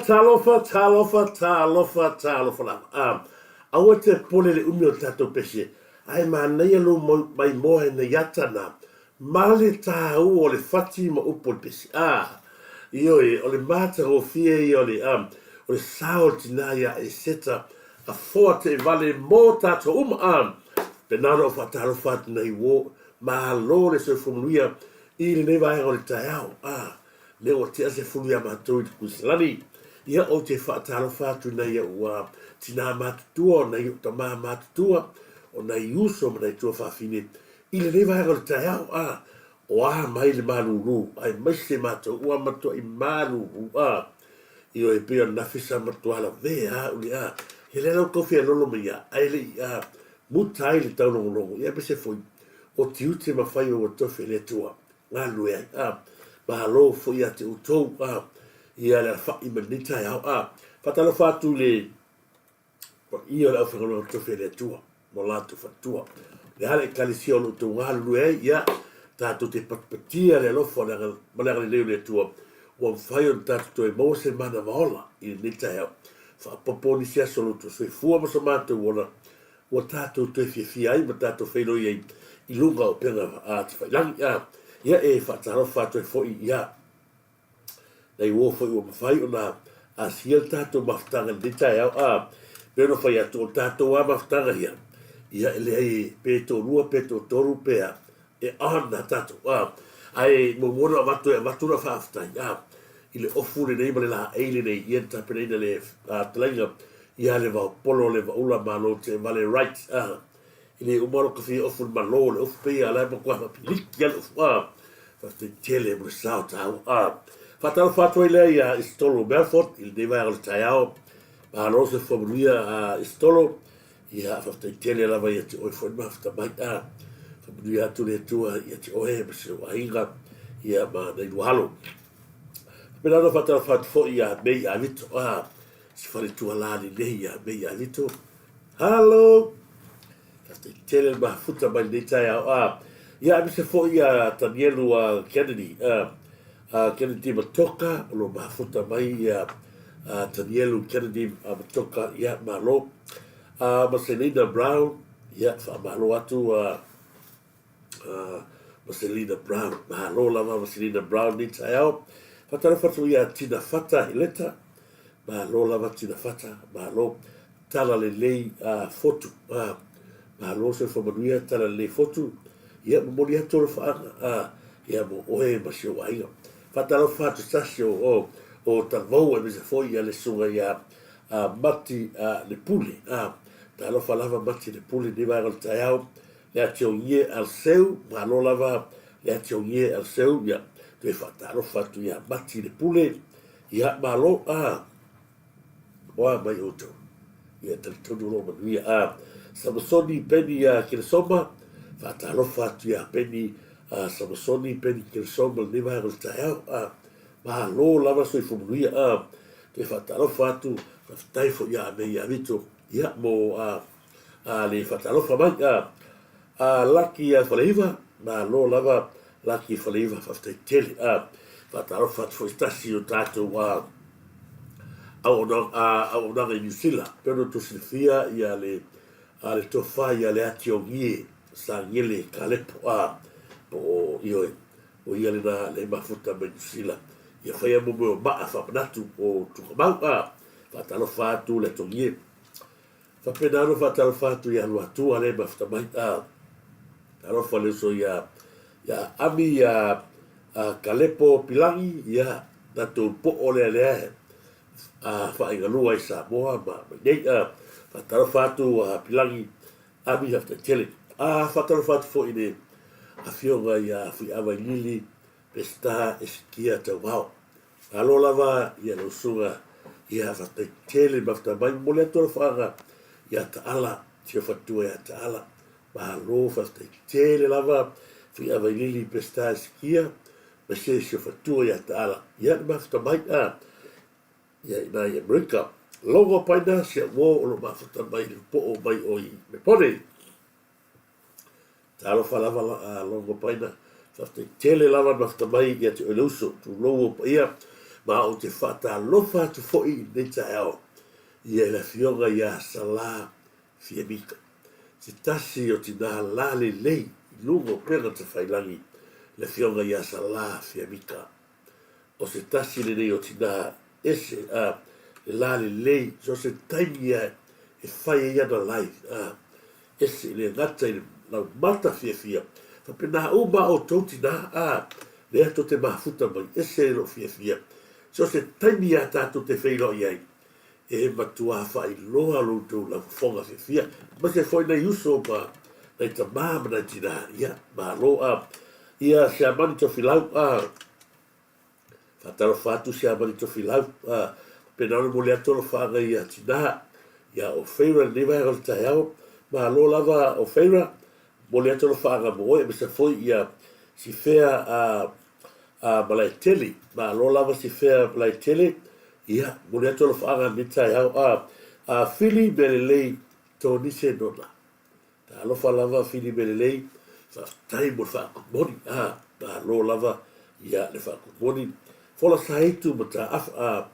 talofa la. Awa te pole le umi o tato pese. Ai manai alo mai moa na yata na. Male ta u o le fati ma upo le pese. Io o le mata o fie o le sao tina ia e seta a foa te vale mo tato Penaro fa talofa nei wo ma lo le se fumuia I le neva o le taiao. Le o te ase fumuia matou I kuslani. Ia o te whaatalo whātu nei ua tina mātutua, nei o ta mā mātutua, o nei uso ma nei tua whawhine. I le rewa hanga le tai au, o mai le māluru, ai maise mātou, ua matua I māluru, I o e pia nafisa matua ala ve, uli he le lau kawhia lolo me ia, ai le mutai le tau longo, ia pese foi, o ti ute ma whai o tofe le tua, ngā lue ai, mahalo foi a te utou, ia le fa'i manita au fatalo fatu le ia le afero to fele tua mo la tu fatua le hale kalisio lo tu ngalu ia ta tu te patpatia le lofo na mana le tua o fai on ta tu e mo se mana vola I nita au fa poponi sia solo tu se fu mo so mate wona o ta tu te fi ai ma ta tu felo ia I lunga o pena fa lang ia e fatalo fatu e foi ia nei wo foi o fai ona a siel tato maftanga dita au pero fai ato tato wa maftanga ia ele ai peto rua peto toru pea e ana tato ai mo mona vatu e vatura fafta ile ofure nei male la ele nei ienta pena le tlenga ia le va polo le va ula malo te vale right ile o moro que ofure malo le ofpe ala mo kwa piliki al fa te tele mo south Fatalo fatu ile ia istolo Belfort, il deva al taiao, ma lo se fomria istolo, ia fafta tele la vai te oi foi mafta mai fomria tu le tua ia te oi se wainga ia ma nei walo. Pela no fatalo fatu fo ia mei a vito se fale tua la ni nei ia mei a vito. Hello. Fafta tele ma futa mai nei taiao ia mi se fo ia Danielu Kennedy Kennedy matoka lo mafuta mai ia Danielu Kennedy matoka ia malo Marcelina Brown ia fa malo atu Marcelina Brown malo lava Marcelina Brown ni taiao fatara fatu ia tina fata hileta malo lava tina fata malo tala le lei fotu malo se fomanuia tala le fotu ia mo ia tolo fa ia mo oe masio ainga fatalo fatu sasio o tavou e mese foi ia le sunga ia mati le puli talo falava mati le puli ni vai al taiao le atio ie al seu ma lo lava le atio ie al seu ia te fatalo fatu ia mati le puli ia malo oa mai oto ia te tonu lo manuia Samasoni peni kile soma fatalo fatu ia peni Samasoni peni kile soma ni vai al taiao ma lo lava soi fumuia te fatalo fatu tai fo ia me ia vito ia mo le fatalo fa mai laki faleiva ma lo lava laki faleiva fa tele fatalo fatu fo stasi o tato au na New Zealand pero tu silfia ia le tofa ia le ationgie sa ngele kalepo po io o ia le mafuta me New Zealand ia fai mo ba fa natu o tu mau fatalo fatu le tongie fa pedaro fatalo fatu ia lo atu ale mafuta mai alo fale so ia ami kalepo pilangi ia natu po ole le fa inga lua I Samoa ma nei fatalo fatu pilangi ami hafta tele fatalo fatu fo ine a fionga ia fi ava lili pesta eskia te VAO alo lava ia lo sunga ia fata tele bafta mai mole to fanga ia ta ala se fatu ia ta ala ba lo fata tele lava fi ava lili pesta eskia se fatu ia ta ala ia bafta mai ia ina ia breaka logo paina se wo lo bafta mai po mai oi me pone talo falava logo paina fafte tele lava bafta mai ia te oluso tu logo ia ma o te whatalofa atu fo'i nei taeao, ia le fionga ia sala fia mika. Se tasi o tina lale lei, lungo pena te whailangi, le fionga ia sala fia mika. O se tasi le nei o tina ese le lale lei, so se taimi ia e whai ia na lai, ese le ngata i lau mata fia fia. Fa pena uma o tauti na, le ato te mafuta mai, ese lo fia fia. So se taimi ia tātou te whailo iai, e matua whai loa loutou la fonga fia fia. Ma se foi nei uso ma, nei ta māma nei tina, ia, ma loa, ia se amani to filau, fatalo fatu se amani to filau, pena ono mole atolo whanga ia tina, ia o feira ni vai al taeao, ma lo lava o feira, mole atolo whanga mo e mesa foi ia si fea malai tele, ma lo lava si fea malai tele, ia mole atolo whanga ni taeao, fili belelei to nise nona. Ta alofa lava fili belelei, sa tai mo whakumoni, ma lo lava ia le whakumoni, fola sa hitu ma ta wha,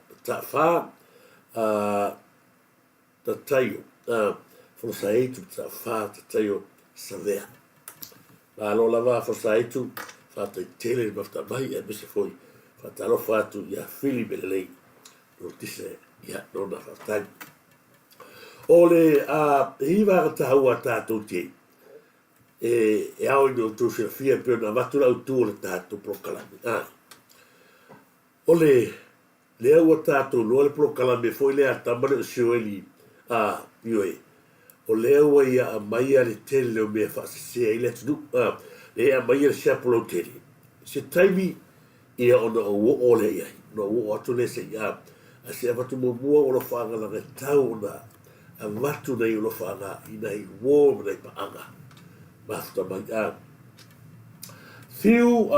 ta taio, fola sa hitu ta wha, ta taio sa vea. Ma lo lava fola sa hitu, fa ta tele mafta mai, e mese foi, fa ta alofa atu ia fili belelei, no tise ia nona whaftai. O le hiwa ka tahua tātou te, e au ino tū se fia pio na matura au tū le tātou prokalami. O le aua tātou loa le prokalami foi le atamane o sioeli ioe. O le aua ia a maia le tele leo mea whaasasea i le tunu, le a maia le siapolo tele. Se taimi ia ona o le iai, no o atu le se ia, a se avatu mua o lo whaangalanga tau na a watu nei ulo whaanga i nei wō nei paanga. Mafuta mai Fiu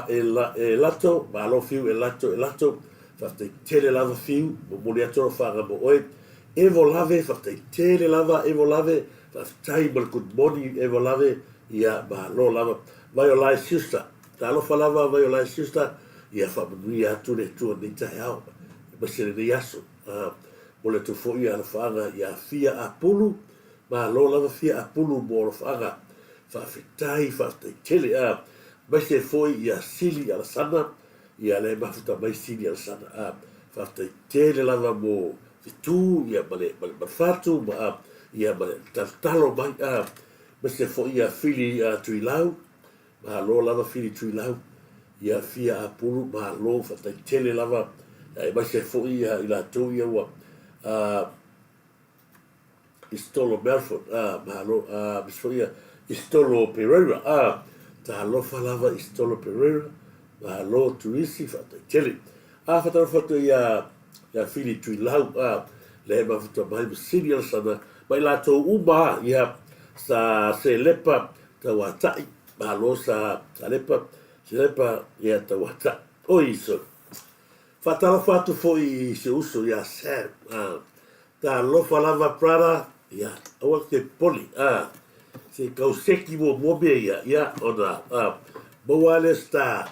e lato, ma alo fiu e lato, whaftai tele lava fiu, mo mori atoro whaanga mo oe, evo lave, whaftai tele lava, evo lave, whaftai mal good morning, evo lave, ia ma lo lava, vai o lai siusta, ta alofa lava, vai o lai siusta, ia whamanui atu ne tua nei tae au, masere nei aso, mo le tu fo'i ala whaanga ia fia a pulu, ma lo lava fia a pulu mo lo whaanga, whawhitai, whaftai tele mai se fo'i ia sili ala sana, ia le mafuta mai sili ala sana, whaftai tele lava mo fitu, ia male mawhatu, ia male talo mai, mai se fo'i ia fili tui lau, ma lo lava fili tui lau, ia fia a pulu, ma lo whaftai tele lava, mai se fo'i ia ila tui ia wa, Istolo Melford, mahalo, misoia, Istolo Pereira, tahalofa lava Istolo Pereira, mahalo Turisi, whata tele. Whata whata ia fili tui lau, le mawhata mai masini ala sana, mai lato uma, ia sa se lepa tawatai, mahalo sa lepa, se lepa ia tawatai. O iso. Whatala whatu fo i se uso ia Sam, ta lofa lava prada, ia, awa te poli, se kauseki mo mobe ia, ona, maua le sta,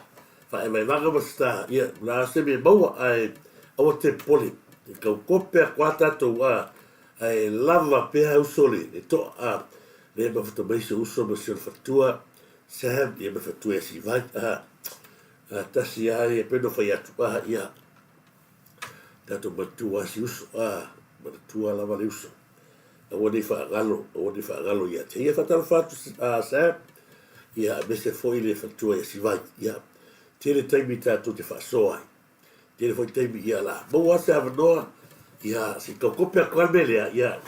whae mai wanga ma sta, ia, la se me maua ai, awa te poli, te kau kopea kwa tatou, ai lava pea usole, e to, le mawhata mai se uso ma se whatua, Sam, ia ma whatua e si vai, tasi ai e peno whai atu, ia, tato matua si uso, matua lava le uso. A wani whaangalo ia. Te ia whatara whatu Sam, ia mese foi le whatua e si vai, ia. Tere taimi tato te whasoai. Tere foi taimi ia la. Mau ase awanoa, ia, si kaukopea kalmelea, ia.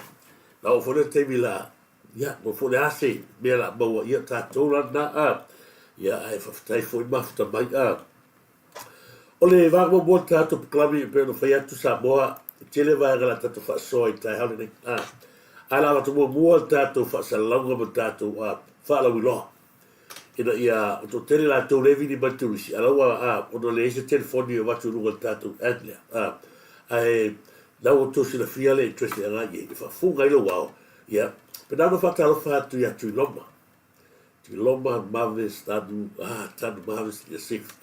La o fone taimi la, ia, mo fone ase, mea la maua, ia, tato na, ia, ai whaftai foi mafuta mai, O le vāngwa mua tātou puklami e pēno whai atu Samoa, tele vai ngala tātou whaasoa i tai haole nei. Ala watu mua tātou whaasalaunga ma tātou whaalawi loa. Ina ia, o tō tele la tō levi ni Turisi, alaua, ono le ese telefoni o watu runga tātou Adlea. Ai, nau o tō sina fiale i trese angai e whaafunga ilo wao. Ia, penano whatalo whatu ia tui loma. Tui loma, maves, tanu maves, ia sif.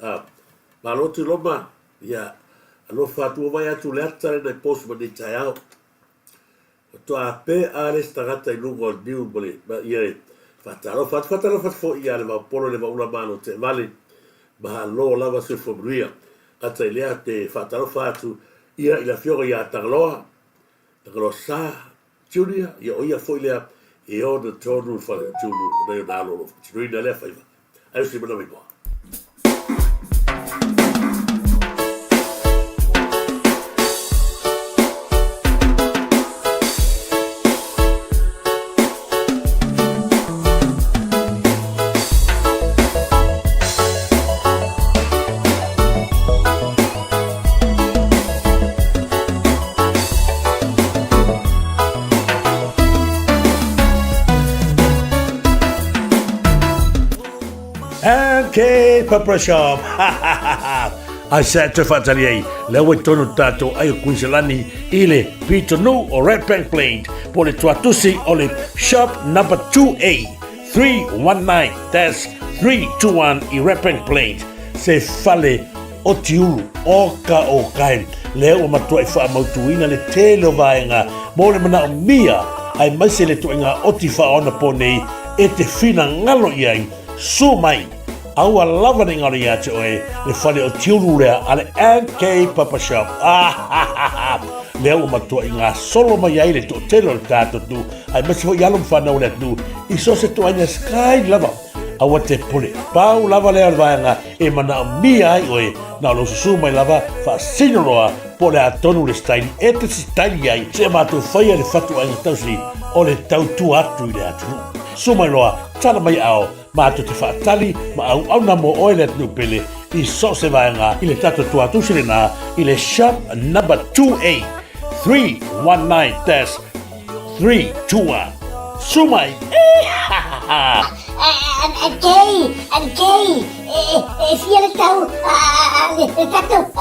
Ma lotu loma, ia, alo fatu vai atu le ata na post ma ni tai au to a pe a le stagata I lungo diu bole ma ia fatalo fo ia le va polo le va una mano te vale ma lo lava se fobria ata ile te fatalo fatu ia ila fiore ia tagloa sa Julia ia o ia fo ile e o de tonu fa tulu na na lo tsuina le fa ai si bona mi Okay, Papa Shop. I said to Fatalier, Lewe Tono Tato, Ayo Quincelani, ILE, Pito Nu, or Red Bank Plate, Pole Tuatusi, Ole, Shop number 2A, 319, that's 321, I Red Bank Plate, Se Fale, Otiulu, Oka Okain, Leo Matua Fa Mautuina, Le Telo Vaenga, Mole Mana Mia, I Masele Tuinga, Otifa on the Pone, Ete Fina Ngalo Yang, Sumai. Aua lava ni ngari atu e le whale o tiuru rea ale NK Papa Shop. Lea o matua I ngā solo mai ai le to telo le tātou tu. Ai masi ho yalom whanau le tu. I so se tu aina sky lava. Awa te pule. Pau lava lea vaenga e mana o mia ai oe. Na lo susu mai lava wha sinoroa po le atonu le staili. E te si staili ai. Se mātou whaia le whatu aina tausi o le tau tu atu I le atu. Sumai loa, tala mai ao. Mātou te whaatali, ma au na mo oile atu pele, I so se vaenga, I le tato tua tusire nā, I le shop number 2A, 319-321. Sumai! Gay, fia le tau, le tato, o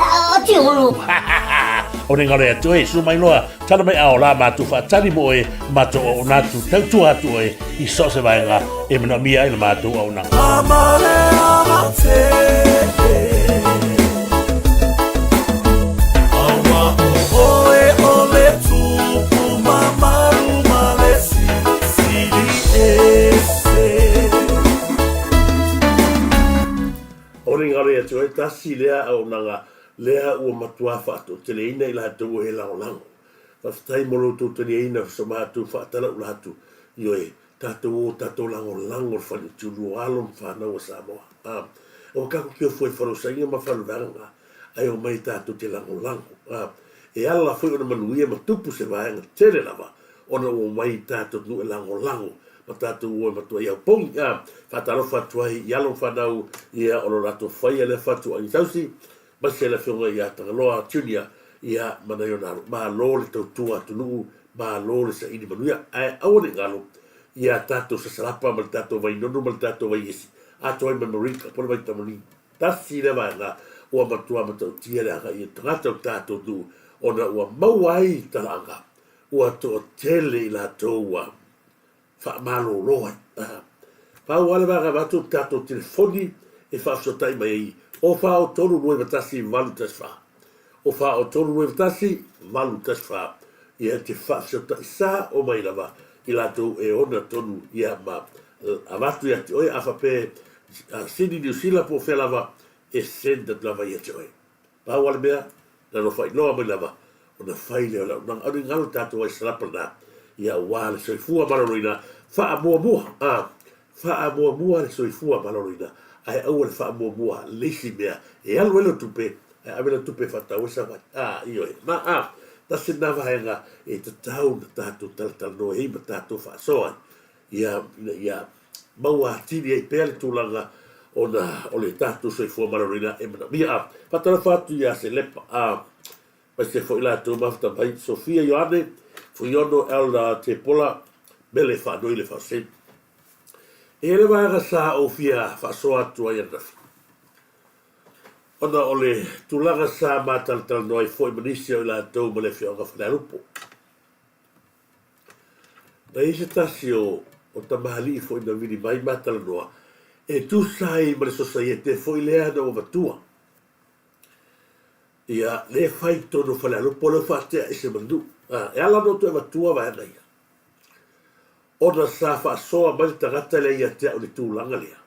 tiuru. O ne ngare atu e, sumai loa, tala mai ao la mātou whaatali mo e, mātou o nātu tautu atu e, I so se vaenga, e mana mia I le mātou au nā. Amare amate, awa oe ole tupu mamaru malesi, sili ese. o le ngare atu e tasi lea au nanga lea ua matua whaato te leina I la hatu he lao lango. Whaftai moro tō te leina so mātu whaatala ula hatu I oe tātou lango lango whani tūru alon whanau a Samoa. O kako kia fwoi wharosainga ma whanuranga ai o mai tātou te lango lango. E ala fwoi ona manuia ma tupu se vaenga tere lava ona o mai tātou nu e lango lango. Ma tātou ua matua iau pongi. Whataro whatuai I alon whanau ia ono rato whaia le whatu ani tausi. Mase la fionga ia tangaloa tunia ia mana yonaru. Ma lole tau tua tunu, ma lole sa ini manuia. Ai awane ngalo ia tato sa salapa ma tato vai nono ma tato vai esi. Ato ai mamarika, pone vai tamani. Tasi le vaenga ua matua ma tau tia le anga ia tangata o tato tu ona ua mauai talanga. Ua to tele I la toua. Fa malo loa. Pa wale vaga vatu tato telefoni e fa sotai mai o fa o tolu nui vatasi malu tasfa. O fa o tolu nui vatasi malu tasfa. Ia te fa sotai sa o mai lava. I lato e ona tonu ia ma avatu ia te oe afa pe sini New Zealand po fe lava e senda lava ia te oe. Pa wale mea na no fai loa mai lava. Ona fai leo lau. Nang anu ngalo tato ai salapa na. Ia wale soifua malaroina. Fa a mua mua. Fa a mua mua le soifua malaroina. Ai au le fa mua mua lesi mea. E alu elo tupe. Ai amela tupe fatau esa vai. Io e. Ma ta se nava henga e te tau na tātou tal no hei ma tātou whaasoa. Ia maua atiri ei pēle tūlanga o le tātou soifua malaroina e mana mia. Patara whatu ia se lepa. Mai se fo ila tō mafta mai Sofia Ioane. Fo iono elda te pola. Mele whanoi le whasen. E le vaega sa o fia whasoa tua i anafi. Ona ole tulaga sa mātaltal noai foi manisi o la tau ma le whionga whanaupo. Na i se tasi o tamahali foi na vini mai mātala noa. E tu sai ma le sosaiete foi lea na o vatua. ia le fai tonu falealupo le faatea i se manu e ala no toe matua vaega ia ona sa faasoa mai le tagata le ia tea o le tulaga lea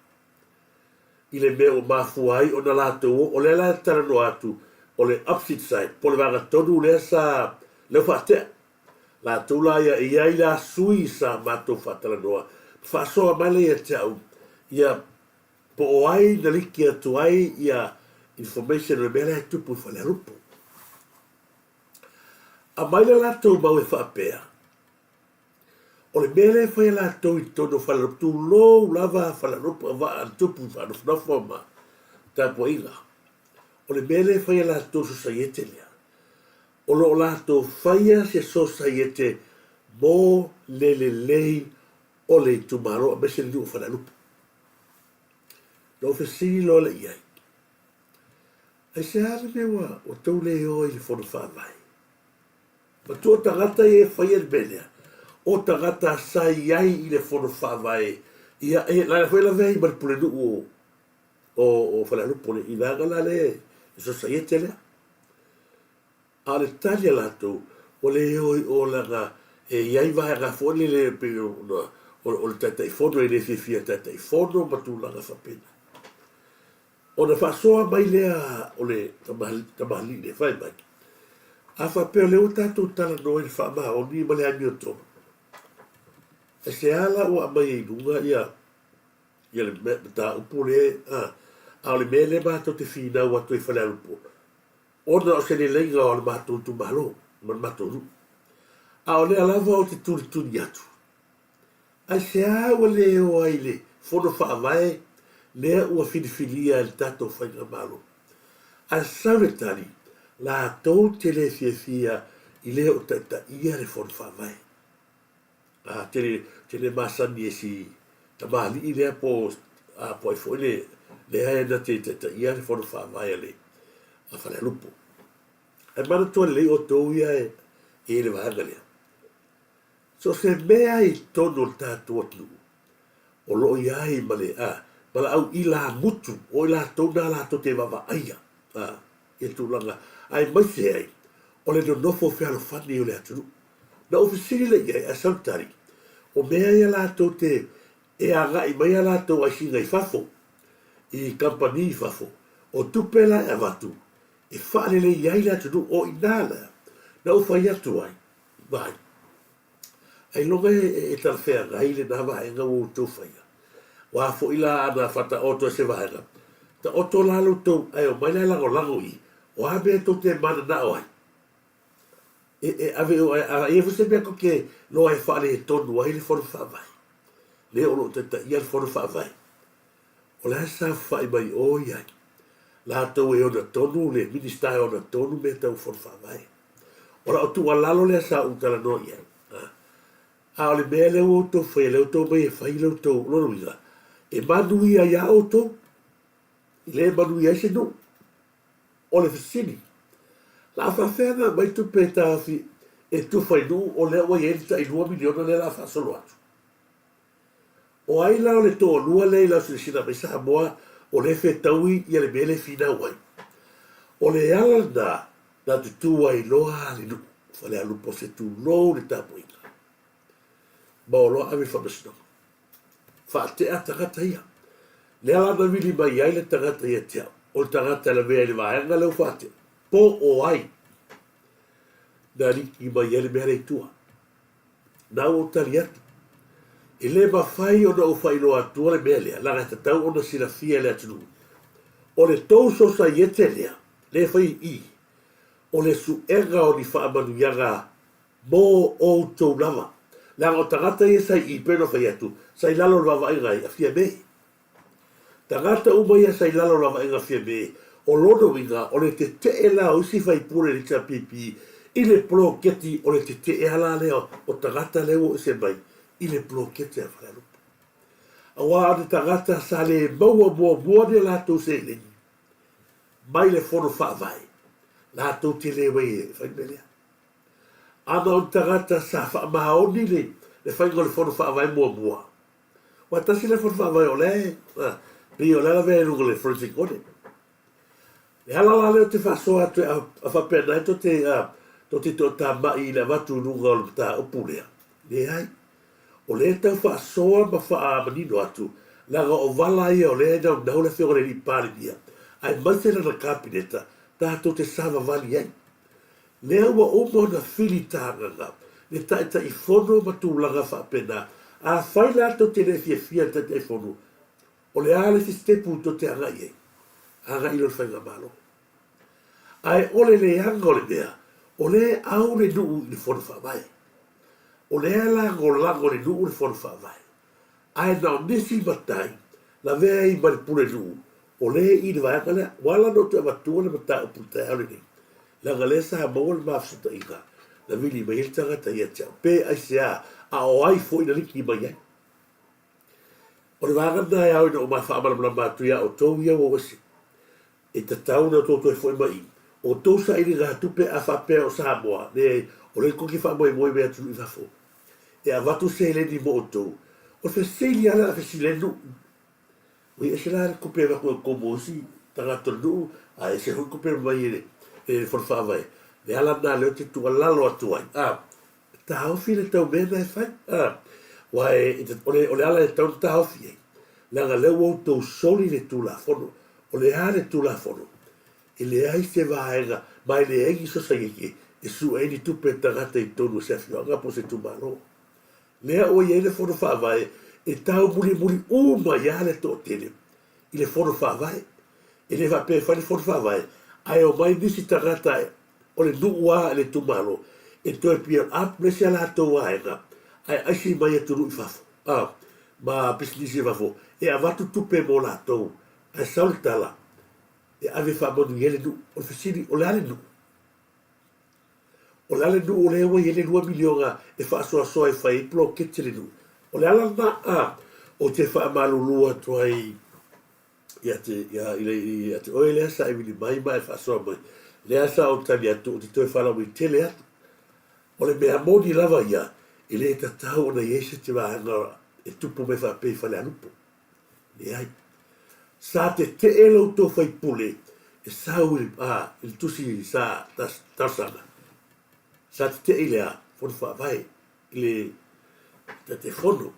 i le mea o mafua ai ona latou o le ala talanoa atu o le opposite side po le vagatonu lea sa le faatea latou la ia ai la sui sa matou faatalanoa faasoa mai le ia teau ia po o ai na liki atu ai ia information le mea le tupu falealupo a mai le latou mau e faapea o le mea le fai latou i tono falealupo tulou lava falealupo avaa tupu faanofonofo ma tapuaiga o le mea le fai latou sosaiete lea o loo latou faia se sosaiete mo le lelei o le itumāloa me se liu falealupo lo fesili lo le iai ai se ale me o tau le o i le fono whaamai. Ma tua tangata e whaia le menea. O tangata sai ai i le fono whaamai. Ia e la whaia la vei mari pule nu o whalalupo le i langa la le. So sa iete lea. A le talia lato o le o langa e iai vai a fone le o le tatai fono e le fifia tatai fono ma tu langa whapena. O na whasoa mai lea o le tamahali le whai mai. A whapea leo tātou tala noe le whaama o ni ma le ani o tono. E se ala o amai e nunga ia le meta upo le a o le mele mātou te whina o atu e whale alupo. Ona o se le lenga o le mātou tu malo, ma mātou ru. A o le alava o te turi atu. A se a o le o ai le fono whaamai lea ua filifilia le tatou whainga malo. A sauretari, la tau te le fia i lea o tata ia le fono whaamai. A te le masani e si tamali i lea po e fo le haena te tata ia le fono whaamai le a whale lupo. E mana tua le o tau ia e le wahanga lea. So se mea i tono le tatou atu, o loo iai ma le Mala au i la mutu, o i la tau nā la tau te wawa aia. E tūlanga. Ai mai se ai, o le no nofo whialo whani o le atunu. Na ofisiri le iai a sautari, o mea ia la tau te e anga i mai a la tau ai singa i fafo, i kampani i fafo, o tupela e watu, e whaale le iai le atunu o i nāla, na ufai atu ai. Vai. Ai longa e tarwhea ngai le nā waenga o tau whaia. Wa fo ila ana fata oto se vaega. Ta oto lalo to ai o mai lago i. O abe to te mana na oi. Ave o e você be ko ke lo ai fale tonu ai le for fa vai. Le o te ia le for fa vai. O la sa fa mai o ia. La to e o na tonu le minister o na tonu me ta for fa vai. O la tu lalo le sa un tala no ia. A o le mele o to fe le to me fa ile to lo ruiga. E manuia ia auto, i le manuia se no, o le fasini. La whawhenga mai tu pētāwhi e tu whainu o le oi elita i 2 miliona le la whasolo atu. O ai lao le tō nua le lau sina mai Samoa o le whetaui i le mele whina wai. O le ala na tutu ai loa le nu, whale alupo se tu lou le tapuinga. Ma o loa ame whamasino. Whaatea tangata ia. Le ala na wili mai ai le tangata ia tea. O le tangata la mea le vaenga leo whaatea. Po o ai. Nā riki mai ai le mea rei tua. Nā o tali atu. E le mawhai o na o whaino atua le mea lea. Langa ta tau o na sila fia le atunu. O le tau sosa iete lea. Le whai i. O le su enga o ni whaamanu yanga mo o tau lava. Langa o tangata ia sai i peno whai atu. Sai lalo lava inga a fia me. Tangata umai sai lalo lava inga fia me. O lono winga o le te e la usi fai pure li ta pipi. I le ploketi o le te e ala leo o tangata leo se mai. I le ploketi a whalarupa. A wā ane tangata sa le maua mua ne lātou se lengi. Mai le whono whaavai. Lātou te le wei e whai melea. Ana o tangata sa whaamaoni le whaingo le whono whaavai mua. Watasi le whono whaavai o le. Rio la vea lunga le forensic audit. E ala la leo te whasoa te a whapena e to te tamai i le watu nunga o le ta upulea. Le ai. O le tau whasoa ma wha manino atu. Laga o wala ia o le nau nau le whio le ni pāri nia. Ai maitena na kapineta tātou te sawa vali ai. Lea ua omo na whili tānganga. Le taita i whono ma tūlanga whapena. A whai lātou te le fia te te whono. O le ale si stepu to te anga iei. Anga ilo whainga malo. Ai ole le anga o le mea. O le au le nuu i le whono whawai. O le ala lango le nuu le whono whawai. Ai nao nisi matai. La vea i mani pule nuu. O le i le vaianga lea. Wala no te amatua le matai o puta au le nei. Langa le sa maua le mafsuta inga. La vili mai il tangata ia tia. Pe ai sea a o ai fo ina liki mai ai. O le vagana e au ina o mai whaamana matu ia o tau ia o wasi. E ta tau na tō e fwoi mai. O tō sa ini ngā tupe a whapea o Samoa. Ne o le koki whamoe moe mea tunu i whafo. E a watu se le ni mo o tō. O le wheseli ala a whesile nu. Ui e se la le kupe wako o komosi. Tangato nu. A e se hui kupe mai ele. E whanwhawai. Le ala nā leo te tua lalo atu ai. Ta haufi le tau mena e whai. Wai, o le ala e tau ta haufi ai. Langa leo o tō soli le tūla whono. O le hale tūla whono. E le ai se vaenga, mai le egi so sa yeke, e su e ni tupe tangata i tonu se awhiwanga po se tumalo. Lea o iei le whono whawai, e tau muli uma i ale tō tene, i le whono whawai. E le whape whani whono whawai, ai o mai nisi tangata o le nuua le tumalo, e toi pia ap me se ala tō waenga, ai aisi mai e tunu i whafo. Ma pisinisi e whafo, e a watu tupe mo la tō, ai sauli tala, e ave whamonu i ele nu, o le whesiri, o le ale nu. O le ale nu, o le ewa i ele 2 milionga, e whaasoa soa e whai plo ketele nu. O le ala na o te whaamalulua tuai, ia te oe le asa e wili mai mai whaasoa mai. Le asa o tani atu, o te toi whanau i tele atu. O le mea moni lava ia, e le ta tau o na iese te wahanga, e tupu me whapei whale anupo. Le ai. Sa te elo tō whai pule, e sau il tusi sa tausanga. Sa te ilea, whono whawai, ile te whono.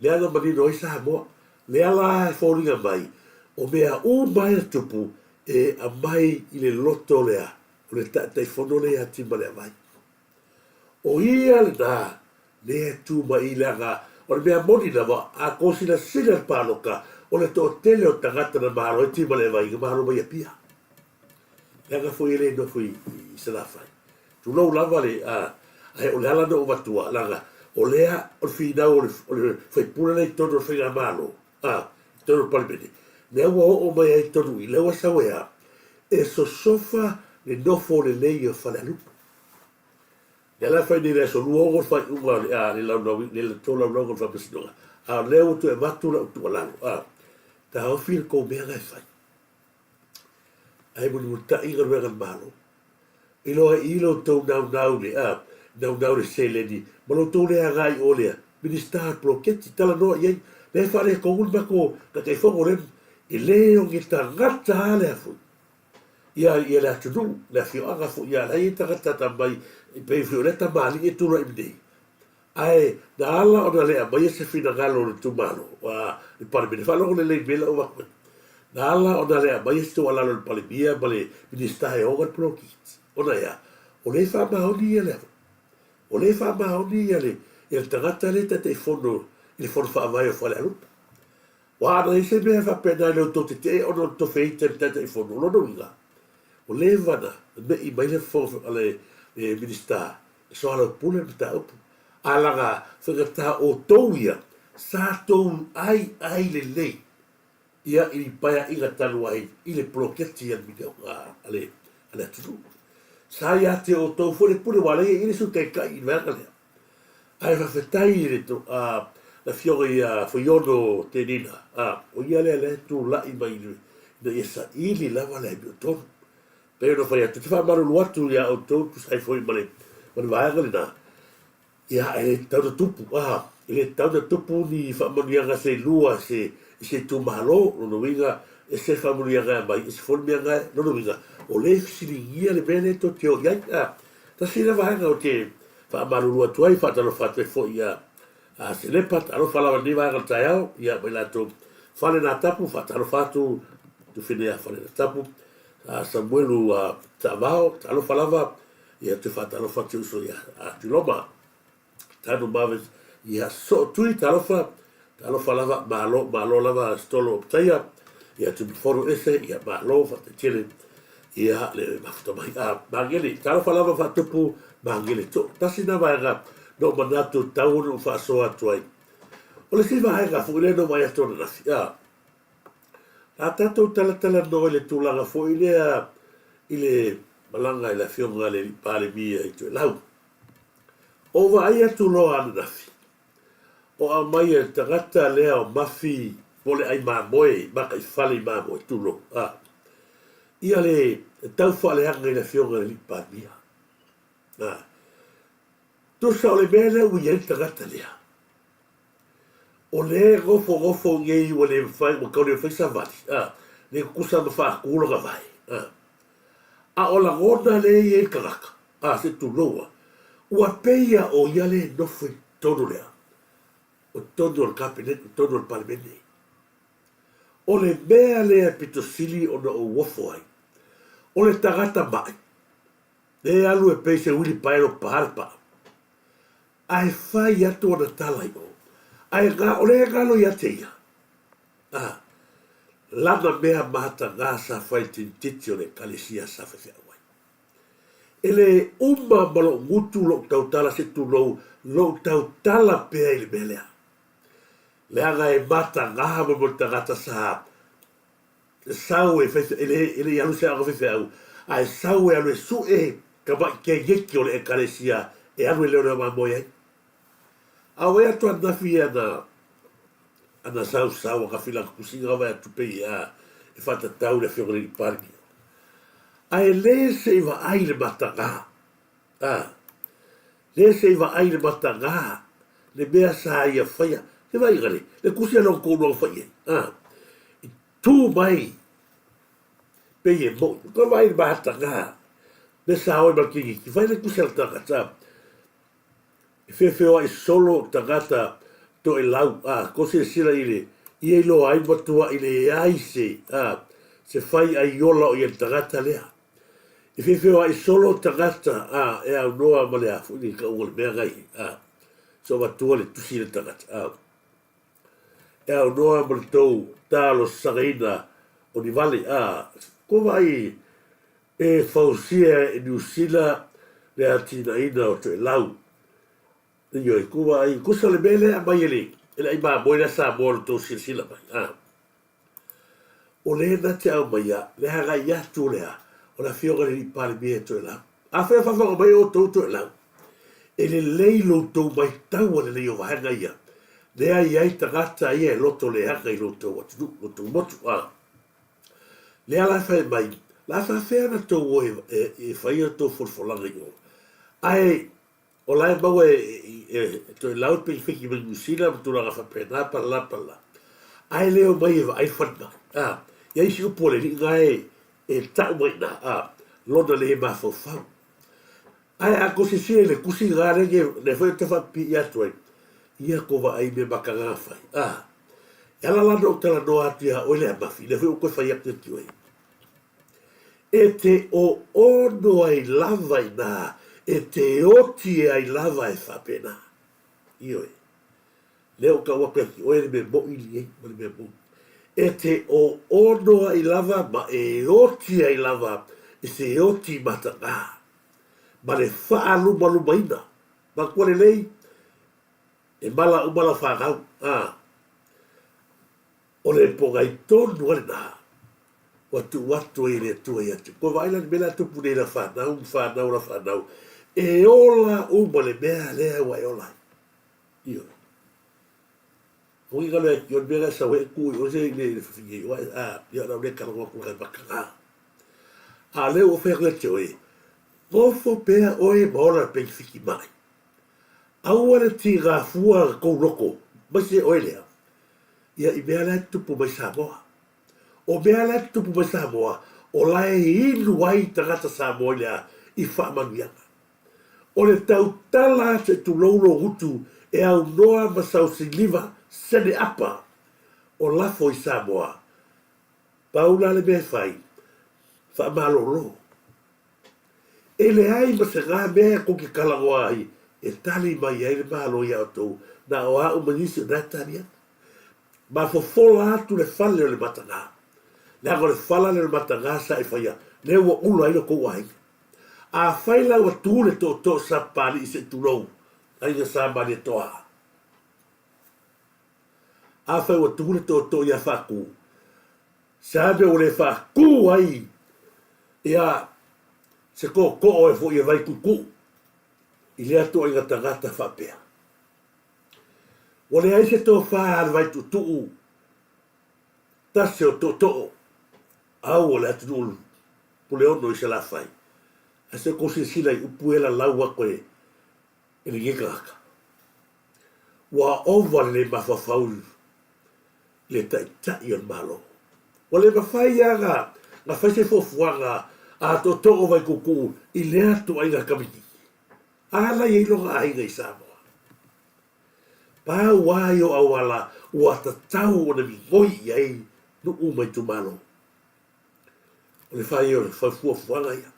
Le anga manino i Samoa, le ala e whoringa mai, o mea o mai tupu, e a mai i le loto lea, o le te whono lea tima lea mai. O ia le nā, le tu mai i leanga, o le mea moni lava, a kosina sina pāloka, o le tō tele o tangata na mahalo e tima le vai, ka mahalo mai a pia. Leanga fwoi ele no fwoi i salafai. Tu lau lava le, o le ala no o matua, langa, o lea, o le whina o le fwoi pula nei tono o whinga mahalo, tono palimene. Nea ua o mai ai tono i lewa sawea, e so sofa le nofo le nei o whale alupa. Nea la whai nere so luongo whai unga le lau le tola lau whapasinonga. Leo tu e matu la tu lalo. Ta ho fil ko mea ngai whai. Ai muni ta inga ruenga malo. Ilo tau nau le se le ni. Malo tau le ngai o lea. Ministar ploketi tala noa iei. Le whare ko un mako ka te whongo rem. E leo ngi ta ngata ale afu. Ia le atu nu. Le fio anga fu. Ia la i ta ngata tamai. I pei fio le tamali e tura imdei. Ai, na ala o na lea mai se fina ngalo le tumalo. I parimene whalongo le mela o wakwe. Na ala o na lea mai se tu alalo le palimia ma le ministae o ngan plokit. O na ia, o le wha mahoni ia leo. O le wha mahoni ia le, e le tangata le te whono, i le whono wha mai o whale alupa. Wa ana i se mea wha pena leo to te o no to feita le te whono, lono inga. O le vana, me i mai le whono ale ministae, so ala pule me ta upu. Alanga whakata o tau ia, sa tau ai le lei. Ia i paia inga tanu ai, i le ploketi ia mineo ale atunu. Sa ia te o tau fore pune wale, i le su kai kai i verga lea. Ai whawhetai i le to, la fionga i whaiono te nina. O ia lea le tu lai mai na ia sa ili lava lea mi o tonu. Peo no whai atu, te whamaru luatu ia o tau, tu sai fwoi mane vaenga le nā. Ia, e tau na tupu, e tau na tupu ni whaamanianga se lua, se tu mahalo, no winga, e se whamuria ngai mai, e se whamuria ngai, nono winga, o le fisilingia le mene to te o iai, ta sina vahenga o te whaamarurua tuai, whaatalo whaatue fo ia, se lepat, alo whalawa ni vahenga tai au, ia mai lato, whale nā tapu, whaatalo whaatu, tu whenea whale nā tapu, Samuelu ta VAO, alo whalawa, ia te whaatalo whaatu uso ia, tu loma, tanu mawe, ia so tui talofa lava malo lava stolo optaia ia tu foru ese ia malo fa te tele ia le mafuta mai mangeli talofa lava fa tupu mangeli to tasina vaega no manatu tau no fa so atuai o le siva vaega fu le no mai ato na ia la tato tala no le tulaga fo ile malanga ile fionga le pale mia i tu lau o va ia tu lo ana o a mai e tagata lea o mafi pole ai mamoe, maka i whale mamoe tulo. Ia le tau whale hanga i na fionga le lipa mia. Tusa o le mea lea ui e tagata lea. O le gofo ngei ua le whai, mo kaune whai sa vali. Le kusa ma wha kuloga vai. A o la ngona le i e karaka. Se tuloa. Ua peia o ia le nofui tonu lea. O tono al cabinet, o tono al parlamento. O le mea lea pitosili o na o wofo ai. O le tagata mai. Le alu e peise wili paero paharpa. Ai fai atu o na talai o. Ai nga, o le ngalo i ate ia. Lama mea mahata ngā sa fai tintiti o le kalesia sa fai awai. Ele umma malo ngutu lo tau tala se tu lo tau tala pea ili melea. Le anga e mata ngaha mo tagata sa sau e fese ele alu se anga fese au ai sau e alu e su e kama ke yeki o le ekalesia e alu e leo ma moia au e atu anafi ana sau ka fila kusinga vai atu pe ia e fata tau le fiore i parki ai le se va ai le mata ngaha le se va ai le mata ngaha le mea sa ia faia e vai gale, le kusia no kono fai. Tu mai. Pe ye mo, ko vai ba tanga. Le sao ba ki vai le kusia tanga ta. Fe ai solo tangata to e lau ko se sira ile. I lo ai batua ile ai se se fai ai yola o ye tangata lea. Fe ai solo tangata e au noa malea fu ni ka ul me gai so batua le tusi le tangata e au noa malitou talo sagaina o ni vale ko vai e fausia e niusila le atinaina o te lau io e ko vai kusa le mele a mai ele ai ba boina sa mo to silsila mai o le na te au mai le haga ia tu le o la fioga le pale bie to lau a fe fa mai o to lau ele leilo to mai tau le leo hanga ia lea iai tagata ia e loto le haka i loto loto motu lea la fai mai la fa fea na tau o e fai a tau folfolanga i o ai o lai mau to e lau pe fiki mai musina tu la gafa pena pala ai leo mai ai whanna iai si upo le ringa e tau mai na lona le ma fau ai a kosi si le kusi gare le fai te fa pi i atu ia ko va ai me makanga fai ela la no tala no atia o le mafi le fu ko fai atu tu e te o ono ai lava ina e te oti ai lava e fa pena io leo ka wa pe o e me bo ili me bo e te o ono ai lava ma e oti ai lava e se oti matanga ma le fa alu maina ma ko le lei e mala whakau, o le pongai tonu ale nā, watu e le tua i atu. Ko vaila ni mela tupu nei la whanau, e ola uma le mea lea wa e ola. Io. Ongi kalo e kion mea sa we kui, o se le whingi, ia rau ne karango kua bakanga. Leo o whekla te oe, ngofo pea oe maora pe whiki mai. Aua ti ngā fua kou roko, mai se oe lea. Ia i mea lea tupu mai Samoa. o mea la tupu mai Samoa, o lae inu ai tangata Samoa lea I whaamanuianga. O le tau tala se tu laulo hutu e au noa masau siliva sene apa o lafo I Samoa. Paula le mea whai, whaamalolo. E le ai ma se ngā mea ko ki kalangoa ai, e tali mai ai le malo I autou, na o au manisi o natania. Ma fofola atu le fale o le matanga. Le ako le fala le matanga sa I whaia, le ua ula ino kou ai. A whaila ua tūle to sa pali I se tūrou, ai na sa mani toa. A whai ua tūle to ia whaku. Sabe o le whaku ai, ia se ko e fo ia vai kuku, I le ato inga tangata whapea. O le ai se tō whaar vai tutu, tase o to, au o le atu nulu, pule ono I se la whai. A se ko se sila I upuela laua koe, e le ngekaka. Wa ova le mawhawhaulu, le tai on malo. O le mawhai anga, nga whai se fofuanga, a to o vai kuku, I le atu ai nga kamiti. Ala I longa ai ngai Samoa. Pa wai o awala, ua tatau o na mi ngoi ai, no umai tu malo. O le whai o le whai fuafuanga ia.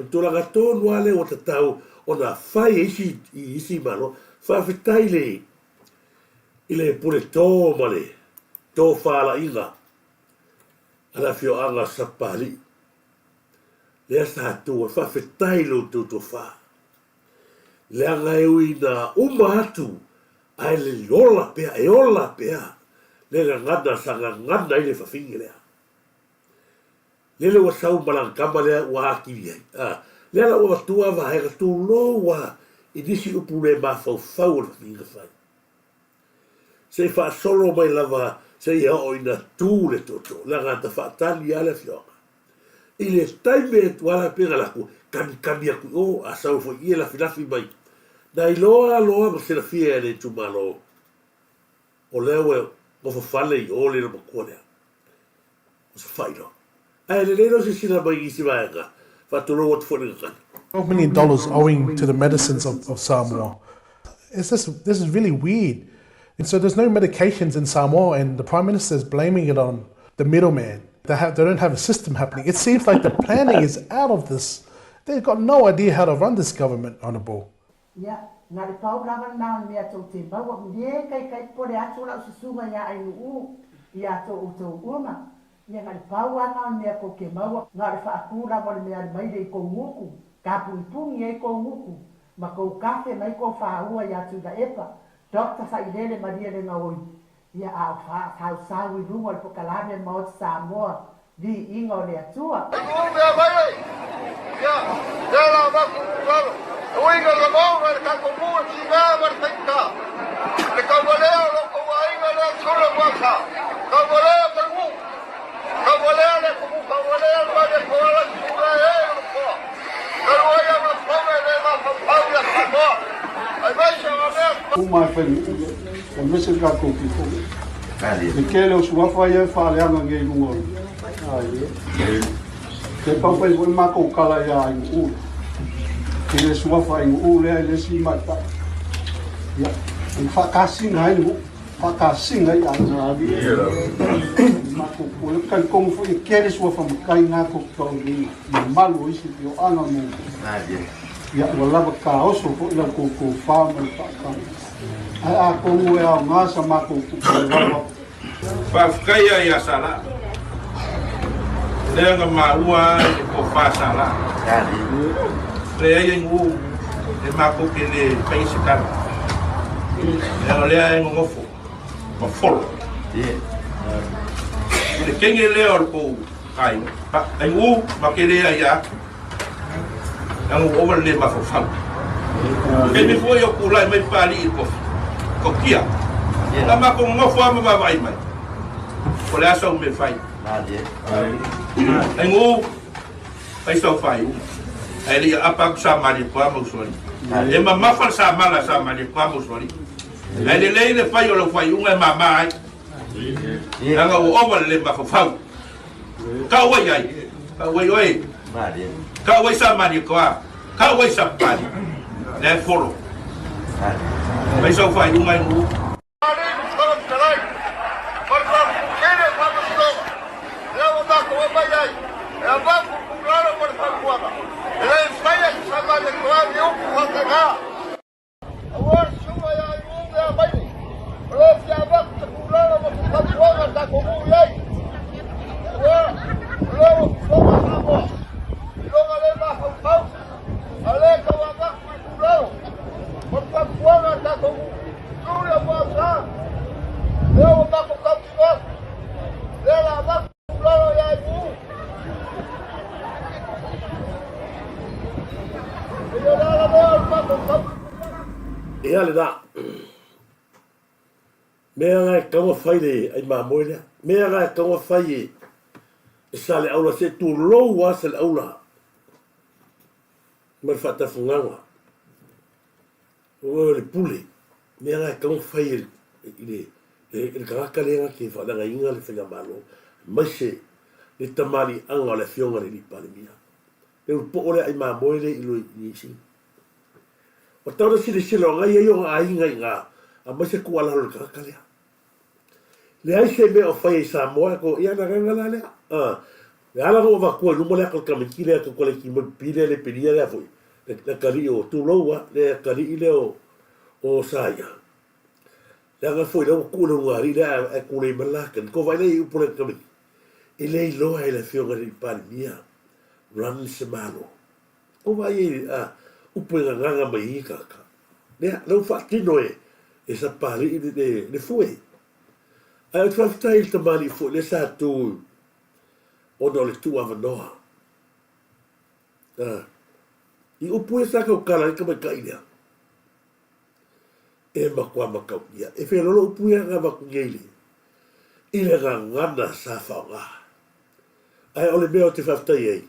O tōranga tōnu ale o tatau, o na whai isi malo, whawhetai le, I le pule tō male, tō whala inga, ana fio anga sapali. Le asa tua, whawhetai lo tō wha. Le anga eui na atu, ai le ola pea, le ngana sanga ngana I le whawhingi lea. Le ua sau malangkama lea ua akiri ai. Le ala ua tua wahega tū loa, I nisi upu le mawhau o le whinga whai. Se wha solo mai lava, se ia o ina tū le toto, la ngata whaatali ale fionga. I le taime e tuala pega laku, kami aku o, a sau fo ia la finafi mai. Na I loa ma se la fia e le tumalo. O lewe, mo fale I ole na makua lea. O se whaino. Ai le lero se sina mai isi vaenga, whaturo wat fone ngakana. $12 million owing to the medicines of Samoa. This is really weird. And so there's no medications in Samoa, and the Prime Minister is blaming it on the middleman. They don't have a system happening. It seems like the planning is out of this. They've got no idea how to run this government, Honourable. Yeah, na le pau lava na me ato te maua mie kai pole atu la susunga ya ai u ia to uto uma. Ia na le pau ana me ko ke maua na le faakura mo le me mai de ko nguku. Ka punpungi e ko nguku. Ma ko kafe mai ko faua ya tu da epa. Dr. Saidele Maria le ngoi. Ia a fa sa wi lungo le pokalame mo Samoa. Di ingo le atua. Ya, la va ku Oiga la mão, ele tá com muito cigarro, ele tem que estar. Ele cavaleiro, não como ainda, ele é só a boca. Cavaleiro, tem um. Cavaleiro, é como cavaleiro, mas ele fala que não é ele, pô. Ele olha na fome, ele vai para o pau e a sabor. Aí vai chamar mesmo. Uma família, o mesmo que a coisa. E que ele os wafai fale anga ngai lungo. Ai. Te papai foi mako kala ya u. Ele sua fai o le ele si mata ya fakasi ngai no fakasi ngai ana ma ko kan como foi que ele sua fam kai na ko to ni malu isi yo ana mo ya wala ba ka oso ko la ko fa ma ka a ko mo ya ma sa ma ko fa kai ya sala le nga ma ua ko fa sala le ai ngu le mako ke le paisi kara le ai ngu ngofo ma folo le kenge le or ko ai ai ngu ma ke le ai ya ngu over le ma fo fa ke mi fo yo kula mai pali ko kia la ma ko ngofo ma ba vai mai ko le aso me fai ai ngu ai so fai ele apa sa mali pa mo sori e mamma fa sa mala sa mali pa mo sori ele le fai o lo fai un mama Nanga o over le mafafau. Ka wai ai. Ka wai oi. Ka wai sa mani koa. Ka wai sa pani. Le follow. Mai so fai umai mu. E ale da. Mea ngai kawa whai le ai mā moe lea. Mea ngai kawa whai e sa le aula se tu lou a se le aula. Mai whata whunganga. O le pule. Mea ngai kawa whai le karaka lea ke whananga inga le whenga malo. Mai se le tamari anga le fionga le ni pale mia. E upo ole ai mā moe le ilo i isi. O tau na sile sile o ngai e o a inga i ngā. A mai se kua lalo le karaka lea. Le ai se mea o whai e Samoa ko ia na rangala lea. Le ala ko wakua lumo lea kal kamiki lea ko kole ki mo pile le peria lea fui. Le kari o tuloua le kari i leo o saia. Le anga fui leo kule ngari lea e kule i malaka. Ko vai lei upo le kamiki. E lei loa e le fionga ni pari mia. Run se malo. Ko vai e upo e nganga mai i kaka. Lea lau whaatino e sa pari i le fui. Ai o tawhita il tamani fo le sa tu o no le tu avanoa. I upu e sa kau kala i kamai kainea. E makua makau ia. E whelolo upu e nga maku ngeili. I le ngana sa whaunga. Ai o le mea o te whafta iei.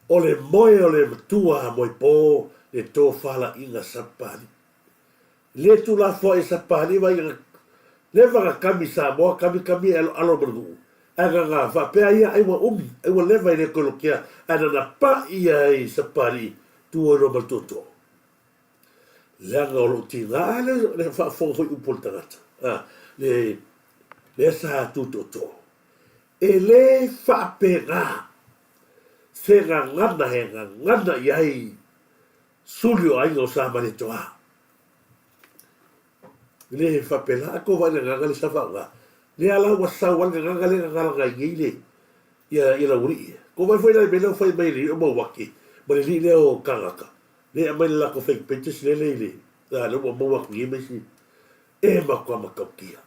O le moe o le matua moi po le tō whala inga sapani. Le tu la fo e sapani vai le vanga kami Samoa, kami alo bergu. Aga nga va pe ia ai wa ai wa leva ile kolokia ana na pa ia i sapari tu o mal toto. Le nga o tina le fa fo fo upol tangata. Le sa tu toto. E le fa pe nga se nga ngana he nga ngana iai sulio ai no sa mane toa. Le fa pela ko va le ngale sa fa nga le ala wa sa wa ngale ngala ngile ya la uri ko va foi la bela foi mai ri o mo waki mo le le o kangaka le mai la ko fe petes le la lo mo waki me si e ma ko ma kapia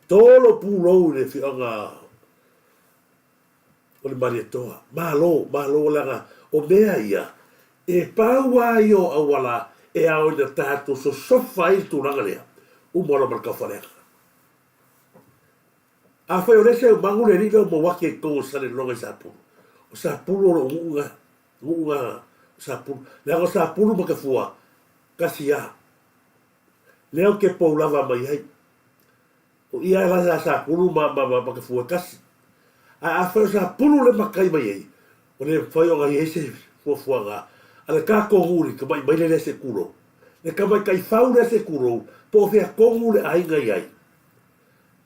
tolo pulo le fi nga o le mari toa malo la nga o mea ia e pa wa yo awala e ao na tato so fai tu rangalea o mora marca falea a foi o lese o mangule ni no mo wake ko sa le longa o sa pulo unga sa pulo le go sa pulo ma ka fua kasia le o ke po lava mai ai o ia la sa pulo ma ka fua kasi a foi sa pulo le makai mai ai o le foi o ngai ese fua ga ala ka ko huri ka mai le se kulo le ka mai kai faule se kulo po fe ko huri ai ngai ai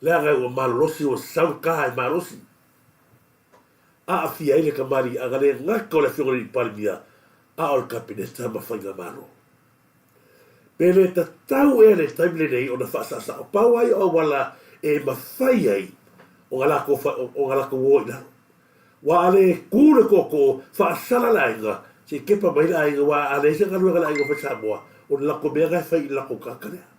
le aga o malosi o sauka ai malosi a fia ile ka mari aga le ngako le fiore di palmia a o kapineta ma fanga malo pele ta tau ele taimle nei o na fasa sa o pau ai o wala e ma fai ai o ngala ko woina wa ale kure koko fa sala lainga si kepa mai lainga wa ale se ngalu ngala inga fa Samoa o la ko mega fai la ko kakale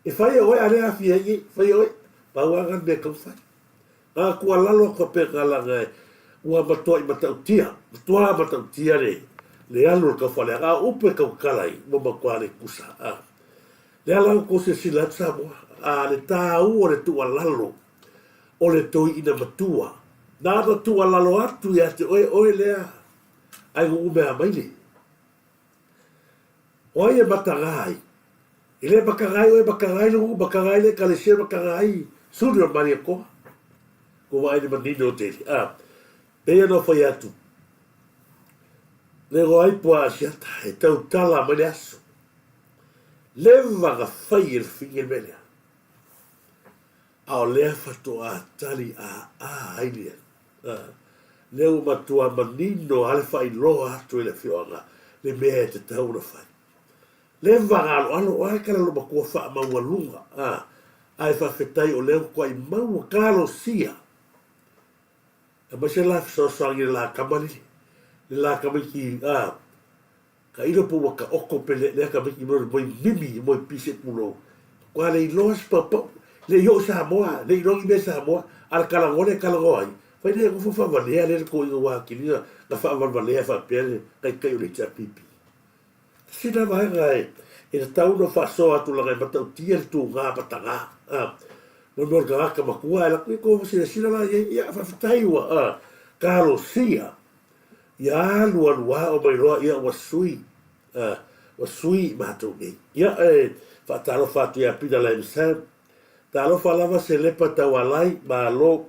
e fai o ale a fia i fai o pa wa ngan be ko fai a ko lalo ko pe kala ngai wa matoi matautia le alu ka fale a upe ka kalai mo ma kwale kusa a le ala ko se sila Samoa a le tau o le tu lalo o le toi ina matua nada tu lalo atu ya te oi lea ai go me a maile oi e matagai Ile bakarai lu bakarai le kalesia bakarai sunu mari ko vai de manino te e no foi atu le roi po asia e tau tala mane aso leva ga fai il finger melia ao le fatu a tali a ile leu matua manino ale fai loa atu ile fioanga le me te tau na fai le vagalo alo ai kala lo makua fa maualunga ai fa fetai o leo kwa i mau kalo sia e ma se la so sangi la kamali la kamali ki ka ilo po waka oko pele le kamali mo mimi mo pise pulo kwa le los papa le yo Samoa le yo ibe Samoa al kala ngone kala ngoi fa le ko fa vale le ko i wa ki la fa vale fa pele kai le chapipi sina vai ngai e tau no fa so atu la mata tia tu nga patanga no no ga ka makua la ko sina vai ya fa tai wa kalo sia ya luan o mai roa ia was sui mato ni ya fa talo fa tia pida la msa talo fa lava se le pata walai ma lo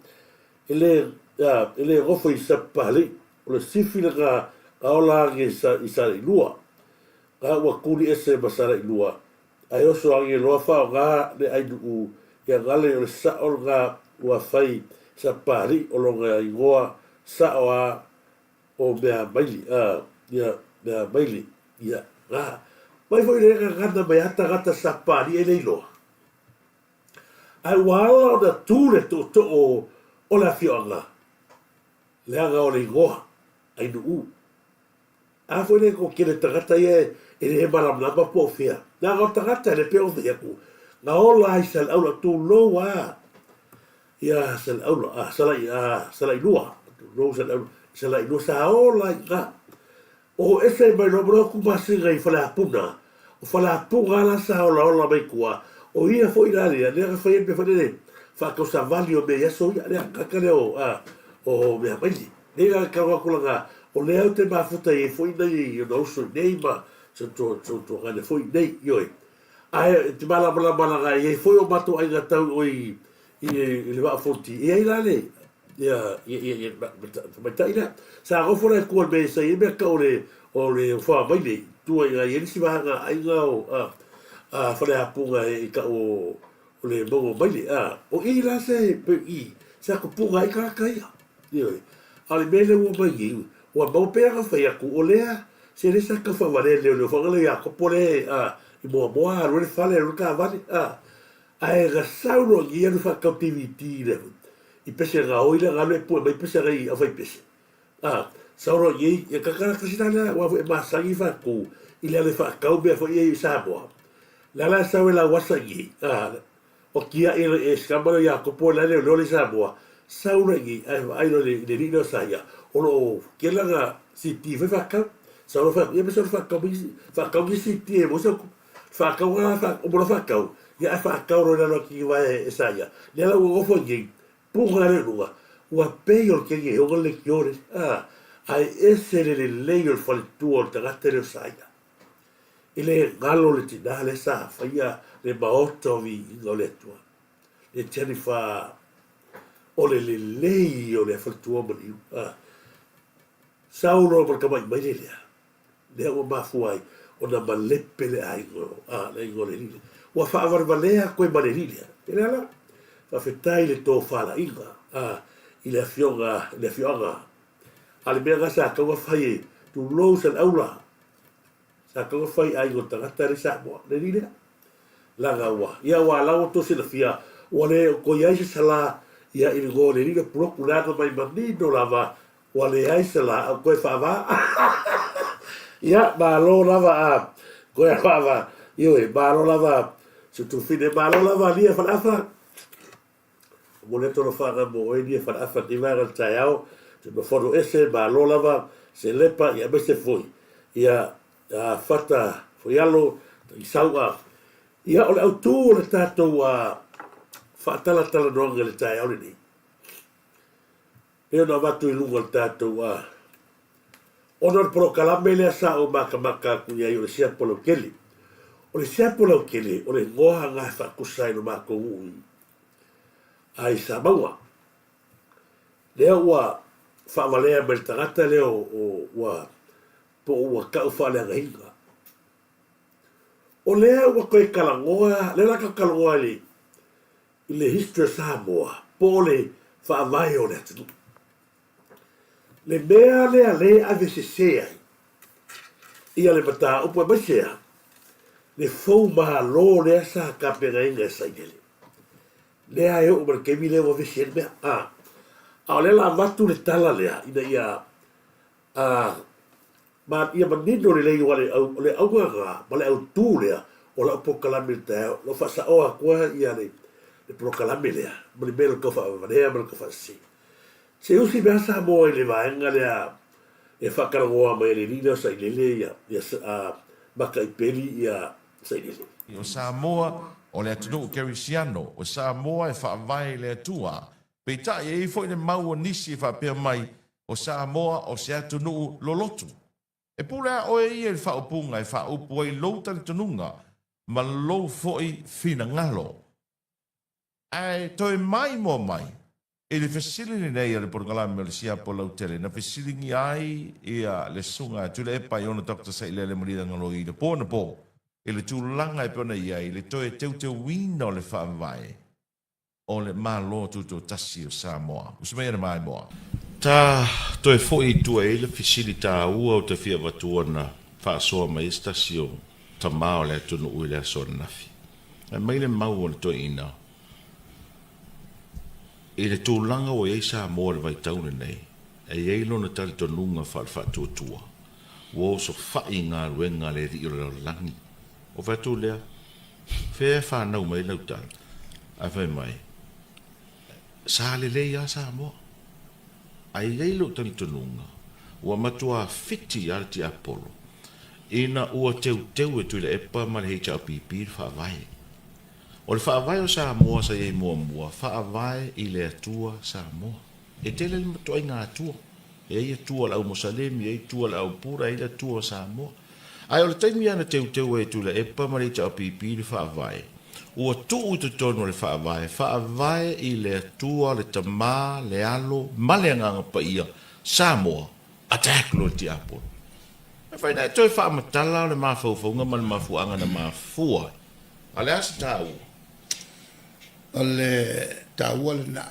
ele rofo i sapali o le sifila ga ola nge isa lua ka wa kuri ese masara ilua ai oso angi loa fa ga le ai du ya gale o sa o ga wa fai sa pari o lo ga igoa sa o mea maili ya mea maili ya ga mai foi le ga ganda mai ata gata sa pari e le loa ai wala o da tule to o la fionga le aga o le igoa ai du a foi le ko kele tagata ye e malam lama po fia na o tagata le pe o de ku na o la sal au tu lo wa ya sal au sala lua lo sala lu sa o la ga o ese mai no bro ku masi ga fala puna o fala punga la sa o la mai kuwa o ia foi la le foi pe fa de fa ko sa valio be ya so ya ka ka le o me mai ni ga ka ko la o leo te mafuta e foi nei o no so nei ma so to ga le foi nei yoi ai te mala ga e foi o mato ai ga tau o i le va forti e ai la le ya ma tai la sa go fora ko be sa e be ka o le fa mai nei tu ai ga e si va ga ai ga o fa le apunga e ka o le bo mai o i la se pe i sa ko punga ai ka kai yoi ale mele o mai wa mau pera fa ya ku olea se le sa ka fa vale le fa le ya ko pole i mo ro fa le ro ka vale ai ga sauro i no fa captivity le i pese ga o ile ga le po mai pese ga i a fa pese sauro i ka ka sina le wa ma sa i fa ku ile le fa ka o be fa i sa bo la sa la wa sa i o kia e scambalo ya ko pole le lo le sa bo sauro i ai lo le no sa ya o ke la si ti fa ka sa fa ye so fa ka si ti e mo so fa ka wa fa o mo fa ka ya fa ka ro la ki va e sa ya le la o fo ye pu ga le lu wa pe yo ke ye o le kyore ai ese le yo fa tu o ta ga te sa ya ile galo le ti dale sa fa ya le ba otto vi lo le tua e tieni fa o le yo le fa tu o mo Saulo per kamai mai le o mafuai o na malepe le ai le ngole ni wa fa valea ko maneria ele ala fa fetai le to fala inga ile fionga ale bega sa ka wa fai tu lo sel aula sa ka wa fai ai o tagata re sa mo le ni la gawa ia wa la o to se le fia o le ko ia se sala ia il gole ni le procurato mai mandino lava wale ai se la ko fa va ya ba lo lava ko fa va io e ba lo lava se tu fine ba lo lava li fa fa mo le to lo fa mo e di fa di va al taiao se no foto ese ba lo lava se lepa ya be se foi ya fata foi allo i saua ya o le autu le tato fa tala no le taiao ni eu não vatu i lunga tātou ono pro kalame le sa o maka ku ia i o sia polo keli O le siapo lau kele, o le ngoha ngā whakusai no mako ui. Ai Samoa. Lea ua whaamalea me le tangata leo o ua po ua kau whaalea hinga. O lea ua koe kalangoa, le laka kalangoa li i le history Samoa, po le whaamai o le atinu. Le mea lea le avesesea ia le mata upo masea. Le fou maha lo lea sa ka pega inga sa inele. Lea e o markemi lea wa vesi mea. A le la matu le tala lea ina ia ma ia manino le lei wale le auanga ma le au tū lea o la upo kalami le teo lo fasa oa kua ia le pro kalami lea ma le melo kofa avanea ma le kofa si. Se usi mea sa moa i le vaenga lea e whakarangoa mai le lina sa inele ia maka i peli ia o Samoa o le atunu Kerisiano o Samoa e whaavai le atua pe tai e fo le mau nisi e whapea mai o Samoa o se atunu lolotu e pula o e le whaupunga e whaupu e louta le tununga ma lou foi fina ngalo ai toi mai mo mai e le facility nei le porgalame o le siapo lau tele na facility ai ia le sunga tu le pa iona Dr. Sailele Marida ngalo i le PONA po e le tūlanga e pona iai, le toe te wina o le whaamai, o le malo tuto tasi o Samoa. Usmea na mai moa. Tā toe foi tua e le fisilita ua o te fia watuana whaasoa mai stasi o ta mao le tunu ui le aso nafi. E mai le mau o le toe ina. E le tūlanga o ei Samoa le vai taune nei, e ei lona tali tonunga whaatua tua. Wo so whai ngā ruenga le ri o le langi. O whatu lea, whea whanau mai lautan, a whai mai. Sā le lea Samoa. Ai leilo tani tonunga, ua matua fiti arti Apollo. Ina ua teu e tuile epa ma le heita pipi whaavai. O le whaavai o Samoa sa iei mua, whaavai i le atua Samoa. E tele le matua i ngā atua. E ei atua la au Mosalemi, e ei atua la au Pura, e ei atua Samoa. Ai o le taimi ana teu e tu le epa ma le ta pipi le whaavai. Ua tuu te tono le whaavai. Whaavai i le atua, le tamā, le alo, ma le anganga pa ia. Samoa, attack lo ti Apollo. E whai nai toi whaamatala o le mawhauwhaunga ma le mafuanga na mafua. A le asa tāu. O le tāua le na.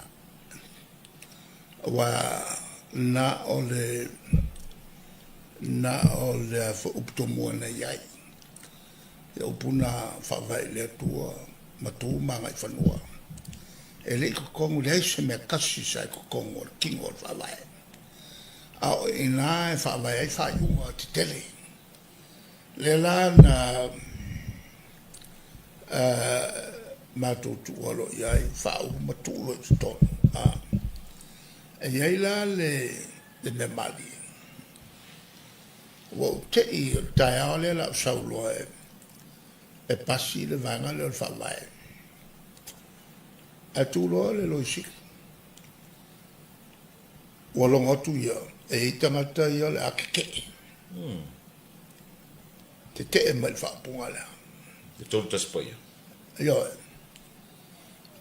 Wa na o le na o le uptomua na iai. E upuna whawai le atua matu manga i whanua. E le kokongu le heise mea kasi sa i kokongu o kingo o whawai. A o ina e whawai ai whaiunga te tele. Le la na mātou tuolo iai whau matulo i tonu. E iai la le me mali. Wo te i tai ao le la saulo e pasi le vanga le whawai. A tūloa le loisik. Walonga tu ia e i tangata ia le akeke. Te te e mai whaapunga lea. Te tōru taspoia. Io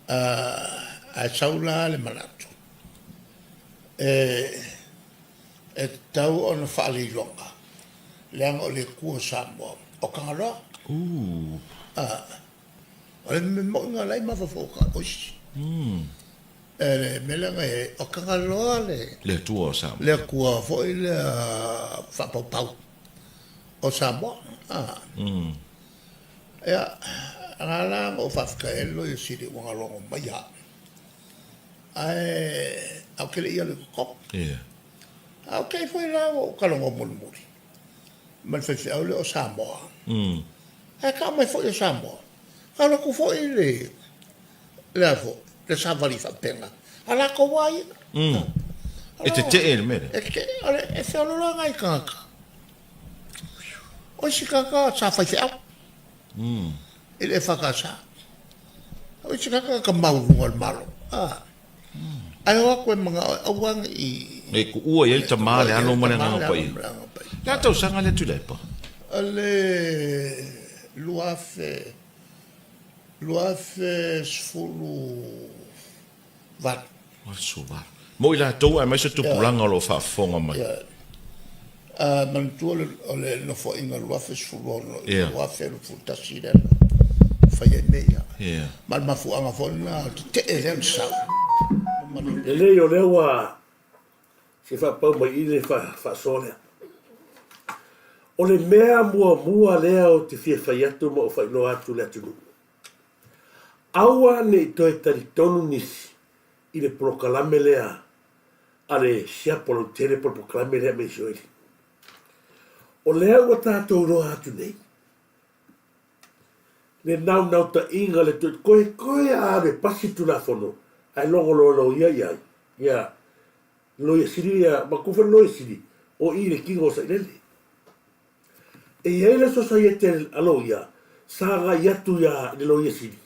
a saula le manatu. E tau ona whaali longa. Leanga o le kua Samoa. O kangaloa. O le me moinga lai mawhawhoka oisi. E me leanga e o kangaloa le. Le tua o Samoa. Le kua foi le whapau. O Samoa. Ea, ngala o whafkaelo i siri wangalongo mai ha. Au kele ia le koko. Au kei foi la o kalongo mulmuri. Man fe au le o Samoa. E ka mai foi o Samoa. Ala ku foi le afo, le savali fa penga. Ala ko wai. E te e mere. E ke ale e fe alo ngai kaka. O si kaka sa fa fe au. Ele whakasa. O si kaka ka mauru al malo. Ai hoa koe mga awang i... E ku ua i ta maa le alo mane nganga pai. Ka tau sanga le tulepa? lua fe sfulu vat O so va. Mo ila to ai mai se tu pulanga lo fa fonga mai. man tu ole no fo inga lua fe sfulu lua fe lu futasi da fa ye meia mal ma fu anga fo na te e sa le yo le wa se fa pa mai ile fa sole o le mea mua lea o te fia fai atu ma o fai no atu le atu. Aua ne toi tari tonu nisi i le prokalame lea a le siapolo tere po prokalame lea me soili. O lea ua tātou no atu nei. Le nau ta inga le toi koe a me pasi tu la fono ai longo lo ia ia lo ia siri ia makufa lo ia siri o i le kingo sa ilele. E ele so sa yete alo ya saga yatu ya de lo yesidi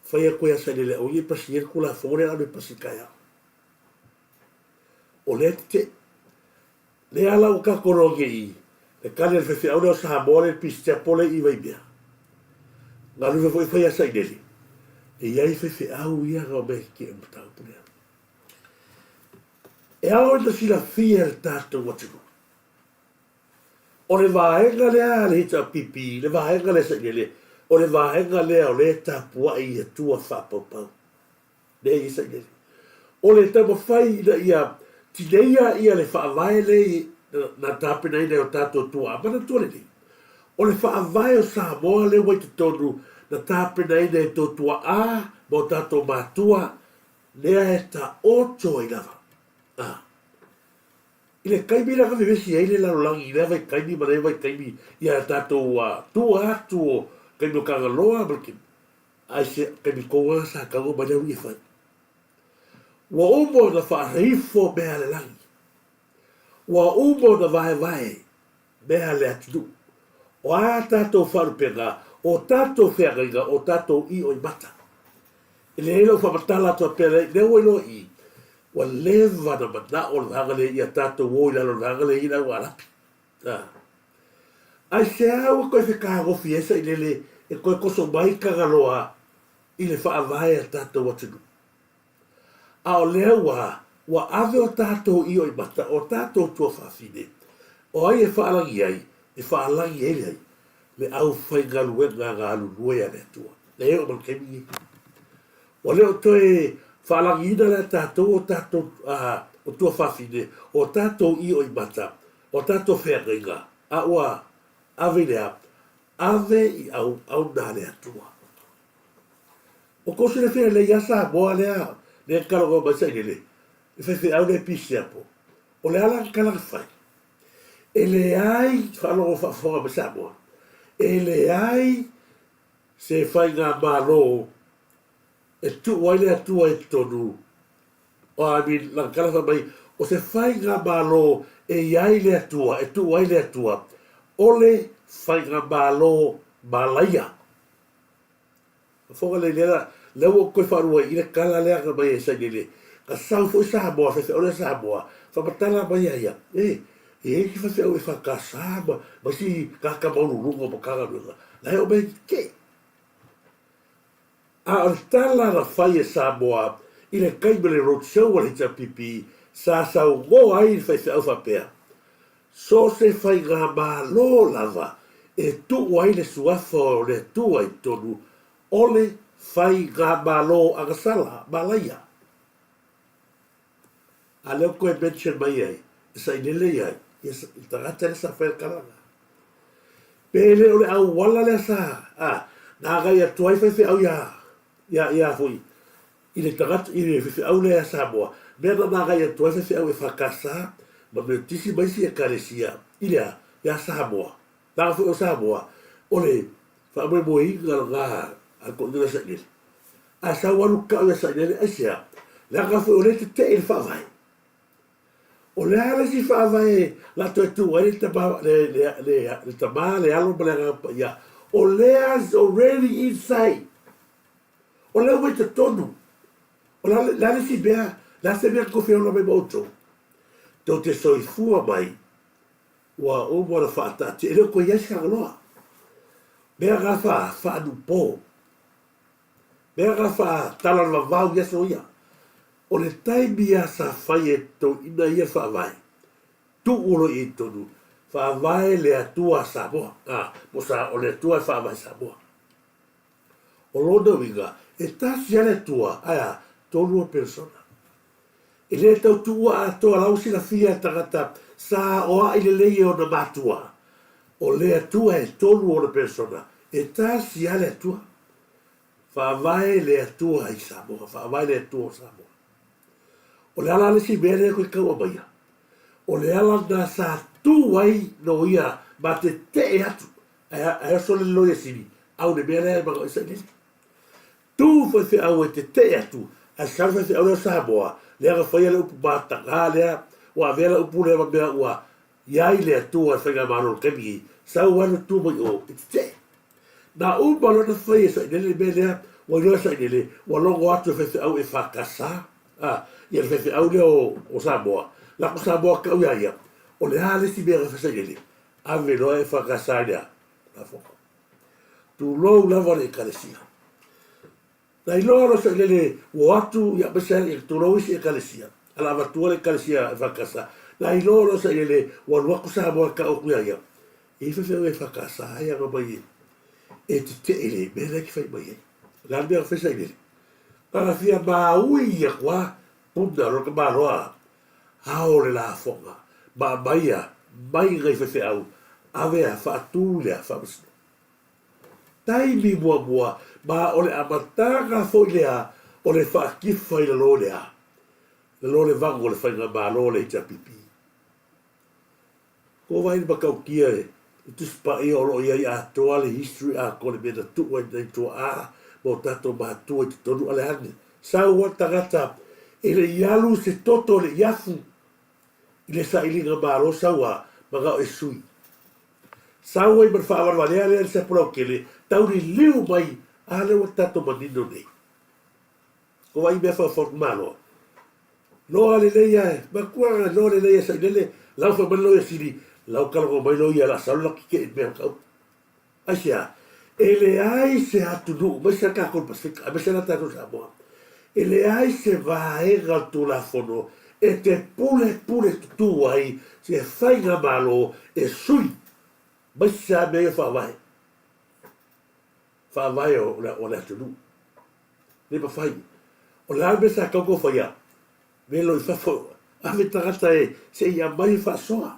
fa ya ko ya sa le o ye pasier ko la fore la pasikaya o lete le ala o ka koroge i le kale fe fe o sa bole piste pole i vai bia na lu foi fa ya sa dele e ya fe au ya go be ki mta o pule e ao de si la fier tato what you o le vaenga lea le hita pipi, le vaenga le sainele, o le vaenga lea o le tapua i e tua whapapau. Le i sainele. O le tamo whai na ia, tineia ia le whaavae le na tapena ina o tātou tua, amana tua le ni. O le whaavae o Samoa le wai te tonu na tapena ina e tō tua a, mo tātou mātua, lea e ta oto i lava. Ile kaimi la kami vesi ya ile la lolangi ina vai kaimi mana vai kaimi ia tātou tua atu o kaimi o kangaloa malkin aise kaimi koua sa kango mana ui e whai. Wa umo na whaarifo mea le langi. Wa umo na vae mea le atu. O a tātou wharupenga, o tātou wheagainga, o tātou i o i mata. Ile ilo whamatala atua pere, leo ilo i. Wa leva na mana o hangale ia tātou woi lalo hangale i lau arapi. Ai se au koe whekagofi esa i lele e koe koso mai kangaloa i le whaavae a tātou watinu. A o lea wa ave o tātou i o i mata, o tātou tua whawhine. O ai e whaalangi ai, e whaalangi ai, le au whaingalu e ngā alu nuea le atua. Le eo man kemi. Wa leo toe whaalangi ina le tātou o tātou o tua whawhine, o tātou i o i mata, o tātou whengainga, a ua ave lea, ave i au nā le atua. O kosi le whina le iasa moa lea, le karongo masai le, e whewhi au le pisi apo, o le ala kalang whai. E le ai, whanongo whafonga masa moa, e le ai, se whai ngā mālo, e tu waile atua e tonu, o amin lang kalafa mai, o se whai ngā mālo e iai le atua, e tu waile atua, ole whai ngā mālo malaia. Whonga le lera, leo o koe wharua i le kala lea ka mai e sainele, ka sau fo Samoa, whewhi ole Samoa, whamatala mai aia, e ki whewhi au e whakasama, ma si kaka maunu runga mo kanganunga, lai o mei ke. A o tala na whai e Samoa, i le kaimele road show wale hita pipi, sa sau ngō ai i whai au whapea. So se whai ngā mālo lava, e tu wai le suafa o le tua i tonu, ole whai ngā mālo agasala, malaia. A leo koe mention mai ai, e sa inele ai, i tagata le sa whai karanga. Pele ole au wala le sa, nā gai atu ai whai au ia fui. I le tagata, i le whai au le Samoa, mea nā gai atu ai whai au e whakasa, ma me tisi mai si e karesia, i lea, ia Samoa. Nā whai o Samoa, ole, whaamai mo inga ngā, a ko nila sa inele. A sa walu ka o sa inele, ai sea, lea ngā whai o le te e le whaavai. O le ala si whaavai, la to e tu, ai le tama, le alo ma le ngā ia. O lea's already inside. O lea mai te tonu. O lea le si bea, lea se mea kofi ona mai mautou. Tau te soifua mai, ua o mwana whaatati, e leo ko iasi kangaloa. Mea gafa anu po. Mea gafa tala na vau yeso ia. O le taimi a sa fai e to ina ia fa vai. Tu ulo i tonu. Fa vai le atua Samoa. Mo sa o le atua fa vai Samoa. O lona winga, e tasi ale tua, aia, tonu a persona. E le tau tua a toa lausi la fia tagata sa oa i le leie o na matua. O le atua e tonu o na persona. E tasi ale atua. Fa vai le atua i Samoa. Fa vai le atua o Samoa. O le ala le si mele koe kaua maia. O le ala na sa tu wai no ia ma te e atu. Aia so le loia sini. Au le mele e maga isa nili. Tu foi fe au e te atu. A sa foi fe au le Samoa. Le aga fai le upu mātanga lea. Wa vela upu le mea ua. Iai le atua e whainga maro kemi. Sau anu tu mai o. It's te. Na umalo na fai e sa nili melea. Wa ilo sa nili. Wa longo atu e fe fe au e whakasa. Ia le fe au le o Samoa. La ko Samoa ka uia ia. O le hale si mea fe sa nili. Ave no e whakasa lea. La foka. Tu lou lava le kalesia. Na ilo sa lele o atu ya besa e tolo isi e kalesia. Ala vatua le kalesia e vakasa. Na ilo sa lele o waku sa mo ka o kuia ia. E fe e vakasa ia no mai. E te ele me le ki fai mai. La me fe sa lele. Para fia ba ui ya kwa punda ro ka ba roa. Hao le la fonga. Ba baia mai ngai fe au. Ave a fa tu le fa bes. Taimi mua ma ole amataga foi lea ole fa kifa ile lo lea le lo le vango le fa nga lo le cha pipi ko vai ba ka kia e tu spa e o ia ia to ale history a ko le beta tu wa de to a mo tato ba tu e to ale ani sa wa tagata ele yalu se toto le yafu ile sa ili nga ba lo sa wa ma ga e sui sa wa per fa va le se pro che le tauri liu mai ale o tato manino nei. Ko vai me fa formalo. Lo ale leia e, ma kua lo ale leia sa inele, lau fa malo e siri, lau kalako mai lo ia la salula ki ke mea kau. Asia, ele ai se atu nu, mai se kako Pasifika, a me se la tato Samoa. Ele ai se va e galtu la fono, e te pule tutu ai, se whainga malo, e sui, mai se a mea fa vai. Fa vai o le atunu. Ne pa fai. O le albe sa kako faia. Me lo i fafo. Ave tagata e se ia mai fa soa.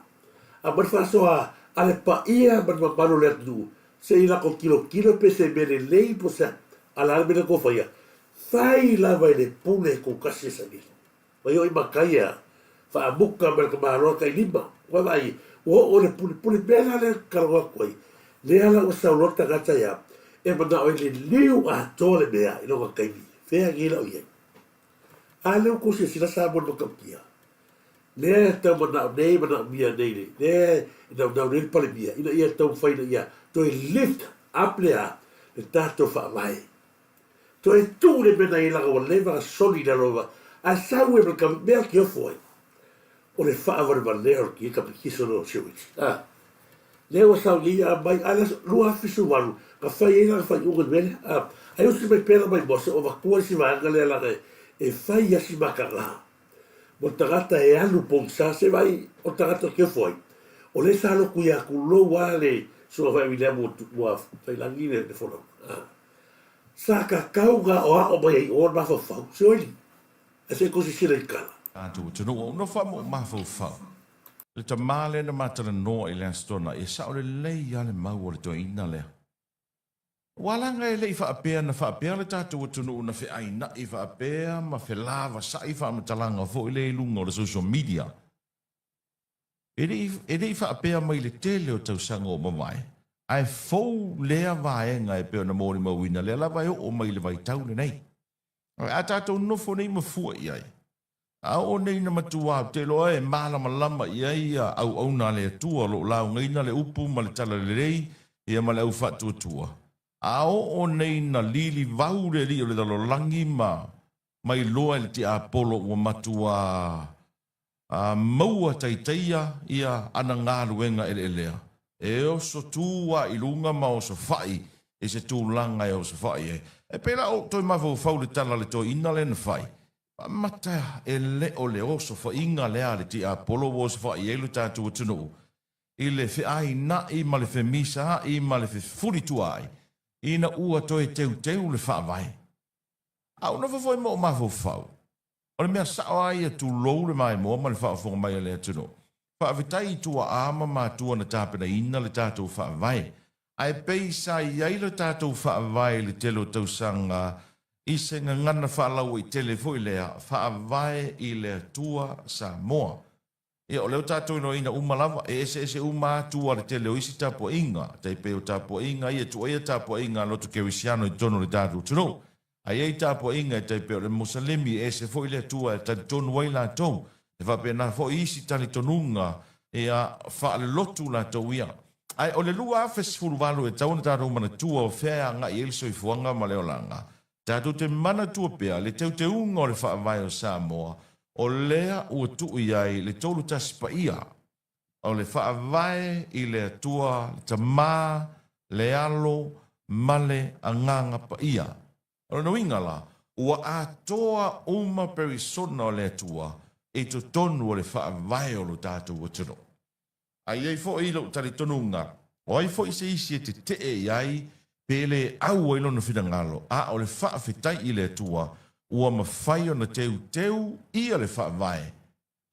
A mai fa soa ale pa ia man mano le atunu. Se ila ko kilo pe se me le lei po sa. Ala albe na ko faia. Fai lava ele pule ko kasi sa ni. Mai o i makaia. Fa amuka me ka maro ka lima. Wa vai. O le pule bela le karawa koi. Le ala o sa lota gata ya. E mana o le liu a tole mea i longa kaimi. Fea gila o iei. A leo kusi sila sa mon makaukia. Lea tau mana o nei mana o mia nei nei. Lea ina o nau nei pale mia. Ina ia tau whaina ia. To e lift up lea le tato wha mai. To e tu le mena i laga wa lewa soni na rova. A sau e maka mea ki ofoi. O le wha awari ma leo ki e ka pikiso no siwiti. Leo sau ia mai ala lua fisu walu. Ka fai e nga fai unga mele. Ai usi mai pera mai mosa o wakua si maanga lea langa e fai asi makanga. Mo tagata e anu pongsa se vai o tagata ke foi. O le sa lo kuia kulo wale so vai mi lemo mua fai langi le fono. Sa ka kauga o a o mai o na fa fa. Se oli. E se kosi sila i kala. Tu no no fa mo ma fa. Le tamale na matara no i le stona e sa o le lei ale mau o le to ina le. Walanga e lei whaapea na whaapea le tātou atunu na whiaina i whaapea ma whelava sa i whaamatalanga fo i le lunga o le social media. E rei whaapea mai le tele o tausanga o mamai. Ai fau lea vaenga e peo na mori mawina lea lava o mai le vai taune nei. A tātou nofo nei mafua i ai. A o nei na matua te loa e malama lama i ai au na le atua lo lau ngaina le upu ma le tala le rei ia ma le au whatua tua. A o nei na lili vaure li o le dalo langi ma mai loa le ti apolo ua matua maua taiteia ia ana ngā ruenga ele elea. E o so tua i lunga ma o so fai, e se tūlanga e o so fai e. E pera o toi mawhau whau le tala le toi ina le na fai. Mata e le o le o so fa inga le ale ti a polo o so fai e lu tātou o tunu. I le fe ai na i ma le fe misa i ma le fe furi tu ai. Ina ua toi teu teu le wha vai. Au na fafoi mo mawhau whau. O le mea sao ai e tu lou le mai mo ma le wha whonga mai le tunu. Whaavitai tua ama mātua na tāpena ina le tātou whaavai. Ai pei sa iai le tātou whaavai le telo tausanga i se ngana whaalau i telefo i lea whaavai i le tua Samoa. E o leo tātou ino ina umalawa e ese umātua le tele o isi tāpua inga. Tai peo tāpua inga i e tua ia tāpua inga loto kewisiano i tono le tātou tunu. Ai ei tāpua inga e tai peo le Musalemi e se fo i le tua e tai tonu waila tau. E whapena fo isi tali tonunga e a whaale lotu la tau ia. Ai o le lua festival walu e tauna tātou mana tua o whea nga i elso i fuanga ma leo langa. Tātou te mana tua pea le teu te unga o le whaavai o Samoa o lea ua tuu iai le tolu taspa ia. O le whaavai i le tua le tamā, le alo, male anganga pa ia. O le noinga la, ua atoa uma perisona o le tua e to tonu o le whaavai o lo tātou o tino. Ai ei fo i lo tali tonunga, o ai fo i se isi e te tee iai, pele au ai lono whina ngalo, a o le whaafetai i le tua, ua mawhai o na teu ia le whaavai,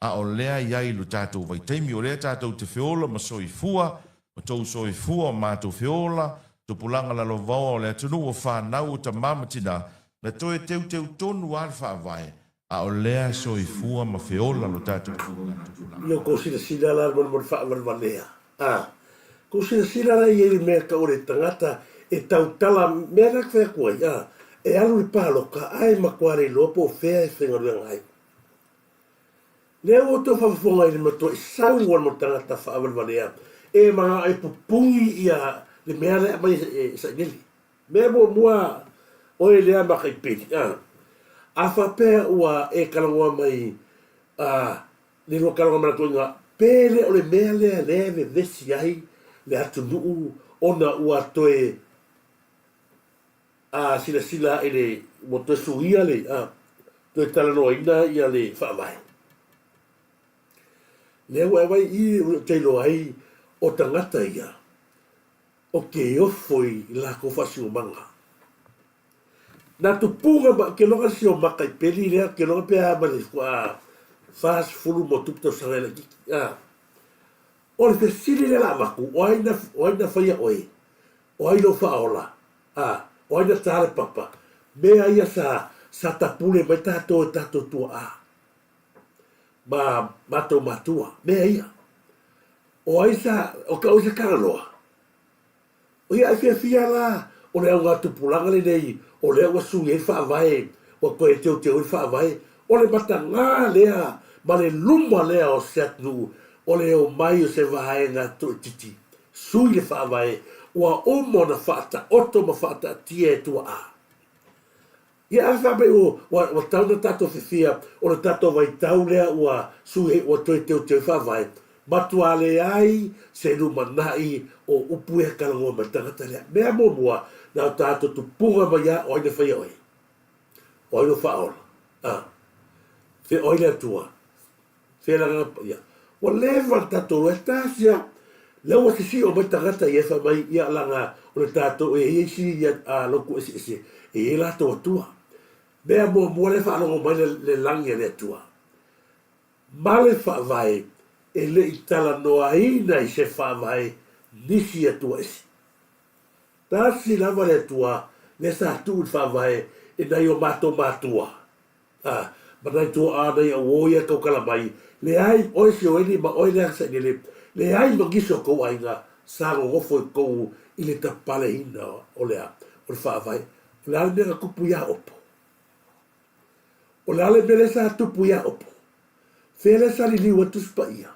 a o lea iai lo tātou vai teimi o lea tātou te whiola ma soi fua, o tau soi fua o mātou whiola, to pulanga la lo vao o lea tunu o whanau o ta mamatina, na toe teu tonu al whaavai, a o lea soi fua ma feola lo tātou. Io sina la mo fa valea. Ko sina la i me ka ore tangata e tau tala mera fe ko ya. E alu i palo ka ai makware lopo fe e fenga ngai. Le o to fa fonga i mo to sau o mo tangata fa valea. E ma ai pupungi ia le mera mai sa geli. Me mo mua o le ama kai peti. A whapea ua e kalangoa mai le lo kalangoa mana tuinga pele o le mea lea me vesi ai le atu nuu ona ua toe sila e le mo toe suia le toe talanoa ina ia le whaamai. Le ua wai i teilo ai o tangata ia o ke ofoi la ko fasi o manga. Na tu punga ba ke longa si o makai peli lea ke longa pea ma le fast fulu mo tupto sarela ki. O le fesili le la maku o aina whaia oe. O aina whaola. O aina tale papa. Mea ia sa tapule mai tato tua a. Ma mato matua. Mea ia. O aisa o ka oisa kangaloa. O ia ai fia la. O le au ngatu pulanga le nei. O lea ua sui e whaavai, o koe teo e whaavai, o le mata ngā lea, ma le luma lea o seatnu, o le o mai o se vahae ngā titi. Sui le whaavai, ua omo na whaata, oto ma whaata tia e tua a. Ia a whape o tauna tato whiwhia, o le tato vai tau lea ua sui o toe teo whaavai, matua le ai, se luma nai o upu e kalangoa ma tangata lea. Mea mua, na tato tu punga mai a oina whaia oi. Oina whaola. Fe oina tua. Fe langa ia. Wa lewa tato roe tāsia. Lewa si o mai tangata i efa mai ia langa o le tato e eisi ia a loku ese. E e lato atua. Mea mua le whaanongo mai le langi le atua. Male whaavai e le itala noa ina i se whaavai nisi atua esi. Tasi lava le tua, le sa tu whawai, e nei o matua. Ma nei tua anai a woia kau kalamai, le ai oisi o eni ma oi lea sa nile, le ai magiso kou ainga, sa ngofo i kou i le tapale ina o lea, o le whawai, o le ale mea kupu ia opo. O le ale mea sa tupu ia opo. Fele sa li liwa tuspa ia.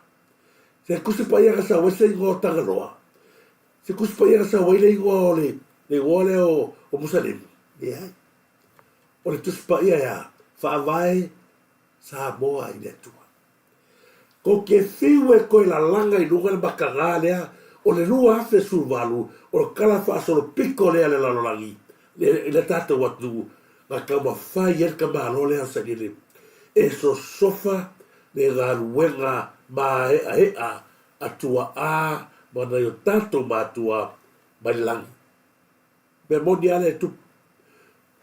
Se kusipa ia ka sa wese i ngō tangaloa. Se kuspa ia sa waile i ngō le o Musalim. Ia. O le tuspa ia ia. Whaavai Samoa i le tua. Ko ke whiu e koe la langa i lunga le makangā lea o le lua afe suvalu, o le kala whaasolo piko lea le lalolangi, le tata watu, nga ka mawhai el ka malo lea sanile, e so sofa le ngā ruenga ma hea atua a, mana yo tato matua, mai langi. Me moni ale tu,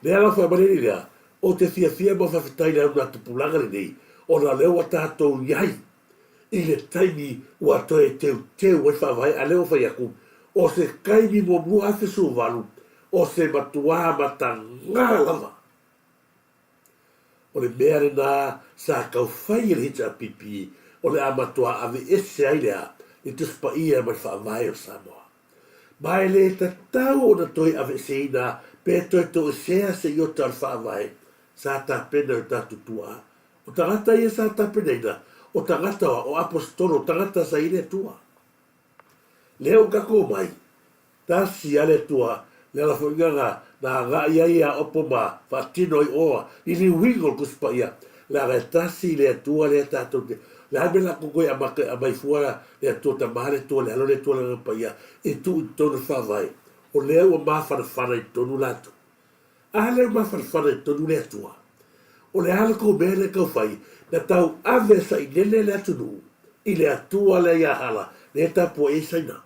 le ala whai manini lea, o te fia ma whawhitai lea una tupulanga le nei, o na leo a tato iai, i le taimi ua toe teu e whawai a leo whai aku, o se kaimi mo mua afe suvalu, o se matua mata ngā lava. O le mea re nā sa kau whai le hita pipi, o le amatua ave ese ai lea, i tuspa ia mai whawai o Samoa. Mai le ta tau o na toi ave se ina, pe toi to sea se iota al whawai, sa ta pena o ta tutua. O tangata ia sa ta pena ina, o tangata o apostolo, tangata sa ine tua. Leo kako mai, ta si ale tua, le ala whainganga, na ngā ia opo ma, whaatino i oa, ni li wingol kuspa ia, la ngai tasi le tua le tato te, le hame la kukoi a mai fuara, le atua ta mahale tua, le alo le tua le ngapa ia, e tu i tonu whawai, o leo o mawhanawhana i tonu lato. A leo mawhanawhana i tonu le atua. O le ala ko mele kau whai, na tau ave sa i nene le atunu, i le atua le ia hala, le tapo e saina.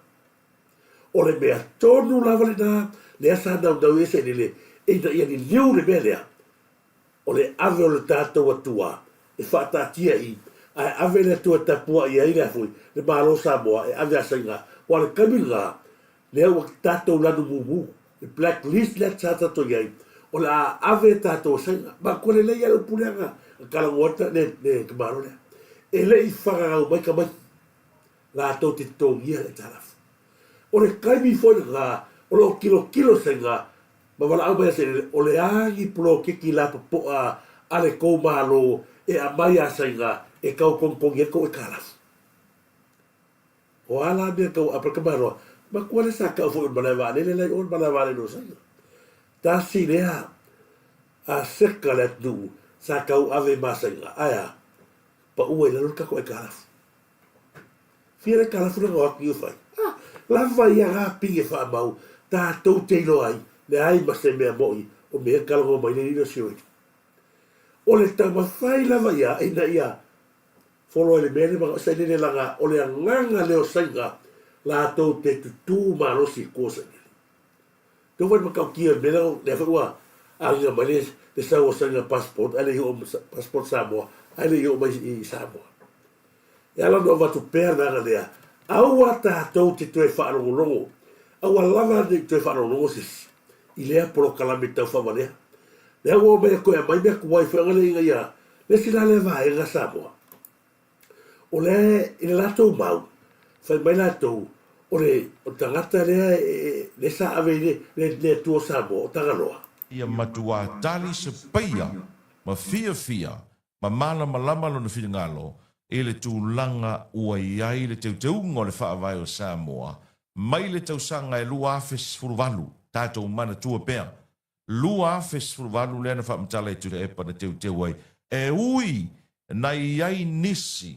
O le mea tonu lava le nā, le asa nau e se nile, e na ia ni liu le mea lea. O le ave o le tātou atua, e whaatatia i, ai ave le atua tapua i aile afui, le malo Samoa, e ave asainga, o le kaminga, le au tātou lanu mumu, le blacklist le tātou iai, o le ave tātou asainga, ma kone le ia upuleanga, kalangota ne kamaro lea. E le i whakangau mai ka mai, la tau te tōngia le tālafu. O le kaimi foi ngā, o le kilo se ngā, ma wala au mai se o le angi pulo kiki la po a le kou malo, e a mai a se ngā, e kau kongkong e kou e kālafu. O ala mea kau apakamarua, ma kua le sa kau foi mana vane, le lai on mana vane no sainga. Ta si lea, a seka le atu, sa kau ave masainga, aya, pa ua i lalo kako e kālafu. Fia le kālafu na ngā ki ufai. Lava ia ngā pinge wha mau, tā tau teilo ai, le ai ma se mea moi, o mea kalango mai le nino sioi. O le tau mawhai lava ia, e na ia, wholo ele mea le mga sa nene langa, o le anganga leo sainga, la tau te tutu marosi kōsa nile. Tau wai makau kia mena, le whaua, anga mai le sau o sainga passport, ale hiu o passport Samoa, ale hiu o mai i Samoa. E ala no watu pēr nanga lea, aua tātou te toe whaarongolongo. Aua lava te toe whaarongolongo sis. I lea polo kalame tau whawanea. Lea ua mea koe a mai mea kuwai whaangale inga ia. Le sila le vae nga Samoa. O le i le latou mau. Whai mai latou. O le tangata lea le sa ave le tua Samoa. O tangaloa. Ia matua tali se paia. Ma fia. Ma mana malama lo na fina ngalo. E le tūlanga ua iai le teuteunga o le whaavai o Samoa. Mai le tausanga e lua afes furuvalu, tātou mana tua pēr. Lua afes furuvalu lea na whaamtala e ture epa na teuteu ai. E ui, na iai nisi,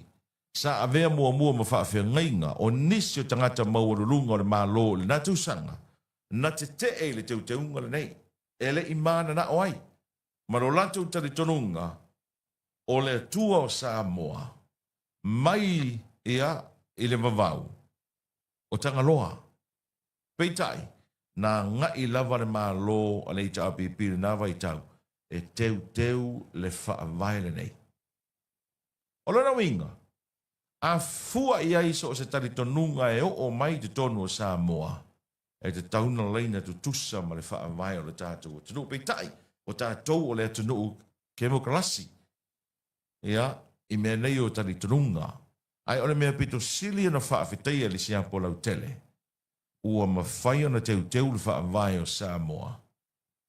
sa avea mua ma whaafea ngainga, o nisi o tangata maurulunga o le mālo le nā tausanga. Na te e le teuteunga le nei. E le imana na oai. Maro lantou tali tonunga, o le tua o Samoa. Mai ia i le vavau o tangaloa. Peitai, na ngai lava le mālo a le ita apipi le nava i tau, e teu le whaavai le nei. O lona winga, a fua ia iso o se tari tonunga e o mai te tonu o Samoa, e te tauna leina tu tusa ma le whaavai o le tātou. Tunu peitai, o tātou o le tunu kemokalasi. Ia, i mea nei o tari tununga. Ai ole mea pito sili na whaafeteia li siapo lau tele. Ua mawhai ona teu le whaavai o Samoa.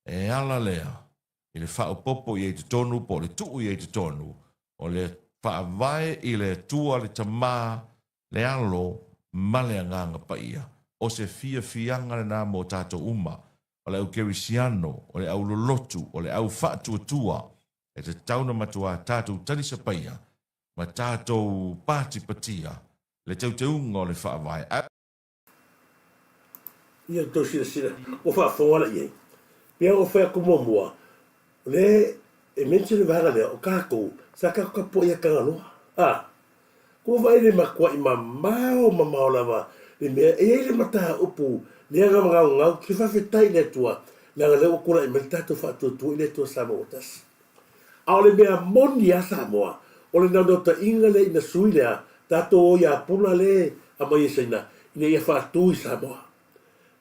E ala lea, i le whaapopo i e te tonu, po le tuu i e te tonu, o le whaavai i le tua le tamā, le alo, male anganga paia. O se fianga le nā mo tātou uma, o le au kerisiano, o le au lolotu, o le au whaatua, e te tauna matua tātou tarisa paia, ma tātou pāti patia, le teuteunga o le whaavai. ia to sila o fa fola ia pia o fa ko mo le e mention va le o ka ko sa ka ka po ia ka no ko vai le makwa I mama lava le me e le mata upu le nga nga ki fa fetai le tua la le o kula I meta to fa to le to sa mo tas a le me moni a sa mo o le no ta inga le na suila tato ia puna le a mai sina ne ia fa tu sa mo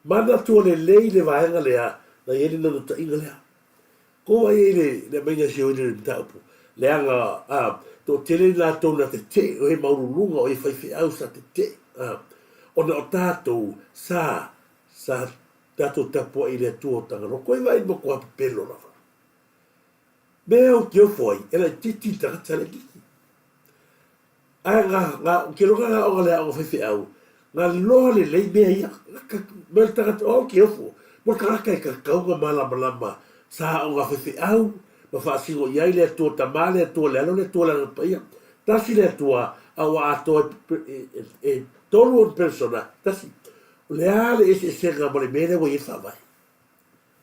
mana tu le vai nga le a na ele no ta inga le ko ai le mai na sio le ta upu le anga to tele la to na te o e maurulunga o e fai au sa te ona o tatou sa tatou tapo I le tuo tanga no koe vai mo kua pelo na fa me o ke o foi ela titi tanga tala kiki nga ke loka nga o le o fai au nga lole le mea ia me tanga o ke o fo mo karaka I kakauga malama sa o nga fai au ma fa singo ia le to tamale to le le to la paia tasi le to a wa to e tolu persona tasi le ale ese senga mole mele wo fa vai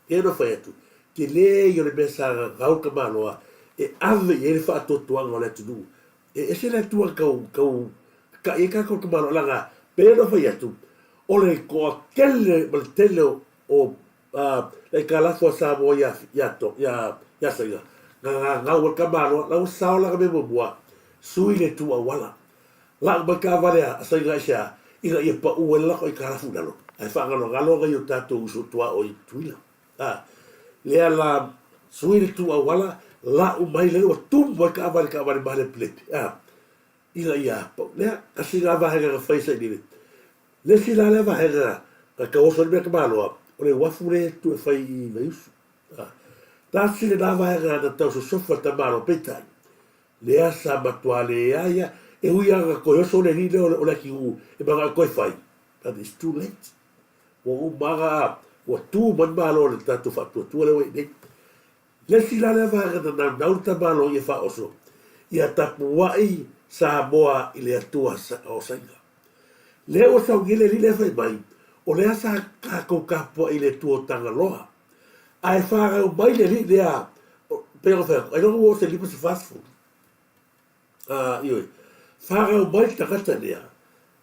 e no fa tu que le yo le besa ga ka malo e ave e fa to ngo le tu e ese le tu ka e ka ko malo la pero fa tu o le ko kelle mal telo o le kala fo sa bo ya sa nga wa ka malo la sa la ka me bo sui le tu wala la ba ka vale sa nga sha ina ia pa u la ko ka fu dalo ai fa nga ngalo ga yo tato uso tua o tuila le la sui le tu wala la u mai le o tu ba ka vale ba le plate ina ia pa le kasi ga va ga fa sa ni le si la va ga ka o so be ka malo o le wafu le tu fa I veus ta si le va ga da to so fa ta malo petai le asa matuale ia e ui anga ko yo so le ni o le ki u e ba ko fai but it's too late o maga o tu man malo le tatu fa tu le we le si la le va ga na ta malo e fa oso ia tapu wai sa boa I le atua o sanga le o sa gile le fai mai o le asa ka ko kapo I le tuo tanga loa ai fa ga mai le a pero fa I don't want to live fast food io fara o mai takata lea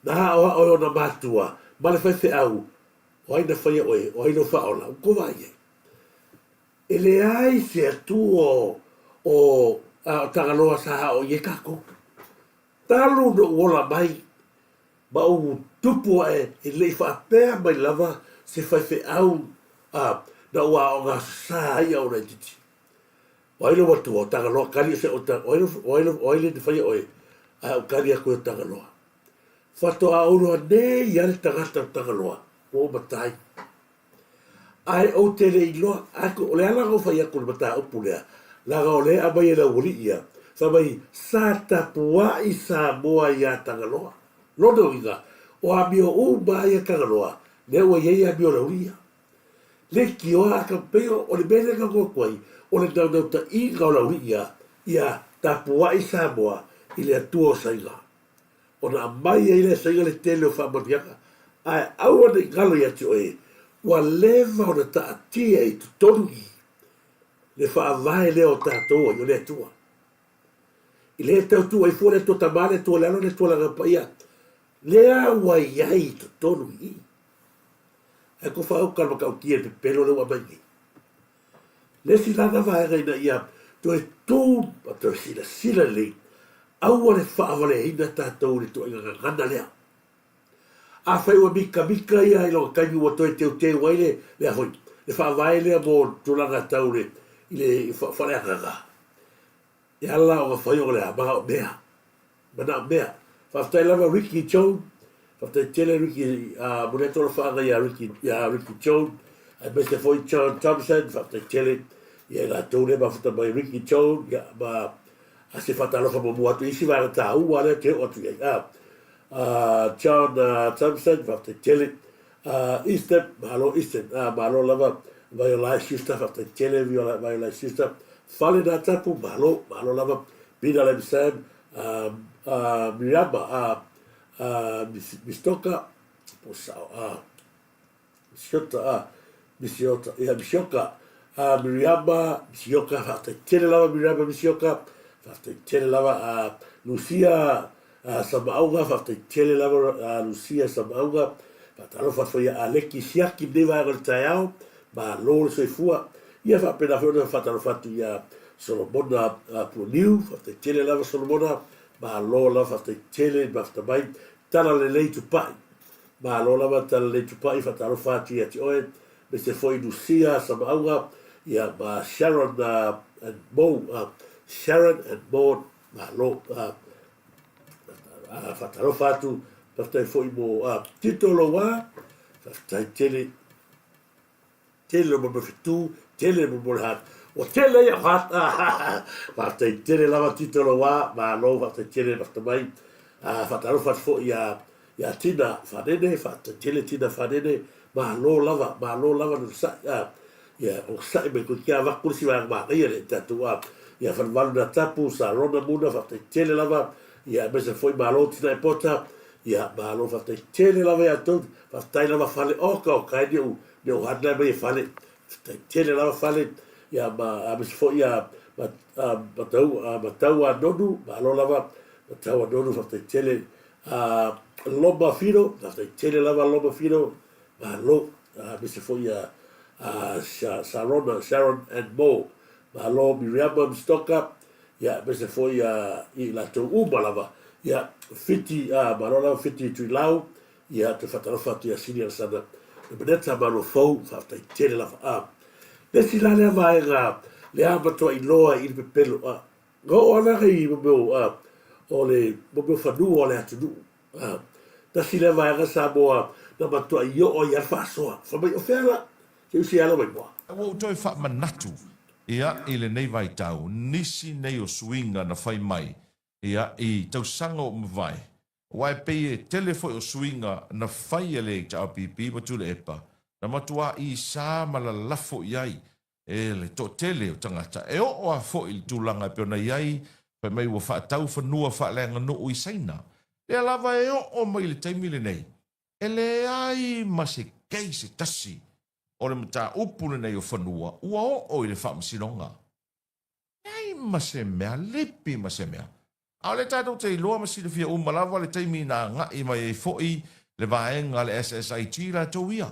na o na matua ma le fai au o ai na fai o ai no fa ola ko vai e le ai se tu o tagaloa sa o ye kako talu no ola mai ba o tupu e le fa pe mai lava se fai au na wa o ga sa ia o le titi o no watu o tagaloa kali se o le te fai o o kari a koe tagaloa. Fato a uro ne i ale tagata tagaloa, o matai. Ai o te le iloa, o le ala o fai ako le mata upu lea, laga o le amai e la uri ia, sa mai sa tapua I Samoa ia tagaloa. Lono inga, o amio o mai a tagaloa, ne ua iei amio la uri ia. Le ki o a kampeo, o le mele ka kokwai, o le nau ta inga o la uri ia tapua I Samoa, I le atua o saiga. O na mai e le saiga le tele o whamatiaka. Ai, au ane ngalo i ati oe, wa leva o na taatia I tutonu I. Le whaavae leo tātoa I o le atua. I le tau tua I fua le tua tamale, tua lano le tua langa paia. Lea wa iai tutonu I. Ai ko whaau kalma kau kia pe pelo le wa mai. Le si lana vaenga ina ia, to e tū, a to sila le, au le whaavale hina tātou le to inga ngana lea. A whai ua mika ia I longa kaimi ua toi teo waile le a hoi. Le whaavae lea mō tūlanga taure I le whalea nganga. E ala o whai o lea, maha o mea. Mana o mea. Whaftai lava Ricky Jones, whaftai tele Ricky, mune tola whaanga ia Ricky Jones, ai mese foi John Thompson, whaftai tele, ia ngā tōne mawhata mai Ricky Jones, ia ma a se whatalofa mo muatu isi wāra tā ua lea te otu iai. John Thompson, whaftai tele, Easton, mahalo Easton, mahalo lava, vai o lai sister, whaftai tele, vai o lai sister, whale nā tapu, mahalo lava, Bina Lem Sam, Miriama, Mistoka, posao, Misioka, Miriama, Misioka, Fata Tele Lava, Miriama, Misioka, Fata Tele Lava, Lucia, Samauga, Fata Tele Lava, Lucia, Samauga, Fata Lofa foi Aleki Siaki, Deva Tayao, Ma Lolo Soifua, Ia Fata Penafona, Fata Lofa to Ya Solomona, Puniu, Fata Tele Lava Solomona, Ma Lola, Fata Tele, Bafta Mai, Tala Lele to Pai, Ma Lola, Tala Lele to Pai, Fata Lofa to Yati me se foi Lucia Samauga, ia ma Sharon and Mo, Sharon and Mo, ma lo, whataro whatu, whaftai foi mo titolo wā, whaftai tele mo mawhitu, tele mo morehat, o tele ia what, whaftai tele lava titolo wā, ma lo, whaftai tele whaftamai, whataro whatu fo ia tina whanene, whaftai tele tina whanene, ma lo lava no sa ya o sa me ko kia va kursi va ma ia le tatu a ya fa valu na tapu sa rona muna fa te tele lava ya me se foi malo tina pota ya malo fa te tele lava ya tot fa tai lava fale o ka ni o hadna me fale te tele lava fale ya ma me se foi ya ma tau a nonu ma lo lava ma tau a nonu fa te tele lomba fino fa te tele lava lomba fino ma lo Mr. Foya Sharon and Mo ma lo Miriam Stoka ya Mr. Foya I la to umalava ya fiti ma lo la fiti tu lau ya te fatalofa tu senior sana beneta ma lo fo fa te tele la Desi la le vai le aba to I loa I pe pelo go ona ri mo o le mo fanu o le atu Desi le vai Samoa na matua I o ia whasoa. Whamai o whera, ke usi ala mai moa. Wo toi wha manatu, ia I le nei vai tau, nisi nei o swinga na whai mai, ia I tau sanga o mwai. Wai pei e telefo o swinga na whai e le tau pipi ma tule epa, na matua I sa mala lafo iai, e le to tele o tangata, e o a fo I tūlanga peona iai, pai mai wa wha tau whanua wha lenga no ui saina. Le lava e o mai le taimi le nei. Ele ai ma se kei se tasi. O le mata upune nei o whanua. Ua o le whaamsinonga. Ai ma se mea, lipi ma se mea. A le tātou te iloa ma si le fia umalawa le taimi na ngai mai e foi le vaenga le SSIT la tau ia.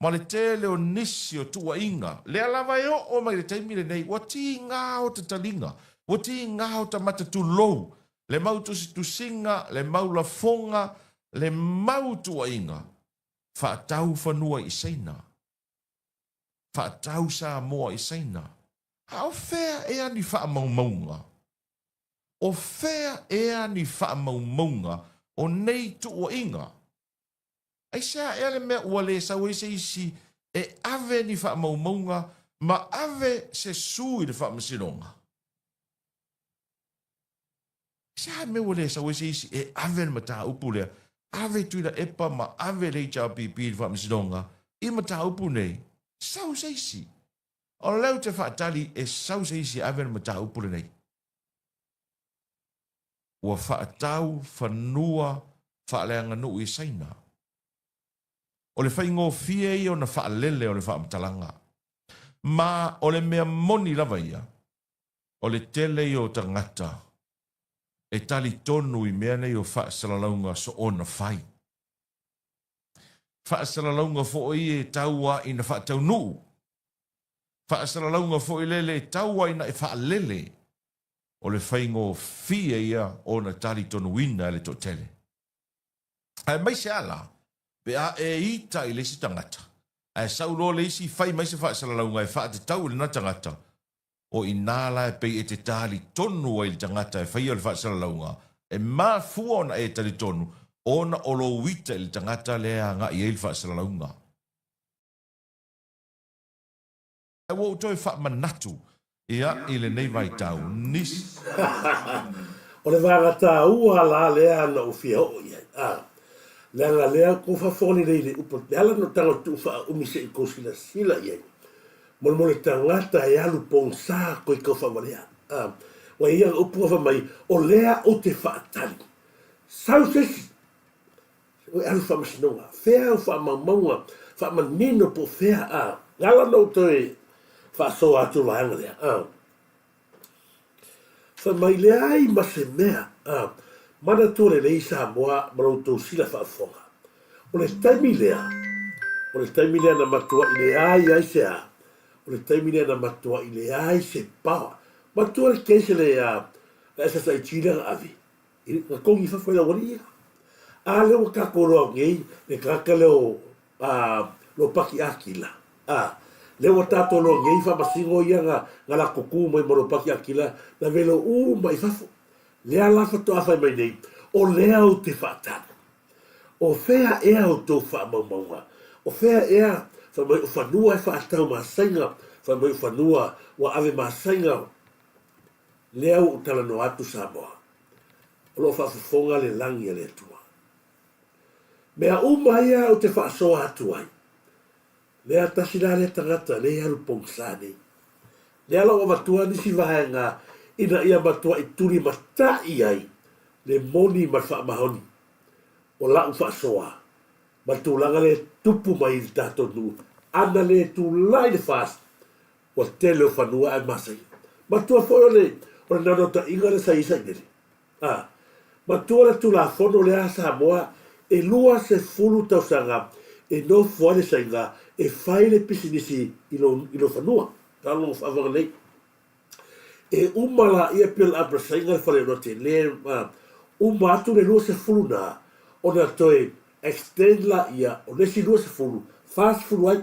Ma le tele o nisi o tua inga. Le alawa e o mai le taimi le nei. Wa ti ngā o te talinga. Wa ti ngā o ta mata tu lou. Le mau tu singa, le mau la fonga, le mau tua inga, whaatau whanua I seina. Whaatau Samoa I seina. Hao whea ea ni whaamaumaunga. O whea ea ni whaamaumaunga o nei tua inga. Ai sea ea le mea ua le sau e se isi e ave ni whaamaumaunga ma ave se sui le whaamasinonga. Sea me ua le sau e se isi e ave ni mata upulea ave tuina epa ma ave le HRPP fa msidonga I mata upu nei sau seisi o leu te whaatali e sau seisi ave na mata upu nei ua whaatau whanua whaaleanga no I saina o le whaingo fie I o na whaalele o le whaamtalanga ma o le mea moni lava ia o le tele I o tangata e tali tonu I mea nei o whaasalaunga so ona whai. Whaasalaunga fo I e taua I na whaatau nuu. Whaasalaunga fo I lele e taua I na e whaalele o le whaingo fie ia o na tali tonu ina e le to tele. Ai mai se ala, pe a e ita I le si tangata. Ai saulo le si whai mai se whaasalaunga e whaatau le na tangata. O inala e pei e te tali tonu ai le tangata e whaia le whaasalaunga. E maa fua ona e tali tonu, ona olo wita le tangata lea nga I e le whaasalaunga. E wo toi wha manatu, ia I le nei vai tau, nis. O le vangata ua la lea na ufia o ia. Lea lea ko whafoni nei le upo te ala no tanga tu wha umise I kosila sila ia. Mo le tangata e alu ponsa ko I ka whamalea. Wa ia upu wa mai o lea o te whaatali. Sau sesi. O alu whamasinonga. Whea o whamamaunga. whaamanino po whea ngala no toi whaaso atu laanga lea. Mai lea ai ma se mea, mana tōre lei Samoa marau tō sila whaafonga. O le taimi lea na matua i le ai se a, o le taimi lea na matua i le ai se pawa. Matua le keise le esa sa i tira avi. Nga kongi whawhai la wari ia. A leo kakoroa ngei, le kaka leo lo paki akila. Leo tato lo ngei whamasingo ia nga la kuku mai maro paki akila, na velo mai whafo. Lea lafa to awhai mai nei, o lea o te whaatana. O whea ea o tō whaamaumaunga. O whea ea, whamai whanua e whaatau maasainga, whamai whanua wa ave maasainga. Lea o tala no atu Samoa. O lo whaafafonga le langi a le atua. Mea umaia o te whaasoa atu ai. Lea tasira le tangata, lea aru pongsa nei. Lea lau matua nisi vahenga, ina ia matua i turi matai ai, le moni ma whaamahoni. O lau whaasoa, matulanga le tupu mai i tato nu, ana le tu lai le fast, o tele o whanua ai masai. Matua fo o le nanota inga le sa isa inere. Matua le tu la fono le a Samoa, e lua se fulu tausanga, e no fuane sa inga, e whai le pisinisi i lo whanua. Talo whaavanga nei. E umala ia pil abra sa inga le whale rote, le umatu le lua se fulu na, ona toe extend la ia, o nesi lua se fulu, fast fulu ai,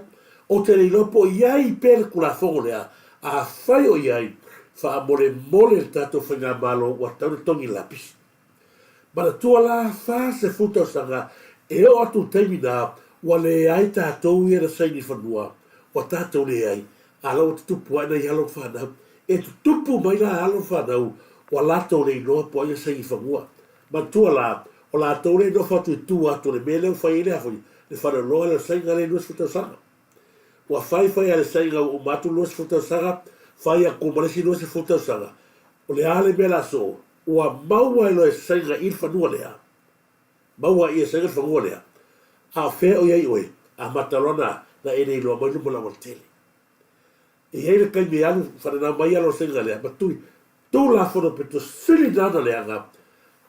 o te reilopo iai pere kula fongo lea, a whai o iai, wha mole tato whainga malo wa taure tongi lapis. Mana tua la wha se futa o sanga, e o atu teimi nā, wa le ai tātou ia na saini whanua, wa tātou le ai, a lau te tupu ai na i alo whanau, e tu tupu mai na alo whanau, wa lato le inoa po ai na saini whanua. Mana tua la, o lato le inoa whatu i tu atu le mele o whai ele hafoi, le whana loa le sainga le inoa futa o sanga. Wa whai ale sainga o matu loa futa o sanga, whai a kumaresi loa se futa o sanga. O le ale mela so, ua maua ilo e sainga il whanua lea. Maua i e sainga whanua lea. A whea o iei oe, a matalona na ene ilo a mainu mola tele. E hei le kai me anu, whanana mai alo sainga lea, ma tui, tū la whono peto sili nana lea ngā,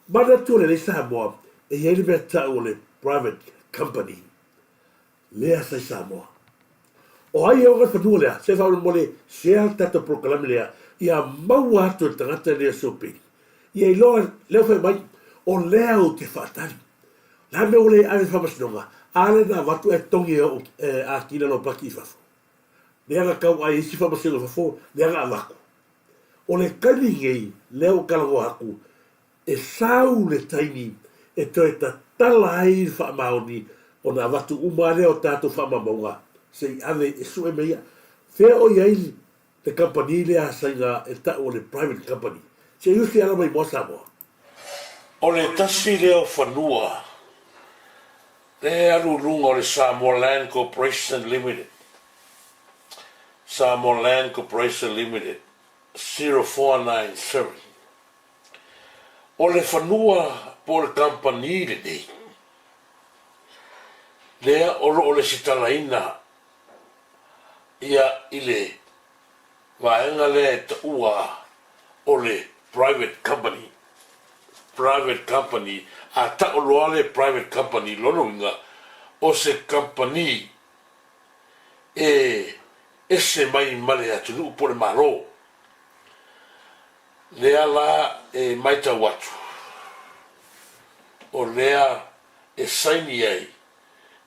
mana tū le Samoa, e hei le mea tau o le private company. Lea sai Samoa. O ai o ngai whanua lea, se whaura mole, se al tato proklami lea, ia maua atu e tangata lea sopi. Ia i loa leo whai mai, o lea o te whaatari. La me ole ave whamasinonga, ale na watu e tongi a kina no paki i whafo. Lea nga kau ai isi whamasinonga whafo, lea nga awako. O le kani ngei, leo kalango haku, e sau le taimi, e toi ta tala ai whaamaoni, o na watu umare o tātou whaamamonga, se i ave e sue meia. Whea o iai le company lea sainga e ta o le private company. Se iusi ala mai mo Samoa. O le tasi leo whanua, le arurunga o le Samoa Land Corporation Limited. Samoa Land Corporation Limited, 0497. O le whanua po le company le nei. Lea o le sitalaina ia ile vaenga le ta ua o le private company a ta o loa le private company lononga o se company e se mai male atu nu po le malo lea la e maita watu o lea e saini ai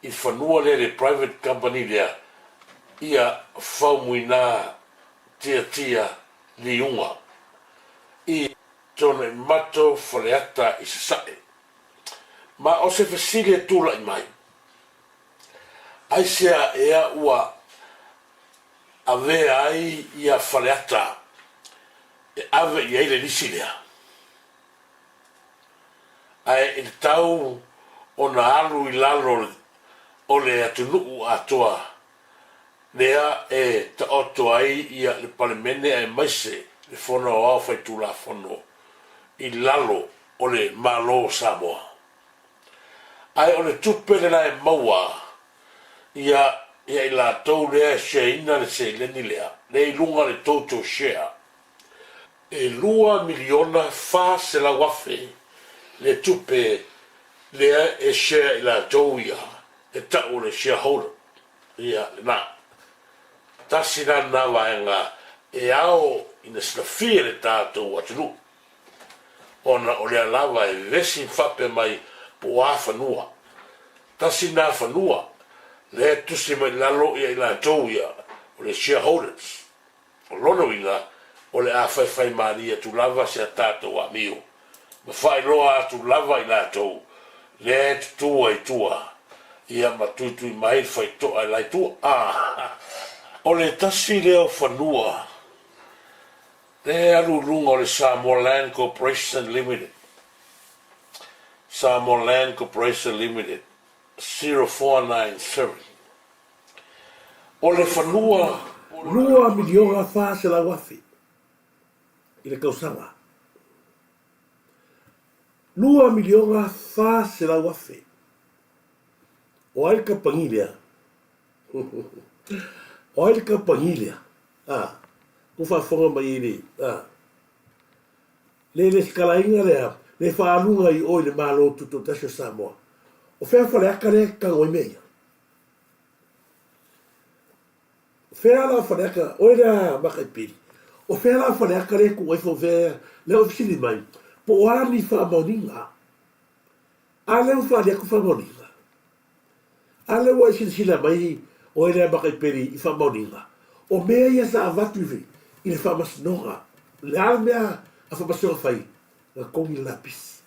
i whanua le private company lea ia whaumuina tia liunga i tone mato whareata i se sae. Ma o se whesile tūla i mai. Ai sea ea ua avea ai ia whareata e ave i eile nisi lea. Ai i tau o na alu i lalo o le atunuu atoa lea e ta oto ai ia le palemene ai maise le fono o au fai tula fono i lalo o le malo Samoa. Ai o le tupe le lai maua ia i lātou lea sheina le se leni lea, le ilunga le toto share. E 2 miliona fa se la wafe, le tupe lea e share i lātou ia, e tau le shareholder. Ia, na, tasina na vaenga, e ao ina snafia le tātou atunu. Ona o lea lava e vesi whape mai po a whanua. Tasina whanua, le tusi mai lalo ia i lātou ia, o le shareholders. O lono inga, o le a whai maria tu lava se a tātou a mio. Ma whai loa tu lava i lātou, le tua i tua. Ia matutu i mai whai toa i lai tua. O le tasi leo whanua, le alulunga o le Samoa Land Corporation Limited. Samoa Land Corporation Limited, 0497. O le whanua, 2 miliona fa se la wafi. I le kausawa. 2 miliona fa se la wafi. O ai ka pangilia. O ai ka pangilia. Ku fa fonga mai ni. Le skalainga le fa alunga i oi le malo tuto tasho Samoa. O fea fa le akare ka ngoi meia. O fea la fa le aka oi la makai pili. O fea la fa le akare ku ngoi fo fea le ofisili mai. Po ani fa moninga. Ale u fa le ku fa moninga. Ale wa sila mai o ele makai pili i fa moninga. O mea ia sa avatuive i le fa masnoga. Le ala mea a fa masnoga fai. Nga kongi lapis.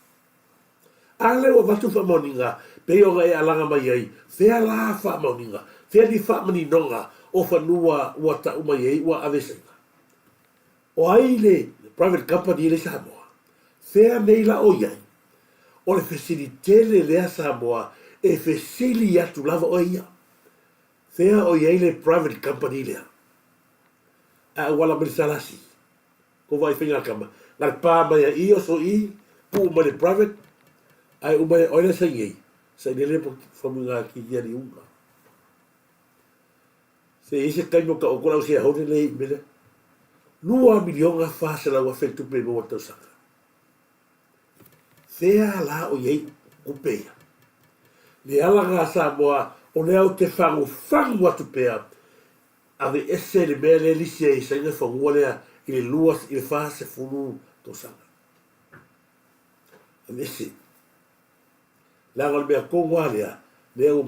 Ale o vatu fa moninga. Pe o e alanga mai ai. Fea la fa moninga. Fea di fa mani nonga. O fa nua ua ta umai ai ua avesenga. O ai le private company le Samoa. Fea nei la o iai. O le facilitele lea Samoa. E fesili atu lava o ia. Fea o iai le private company lea. A wala mele salasi. Ko vai whinga kama. Ngar pā mai a i o so i. Pu umane private. Ai umane oina sa iei. Sa i nelepo whamunga ki iari unga. Se ise kaimo ka okora o se haone le i mele. 2 milionga whāsala wa whentupe mo watau saka. Fea la o iei kupea. Le alanga Samoa o leo te whangu atu pea. Ave ese le mea le lisi e sa inga whangua lea i le luas i le whase funu tō sanga. Ave ese. Langa le mea kongwa lea, lea o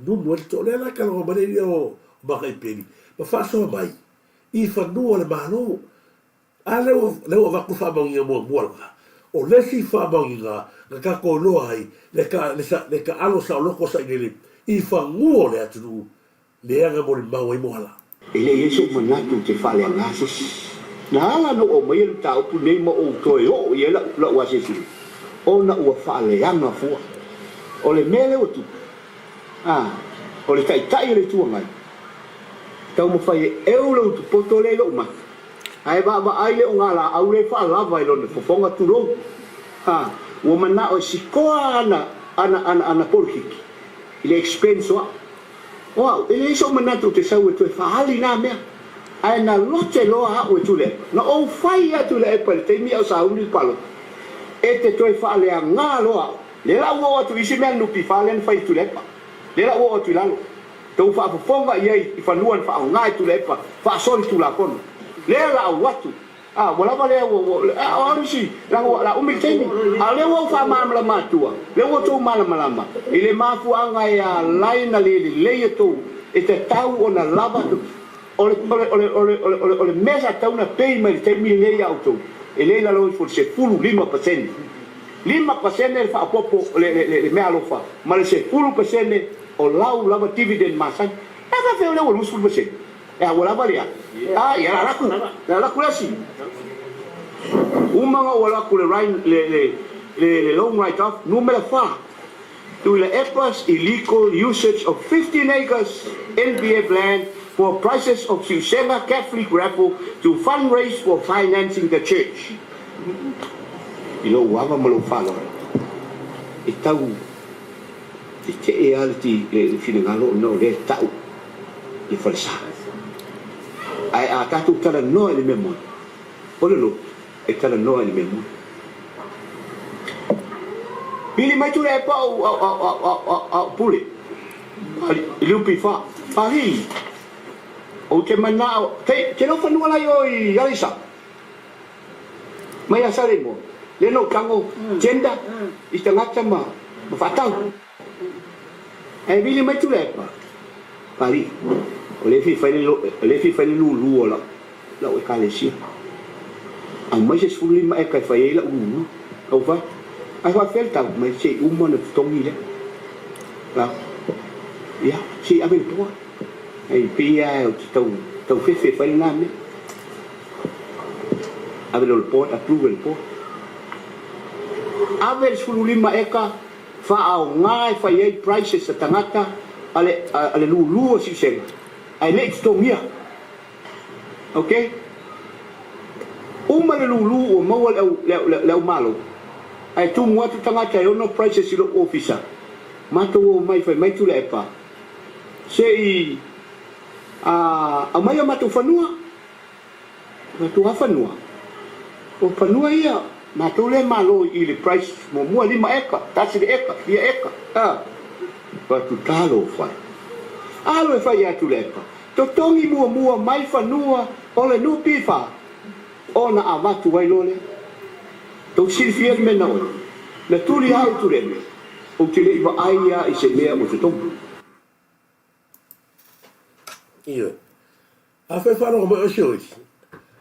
nunu e to lea la kalonga maneri o maka i peni. Ma whasoa mai, i whanua le mahalo. A leo waku whamaunga mua mualanga. O lesi whamaunga nga kako loa ai, le ka alo sa loko sa inele, i whangua le atunu, le anga mo le mau i mohala. Ele yeso manatu te fale angasis. Na ala no o mai ta upu nei mo o toi o yela la wasisi. O na ua fale anga fua. O le mele o tu. O le tai le tu mai. Tau mo fai euro tu poto le lo ma. Ai ba ai le o ngala au le fa lava i lo fofonga tu lo. O mana o sikoa ana porhiki. Ile expense wa. Wow, ele iso manatu te sau e tue whahali nā mea. Ai na lote loa hau e tule. Na o whai a tule e pale, te mi au sa uni palo. E te tue whaale a ngā loa. Le la ua atu isi mea nupi whaale na whai tule epa. Le la ua atu lalo. Tau whaafafonga iei i whanuan whaau ngā e tule epa. Whaasori tula kono. Le la au atu. Wala lea ua arisi. La umi teni. Le ua whaamamala mātua. Le ua tau malamalama. I le mafu anga e a laina le e tau. E te tau o na lava tu. O le mesa tau na pei mai te mi le au tau. E le la loi for se fulu 5%. 5% le whaapopo le mea lofa. Ma le se fulu % o lau lava dividend masai. Aka feo le ua lusul %. Ya wala bali ya. Ya la laku lasi. Umanga wala ku le long right off numero 4. To the EPA's illegal usage of 15 acres NBF land for prices of Siusenga Catholic raffle to fundraise for financing the church. Ilo wava malo falo. Itau te e ale ti le finangalo no le tau i falsa ai a tatu tala no le memo o le lo e tala no le memo Bili mai tu le pa o pule i lupi fa pari o te mana te no fa nuala yo i alisa mai asale mo le no kango jenda i tangata ma fatau e bili mai tu le pa pari o le fi fai lu la o kale sia a mai se suli mai kai fai la u o fa ai fa felta mai se uma na tongi le la ya si abel po ai pia o tau fe fai na me abel o po approve el po abel suli mai ka fa au ngai fai ai prices tangata ale lu si sen ai le tongia okay uma le lu o mo le malo ai tu mo tu tangata yo no prices lo officer mato mai fai mai tu le pa sei a mai mato fanua mato fanua o fanua ia mato le malo i le price mo lima eka tasi le eka ia eka pa tu talo fai alo fai atu le pa to tongi mua mai fanua o le nu pifa ona avatu vai lole to silfiel me na le tuli au tu le o te le iwa aia i se mea mo te tongu iyo a fe fa no mo shoi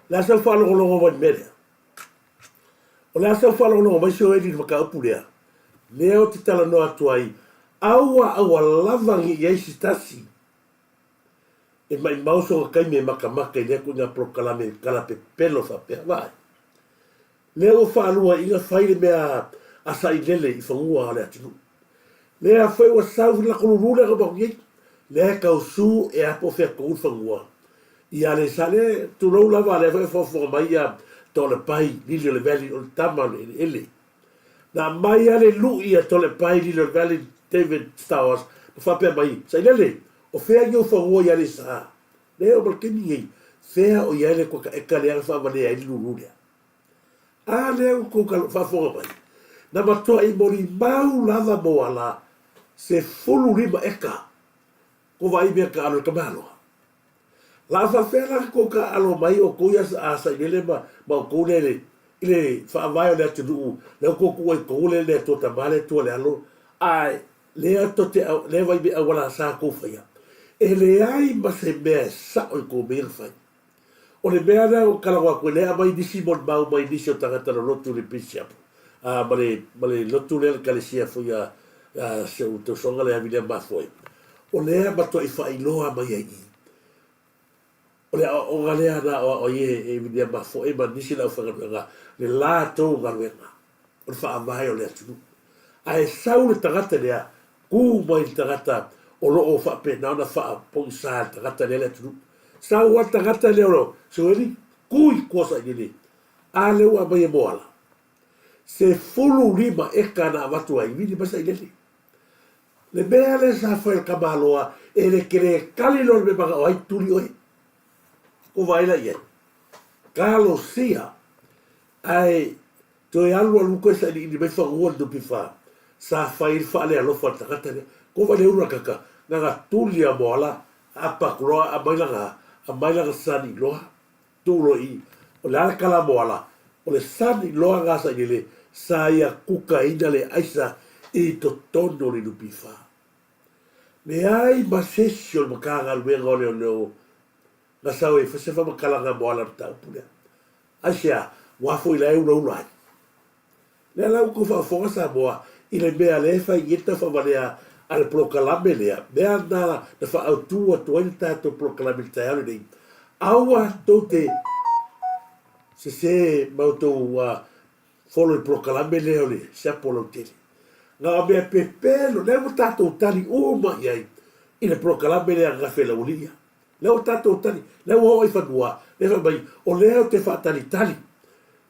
la se fa no no mo mele o la se fa no mo shoi di ka pulea leo te tala no atuai aua lavangi i eisi tasi e mai mauso kai me makamaka i leku nga prokalame kala pe pelo fa pe vai leo fa alua inga faile mea asa i lele i fangua ale atinu lea fai wa sau la kulurule ka baki lea kausu e apo fea kou fangua i ale sale tu rou lava le fai fofo mai a tole pai lili le veli o tama le ele na mai ale lu i a tole pai lili le veli David Stowers fa pe mai sai lele o fea yo fa wo ya le sa le o balke ni fea o ya le ko e ka le fa va le ai lu a le ko ka fa fo mai na ma to i mori mau lava mo ala se fulu riba eka ko vai be ka alo kamalo la fa fela ko ka alo mai o ko ya sa ile ma ko le ile fa vai le tu le ko ko le to ta male to le alo ai le to te le vai be wala sa ko fa ya e le ai ma se me sa o ko me fa o le mea na o kala wa ko le mai disi mon mau mai disi o tangata no lotu le pisia male lotu le kalesia fo ya se o to songa le avile ma foi o le ma to i fa iloa mai ai o le o gale ana o ye e vile ma foi ma disi la fa nga le la to galwenga o fa mai o le tu ai sau le tangata le ku mai tangata o lo o fa pe na fa po sa tangata le tu sa wa tangata le ro so eli kui cosa gele ale wa mai moala se fulu lima e kana watu ai vini basa gele le bele sa fa el kamaloa e le kere kalilo me baga ai tuli oi ko vai la ye kalo sia ai to ya lu ko sa ni me fa wo do pifa sa fa il fa le alo fa tangata le ko va le ura kaka nga tuli a moala apa kro a mai la sani loa turo i o la kala moala o le sani loa gasa gele sa ia kuka ina le aisa i to tono le lupifa le ai masesio makanga luenga o leo na sao e fese fa makala nga moala ta pule asia wafo ila e ula le la ko fa fo sa boa ile mea le fa yeta fa valea al proclame lea mea na fa autua toita to proclame taile aua tote se mauto follow il proclame lea le se apolo tele nga me pepelo le tato tali uma yai il proclame lea nga fela ulia le tato tali le o fa dua le fa mai o le te fa tali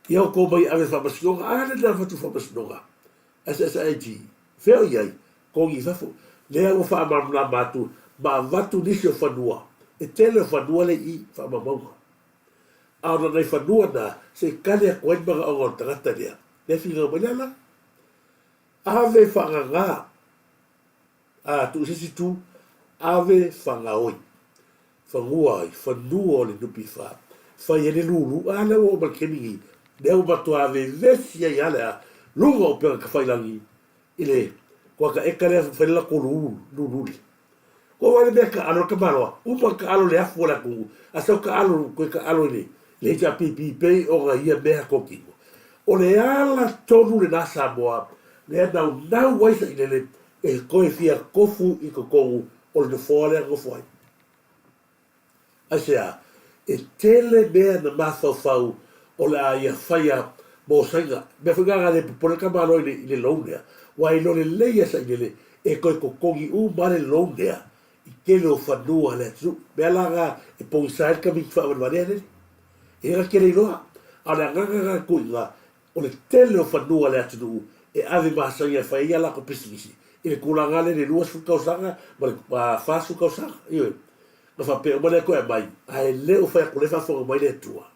io ko mai ave fa basio ale na fa tu fa basio SSIG feo yai kongi fafu le o fa ma na matu ma vatu nisi o fanua e tele o fanua le i fa ma mau a na nei fanua na se kale ko en ba o tata dia le fi go bela ave fa nga a tu sisi tu ave fa nga oi fa ngua fa nuo le nupi fa fa ye le lulu ala o ba kemi le o ba to ave vesia ya la lungo pe ka fa ilangi ile ko ka ekale fa la ko lulu ko wale be ka alo ka malo u pa ka alo le afu la ku asa ka alo ko ka alo le ja pipi pe o ga ia be ko ki o le ala tonu le nasa boa le na wai sa ile e ko e fia kofu i ko ko o le fole ko foi asia e tele be na mafau o la ia faia mo sanga me fuga le por ka malo le longa wai lo le leia sa ile e ko kongi u male longa i kele o fanua le tu belaga e po sai ka mi fa valere e era kele loa ala nga ku la o le tele o fanua le tu e ave ma sa ia fa ia la ko pisisi e kula ngale le lua su kausanga ma fa su kausanga io no fa pe o male ko e mai ai le o fa ko le fa fo mai le tua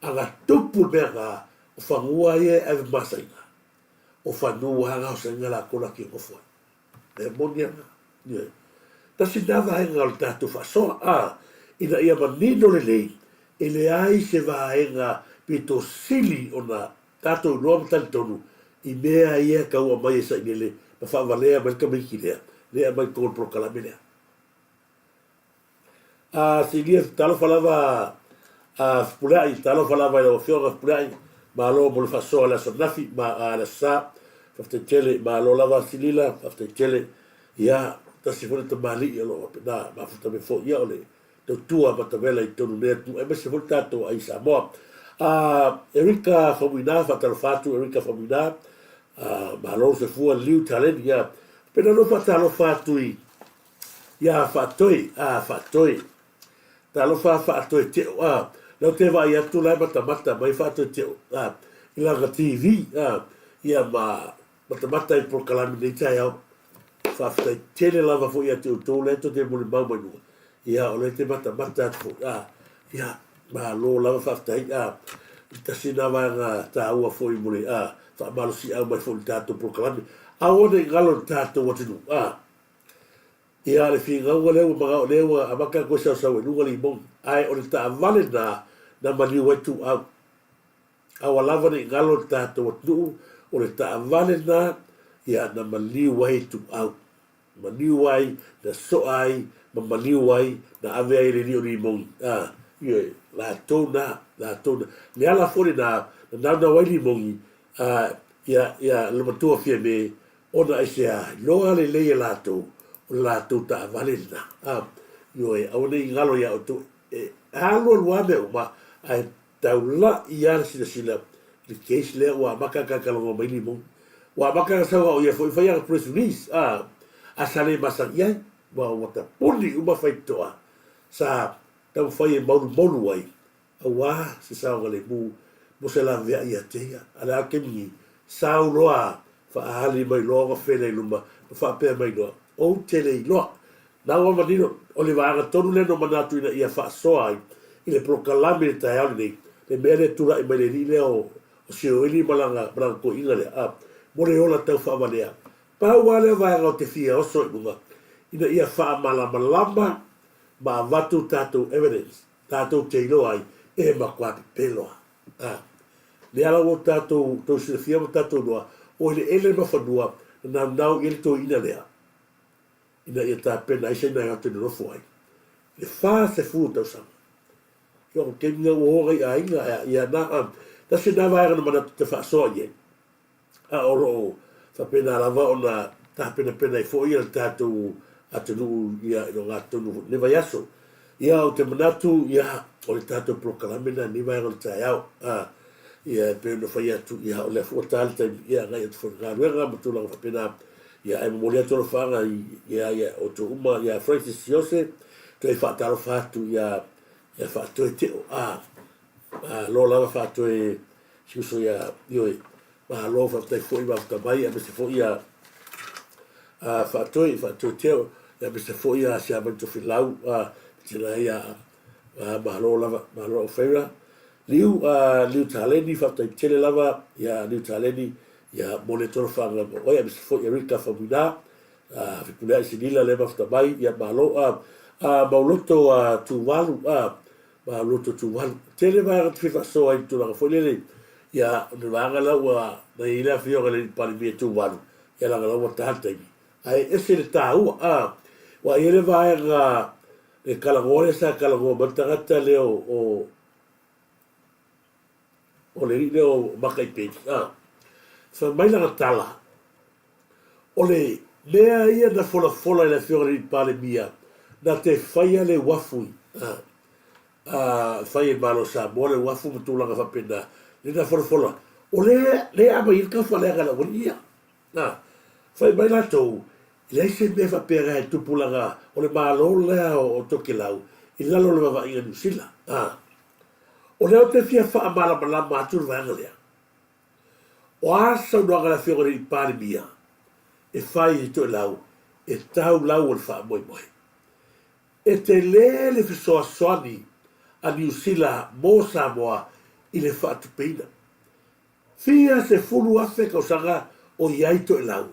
aga tupu bega o fangua ie ave ma sa ia o fanua nga o senga la ko la ki ko foi e monia ie ta si dava e ngal ta tu fa so ina ia manino le lei e le ai se va e nga pito sili ona tato no tal tonu i mea ia ka ua mai sa inele ma fa valea ma ka miki le mai ko pro kala mele si lia talo falava pulai talo falava o fiora pulai ma lo mo le fa so la sonafi ma la sa fa te tele ma lo lava silila fa te tele ia ta si fole te mali lo na ma fa te fo ia ole te tua ma te vela i tonu ne tu e me se volta to ai Samoa Erika Famina fa tal fatu Erika Famina ma lo se fu liu talent ia pena no fa tal fatu ia fatoi fatoi tal fa fatoi te lo te vai atu la mata mai fatoi te ila ga TV ia ma mata i por calamity tai au fa tele lava fo ia to le to te mo ba ba no ia o le te mata fo ia ma lo lava fa tai ta sina va ta ua fo i mo le fa malo si au mai fo tato por calamity a o de galo tato what no ia le fi ga o le a maka ko sa no le bon ai o le ta vale na mali wa tu a lava ni galo tato what no o le ta vale na ia na mali wa tu maliwai na soai ma maliwai na ave ai le ni mon ie la tona le ala fori na wai ni mon ia le matua fie me ona isia lo ale le la to ta valena io e au nei ngalo ia to alo lo ame ma ai taula ia sila le case le wa maka ka lo mai ni mon wa maka sa o ia foi ia press release a sale masa ia wa wata poli uma faitoa sa tau fai maulu wai wa se sa le mu se la via ia te ala ke mi sa loa fa ali mai loa fe le luma fa pe mai loa o tele loa na wa madino oliva tonu le no manatu ina ia fa so ai ile proclamare ta ia le mere tura i mai le o se o ili malanga branco ina le mo le ola tau fa valea pa wale vai o te fia o so bunga ina ia fa malama ma vatu tato evidence tato te ilo ai e ma kwa pelo le ala o tato to se fia o tato noa o le ele ma fa noa na nau il to ina lea ina ia ta pena ise na ate no foi le fa se fu to sa yo ke nga o ri ai ia na ta se na vai no ma te fa so ye oro fa pena lava ona ta pena fo ia tato atunu ia no gato ne vai aso ia o te manatu ia o le tato proclamena ni vai o tai au ia pe no fai atu ia o le fo tal te ia ga ia fo ga luega tu la fa pena ia e mo le to fa ia o to uma ia Francis Jose to fa tal fa tu ia fa to te lo la fa to e si so ia io ma lo fa te fo ia ta mai a se fo ia Whaatoi teo, ia me se fo ia se amanto filau, tina ia mahalo lava, mahalo o whaira. Liu taleni, whatai tele lava, ia liu taleni, ia mole toro whanga mo oia, me se fo ia rika whamina, whipulea isi nila le mafta mai, ia mahalo, mauloto tuwalu, mauloto tuwalu. Tele vanga tuwhifa soa i tūranga whailele, ia vanga lau, na ila whionga le pari mea tuwalu, ia langa lau tahantaimi. Ai ese le tāua, wa ele vaenga e kalangore sa kalangore matangata leo o le leo makai peti. Sa mai langa tala. O le mea ia na fola i le whionga le pale mia, na te whaia le wafui. Whaia malo sa, mo le wafu matulanga whapena, le na fola. O le ama i ka whalega la wani ia. Whai mai la tau, i se me whapera e tupulanga o le malo lea o toke lau, i lalo le wawa inga nusila. O leo te fia wha amala malama atu ranga lea. O asa unuanga la whionga i pāre mia, e whai i toi lau, e tau lau o le wha moi moi. E te le whisoa soani a New Zealand mo Samoa i le wha tupeina. Fia se fulu afe kausanga o iai toi lau.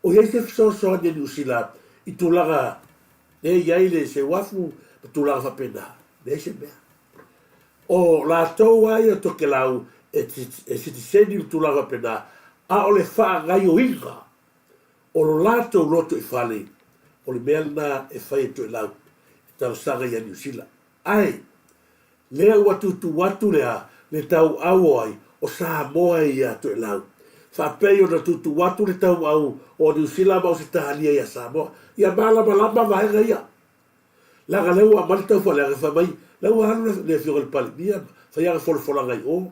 O iai se fisoa ni New Zealand i tulaga e iai le se wafu pa tulaga whapena. Ne se mea. O la tau ai o toke lau e sitiseni i tulaga whapena a o le wha ngai o inga. O lo lātou roto i whale o le mea na e whai e toi lau e tau sanga i a New Zealand. Ai, lea watu lea le tau au ai o Samoa i a toi lau. Whapei o na tutu watu le tau au o New Zealand mau se tahalia ia Samoa. Ia malama vaenga ia. Laga leu a mali tau whale aga whamai. Lau anu le whionga le pali mia. Whaiaga whola ngai o.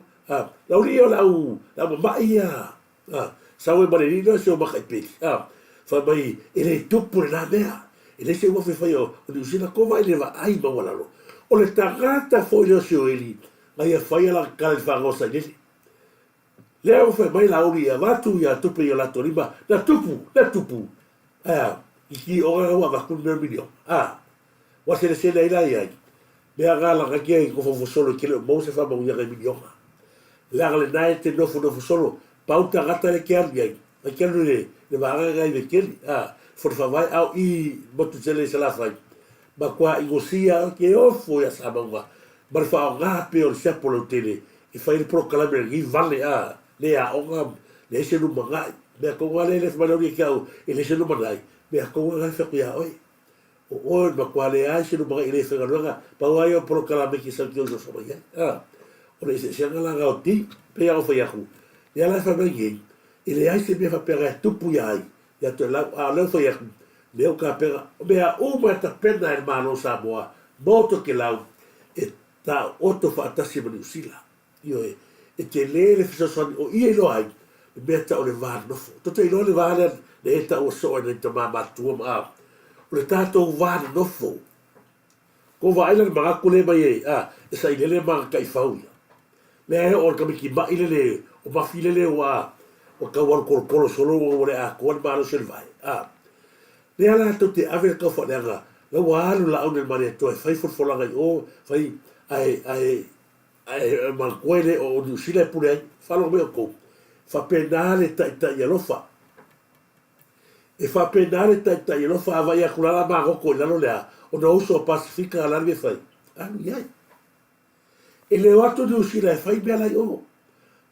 Lau ri o lau mamai ia. Sau e mare rina se o maka i peki. Whamai e le tupu le nā mea. E le se uafe whai o New Zealand kova i le wa ai mawalalo. O le tangata fo i leo se o eli. Ngai a whai ala kare whangosa i neli. Leo fai mai la ori a watu ia tupe i o lato rima. Na tupu. I ki ora ua wakun mea milio. Wase le sena ila iai. Mea ngala ngakia i kofo solo i kele o mause wha mau ia ngai milionga. Laga le nae te nofo solo. Pauta gata le kia iai. A kia le maanga ngai me keli. Fore whawai au i motu tele se la fai. Ma kua ingosia ke ofo ia sa maunga. Mare wha o ngā pe o le sepo lau tele. I whai le prokalame ngi vale le a onga le se no mangai me ko wale le fmalori ki au le se no mangai me ko wale fa ku ya oi o ma ko le a se no mangai le fa nga pa wa yo proclame ki sa ki o so mai o le se nga la o ti pe ya o fa ya ku ya la fa mai le ai se me fa pera tupu ya ai ya to la a le fa ya ku le o ka pera me a o ma ta pena el malo Samoa moto ke lau e ta otto fa tasi New Zealand yo e te le fisosoani o ia ilo ai e mea ta o le vāna nofo. Toto ilo le vāna le e ta o soa na i ta mātua maa. O le tātou vāna nofo. Ko vāina le magaku le mai e sa ilele maa kai whauia. Lea e o le kamiki ma ilele o mafi ilele o kawaru korokoro solo o le a koan maa lo se le vai. Lea la tau te ave kau whaneanga la wānu la au ne mare toa e whai forfolanga i o whai ai ma koele o New Zealand pure ai falo me ko fa penale ta ia lofa e fa penale ta ia lofa vai a kula ma ko la no lea o no uso pacifica la le fai ai e le wato New Zealand fai bela yo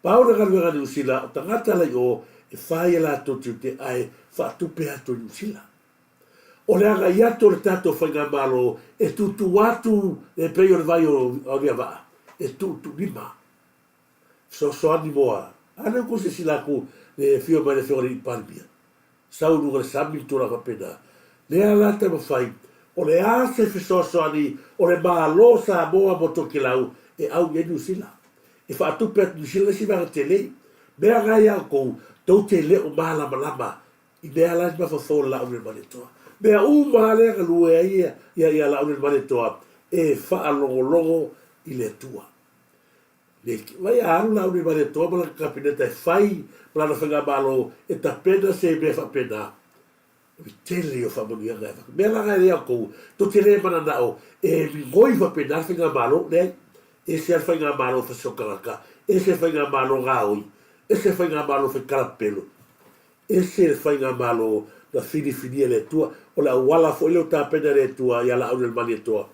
paura ga New Zealand tangata la yo e fai la to te ai fa tu pe a to New Zealand o le aga ia to le tato fai ga malo e tu watu e pe yo vai o via va e tu lima. So ani moa. Ana ko se silaku le fio mai le fiori palmia. Sau nu le sami tu la pena. Le ala te mo fai. O le ase so ani o le malo sa moa moto kilau e au ye New Zealand. E fa tu pet New Zealand si va tele. Me aga ya ko to tele o mala malama. I me ala ma fa fo la o le maletoa. Me a u male ga lu e ia la o le maletoa. E fa longo i le tua. Le vai a la uni mare toa la capineta fai para na fanga malo e ta pena se me fa pena. tele o whamanuia ngai whaka. Mea langa rea kou, to te rea mana nao, e mi ngoi whapena whinga malo, ne? E se whinga malo whasokanga, e se whinga malo ngā oi, e se whinga malo whikarapelo, e se whinga malo na whini le tua, o la wala fo ilo tāpena le tua, ia la au le mani tua.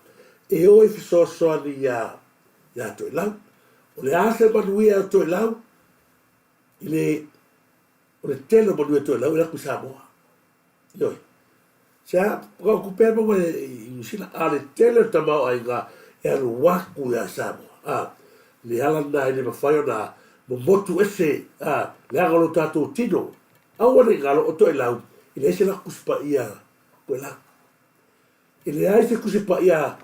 E oi whisosoa ni ia to e lau. O le ase manuia to e lau, o le telo manuia to e lau, ila ku Samoa. Ioi. Sia, kau kupea mo i usila, a le telo tamau ai ngā, e alu waku ia Samoa. Le ala na e le mawhai o na, mo motu ese, le angalo tātou tino, au ane ngalo o to e lau, i le ese la kuspa ia koe lau. I le aise kuspa ia,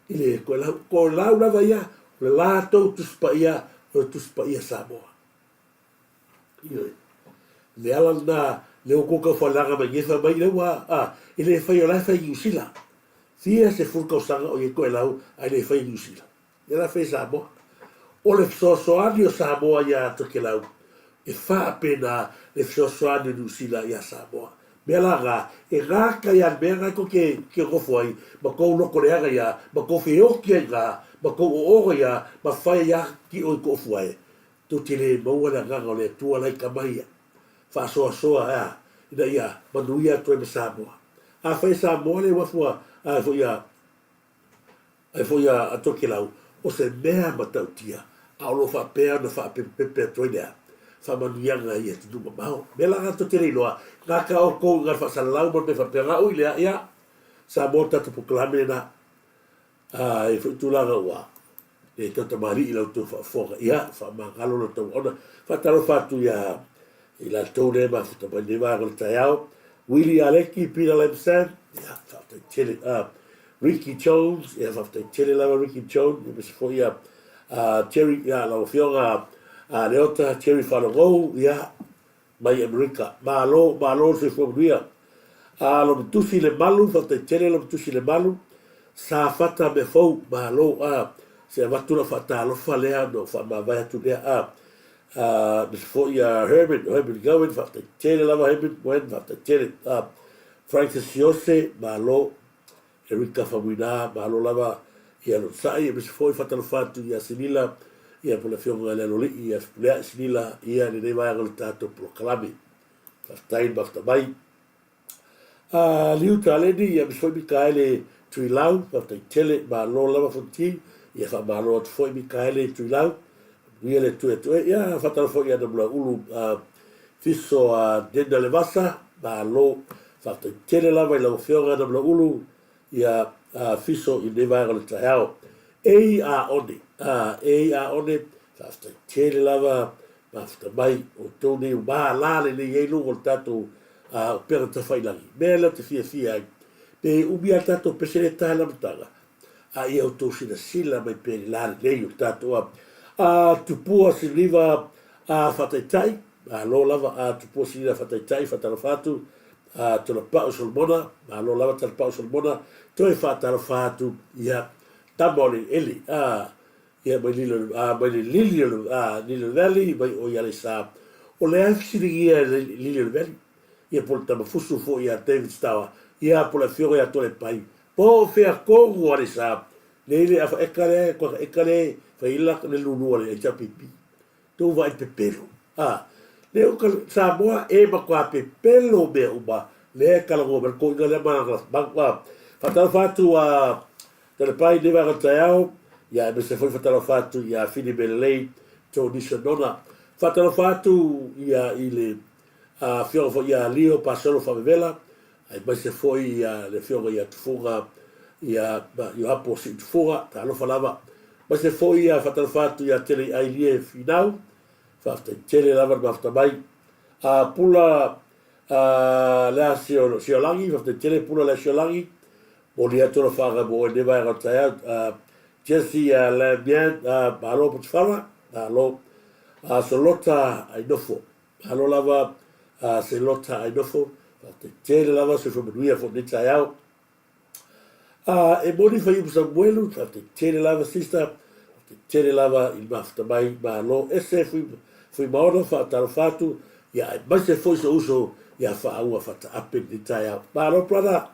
i le koe lau, ko lau lava ia, le lātou tuspa ia, o tuspa ia Samoa. Ioi. Le ala na, le o koka whalanga mai ngefa mai le wa, i le whai o lai whai New Fia se fulka o sanga o i koe lau, ai le whai New Zealand. I la whai Samoa. O le wsosoani o Samoa ia toke lau, e wha pena le wsosoani o New Zealand ia Samoa. Mea la ngā, e ngā kai an mea ngai ko ke rofo ai, ma kou loko leanga ia, ma kou whioki ai ngā, ma kou o oga ia, ma whai ia ki oi ko fuai. To te le maua na nganga o le tua lai kamai ia. Wha soa ina ia, manuia toi me Samoa. A whai Samoa le wafua, a fo ia a toke lau, o se mea matautia, a olo wha pēa na wha pepe toi lea. Wha manuianga ia te numa mau. Mea langa to te reiloa, ngā ka o kou ngā wha salau mo me wha pēa ngā ui lea ia, Samoa tatu poklame na, e whaitulanga ua. E tata mari i lau tō whafonga ia, wha mangalo na tau ona, wha taro whatu ia, i la tau ne ma futa mai ne māngala tai au, Willie Aleki, Peter Lamsan, ia, whaftai tele, Ricky Jones, ia, whaftai tele lava Ricky Jones, ia, mesa fo ia, Terry, ia, lau whionga, Leota, Terry Whanagou, ia, mai Amerika, mālo se whamuia, lo mtusi le malu, whaftai tele lo mtusi le malu, sa whata me fau, mālo, se watuna whata alofa lea, no whamawai atu lea, Mr. For Herbert Gowen, whaftai tele lava Herbert Wen, whaftai tele, Francis Yose, malo, Erika Famuina, malo lava, ia no sai, Mr. For whatalo whatu, ia sinila, ia pula whionga le loli, ia lea sinila, ia ni nei vai angalo tātou proklami, whaftai mafta mai. Liu Taleni, ia Mr. For Mikaele Tuilau, whaftai tele, malo lava fonti, ia wha malo atu foi Mikaele Tuilau, Ia le tue, ia whatara fo ia na mula ulu fiso denda le vasa, ma lo whata tele lava i lau whionga na mula ulu, ia fiso i nevaanga le tahao. Ei a one, whata tele lava, ma whata mai o tōne u maa lale le ieilu o tato pera ta whailangi. Mea la te fia ai, pe umia tato pesere taha lamutanga, ia o tō sila mai pere lale le o tato tupua si liva whataitai, lo lava tupua si liva whataitai, whatarawhatu, tona pao solmona, lo lava tana pao solmona, toi whatarawhatu, ia tamone eli, ia mai Lilian Valley, mai o iale sa, o le afisiri ia Lilian Valley, ia pole tama fusu fo ia David Stower, ia pole fioga ia tole pai, po fea kongu ale sa, leile afa ekare, Faila le lulua le ja pipi. Tu vai pepelo. Le o Samoa e ma kwa pepelo me uma. Le kala go ber ko ngale ma ba. Fatal fatu tele pai de va tayao. Ya me se foi fatal fatu ya fini belei to disonona. Fatal fatu ya ile fio fo ya lio pasolo favela. Ai ba se foi le fio ya tfuga ya yo apo si tfuga ta lo falava. Ma se foi a whatalwhatu i a tele ILE finau, whaftai tele lava mafta mai, pula lea siolangi, whaftai tele pula lea siolangi, mo ni atura whaga mo e newa e ratai au, Jesse Lamian, malo putifara, malo se lota ai nofo, malo lava se lota ai nofo, whaftai tele lava se whamanuia fo nitai au, e moni whai upa Samuelu, te tere lava sister, te tere lava i mafta mai, ma lo ese fui maona, whaataro whatu, ia e mai se foi so uso ia whaaua whata ape ni tai au. Malo prana,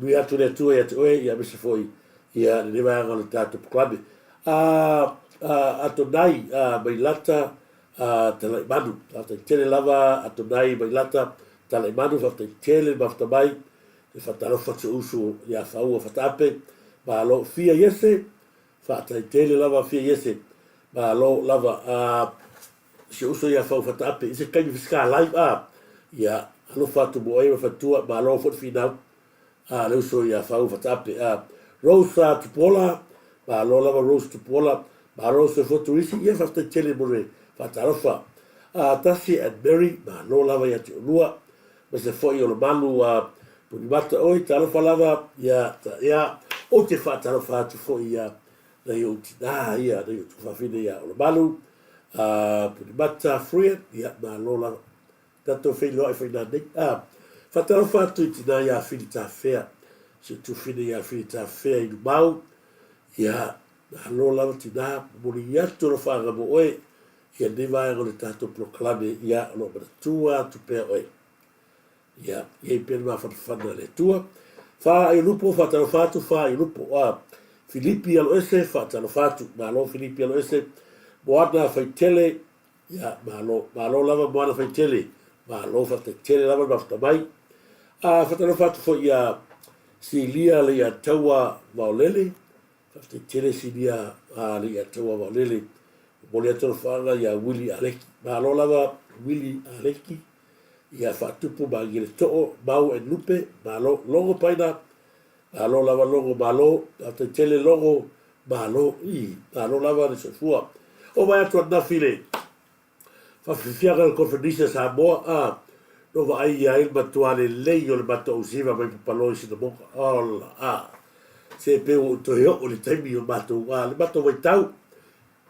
nui atu le tua ia te oe, ia me se foi ia ni wanga le tātou puklame. Ato nai mai lata talai manu, whata tele lava ato nai mai lata talai manu, whata tele mafta mai, e whata rofa te uso ia whaua whata ape, malo fia yese, whata tele lava fia yese, malo lava se uso ia whau whata ape, ise kaimi fiska live ia alo whatu mo ewa whatua, malo whatu finau, le uso ia whau whata ape, Rosa Tupola, malo lava Rose Tupola, malo se fo Turisi, ia whata tele more, whata rofa, Tassi and Mary, malo lava ia te onua, ma se fo i o le malu, puni mata oi, talofa lava, ia, o te whata rofa atu fo ia, na i o tina, ia, na i o tu whawhine ia o le malu, puni mata fruia, ia, malo lava, tato whai loa e whai nā nei, whata rofa atu i tina ia whini tā whea, se tu whine ia whini tā whea i mau, ia, malo lava tina, moni atu ro whanga mo oe, ia newa e ngone tato proklame, ia, lo mana tua tu pea oe. Ia, iei pena ma whanawhana le tua. Wha i lupo, whatano whatu, wha i lupo. Filipi alo ese, whatano whatu, malo Filipi alo ese. Moana whai tele, ia, malo lava moana whai tele. Malo whai tele lava mafta mai. Whatano whatu fo ia silia le ia taua maolele. Whai tele silia le ia taua maolele. Mole atono whanga ia Willi Aleki. Malo lava Willi Aleki. Ia whatupu ma gile to'o, mau e lupe, malo, longo paina, malo lava longo malo, ate tele longo malo, malo lava ni sofua. O mai atu ana file, whawhiwhianga le konfernisia Samoa, no wa ai ia il matuale lei o le mato usiva mai papaloi sina moka, ola, se peo o toheo o le taimi o mato, le mato wai tau,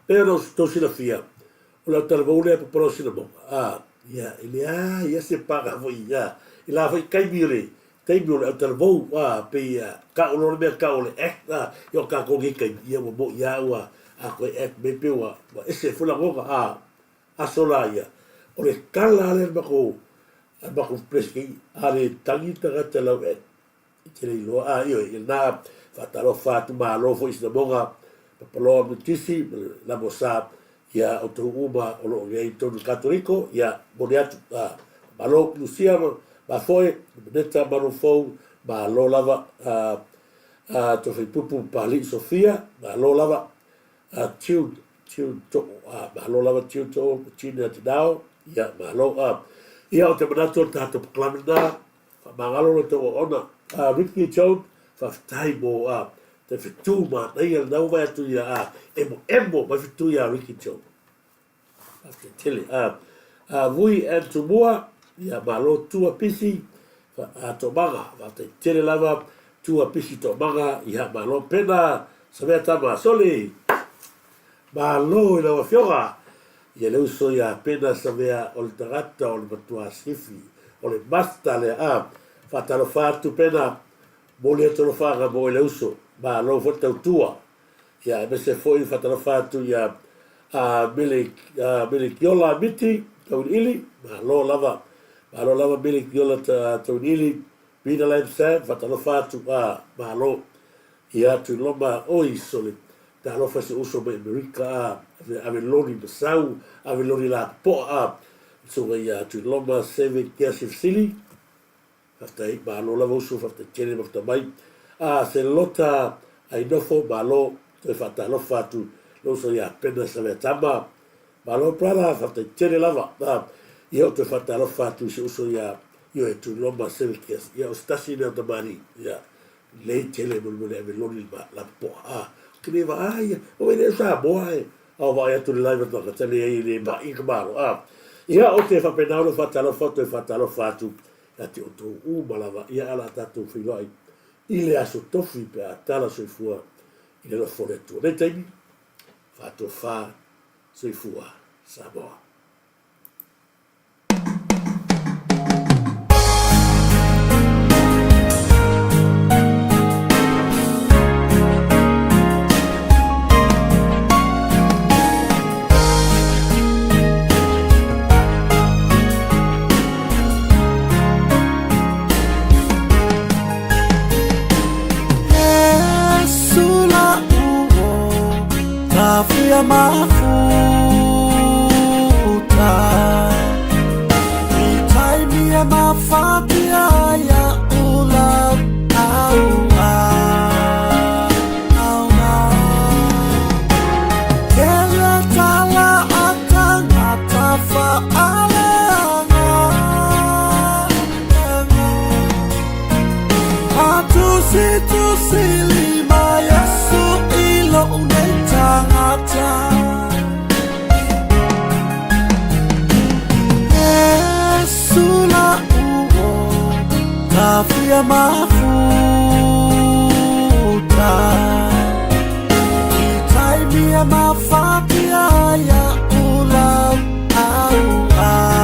peo no tau sina fia, o la talavaule e papaloi sina moka, ia ia se paga foi ia ila foi kaimiole taimiole au televou pe ia ka o me ka o le yo ka ko kai ia mo ia wa a ko me pe wa ese foi la boga a sola ia o le kala le bako preski ale tangita ga telo e tele lo io il na fatalo fatu ma lo foi sta boga palo mutisi la bosa ia o tau uma o lo ngai tonu katoliko, ia mone atu, malo Lucia, ma foi, neta mano fou, ma lo lava, to fai pupu pali Sofia, ma lo lava, tiu to, ma lo lava tiu to, tina tinao, ia ma lo, ia o te manato tato paklamina, ma ngalo lo te ona, Ricky Jones, whaftai mo, te fitu ma nei al nau vai atu ia emo mai fitu ia Ricky Jones. After tele vui and tumua ia malo tua pisi to manga after tele lava tua pisi to manga ia malo pena sabe tama soli malo ina wa fioga ia le uso ia pena sabe o le tagata o le matua sifi o le basta le fatalo fatu pena mole to faga mo le uso ba lo fota tua ia me se foi fatalo fatu ia milik yola miti taun ili ma lo lava milik yola taun ili pina lai sa fatalo fatu ma lo ia tu loma oi sole ta lo fa se uso me America ave loni de sau ave loni la po so ia tu loma seve kiasi sili hasta i ba lo lava uso fata tele mafta mai se lota ai nofo ba lo te fatalo fatu lo so ia pena sa tama ma lo prala fata tele lava io te fatalo fatu se uso ia io e tu loma seve kiasi ia o stasi na tamani ia lei tele mo le ave loni la po que vai o ele sa boa o vai tu live to ka tele ele ba i kamaro ia o te fa penalo fatalo foto e fatalo fatu ya te oto malava ia ala tatu filoi ile aso tofi pe atala so fua ile lo fore tu le temi fatu fa so fua Samoa. tafia mafuta itaimia mafatia ya ula aua auna kele tala atanga tafa alanga tusili Yesu ilo unetangata Yesu la uo tafia mafuta itaimia mafatia ya ula aua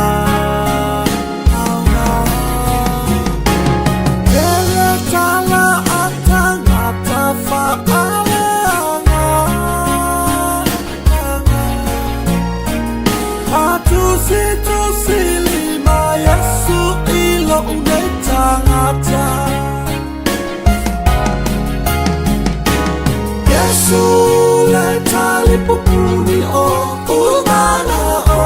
Tusilima Yesu ilo unetangata Yesu leta lipupuni o umana o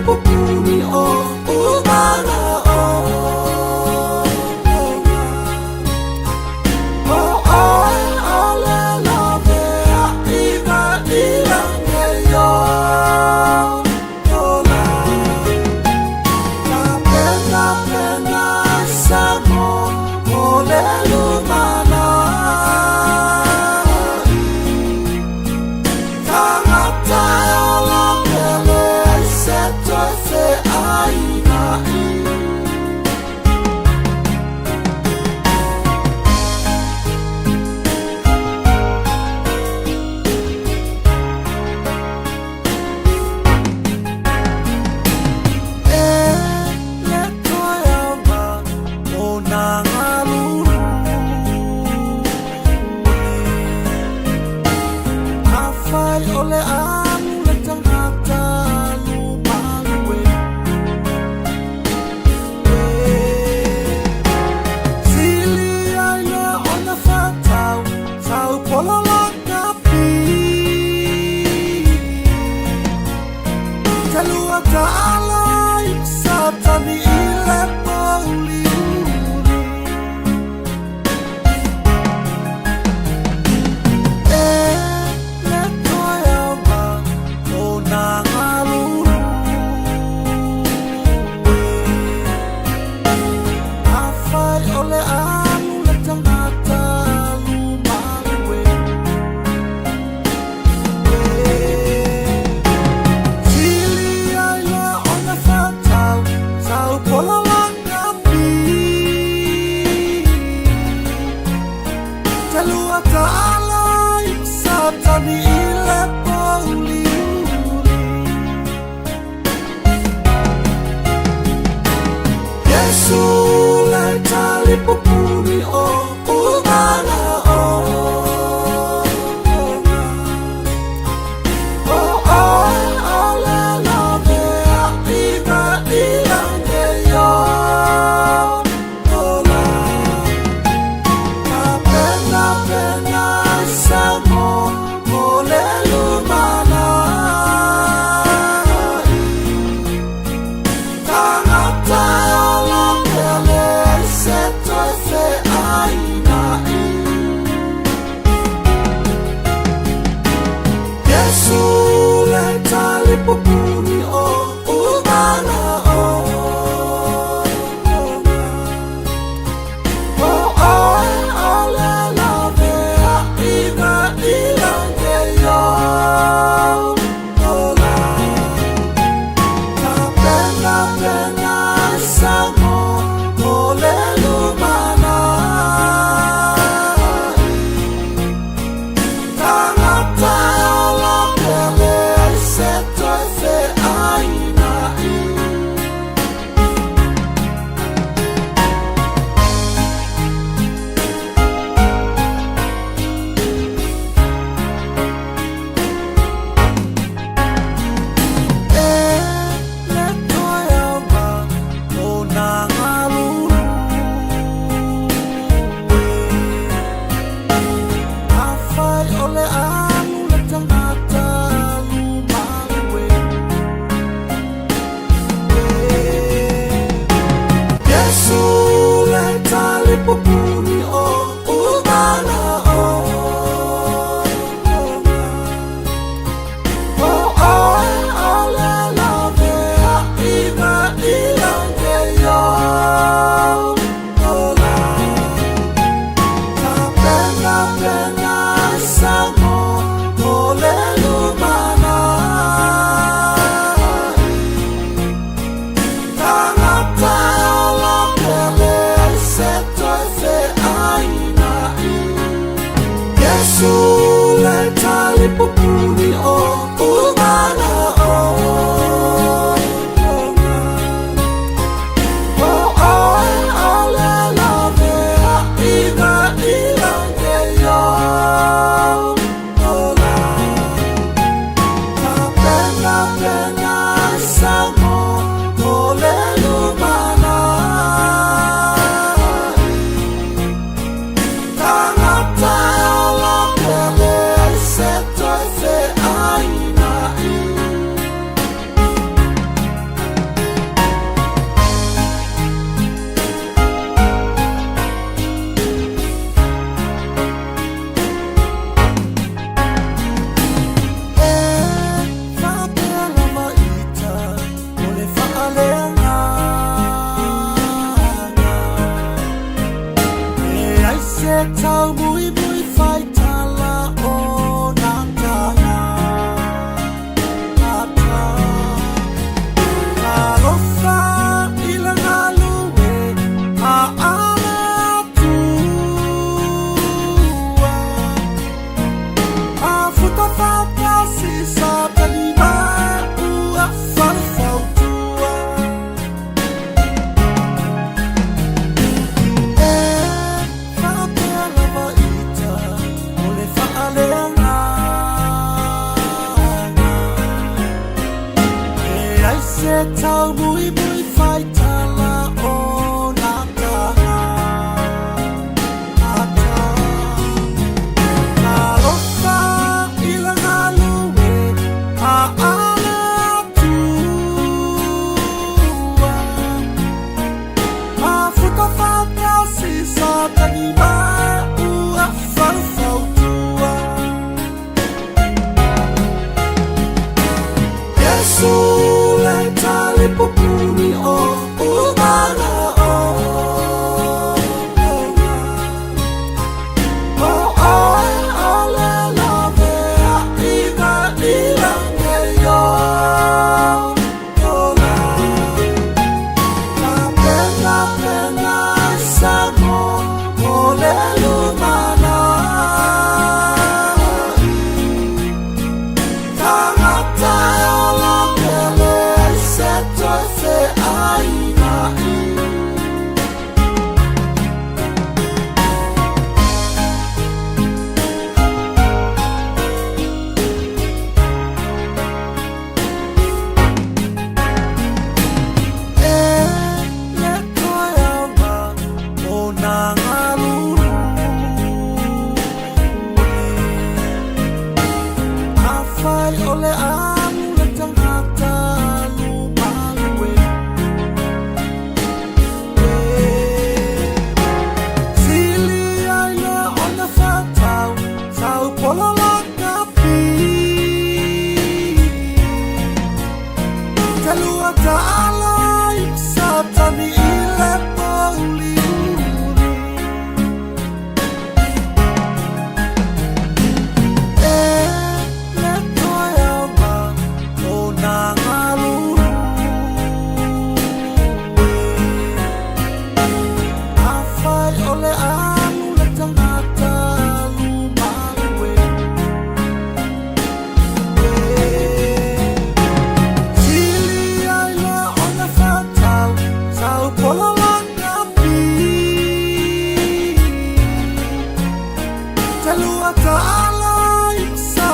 Populi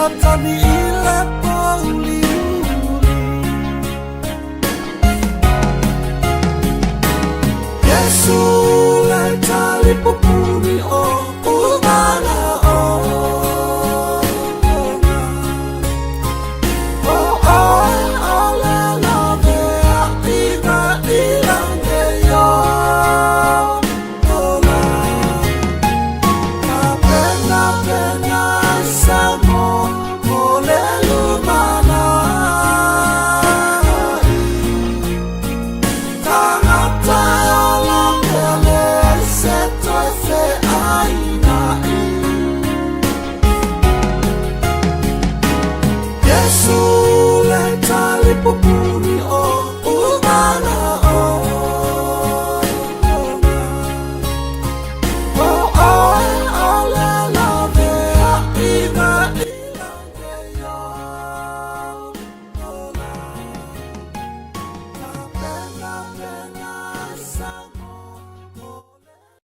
tani ile pauli Yesu le tali popuni o umana o Yesu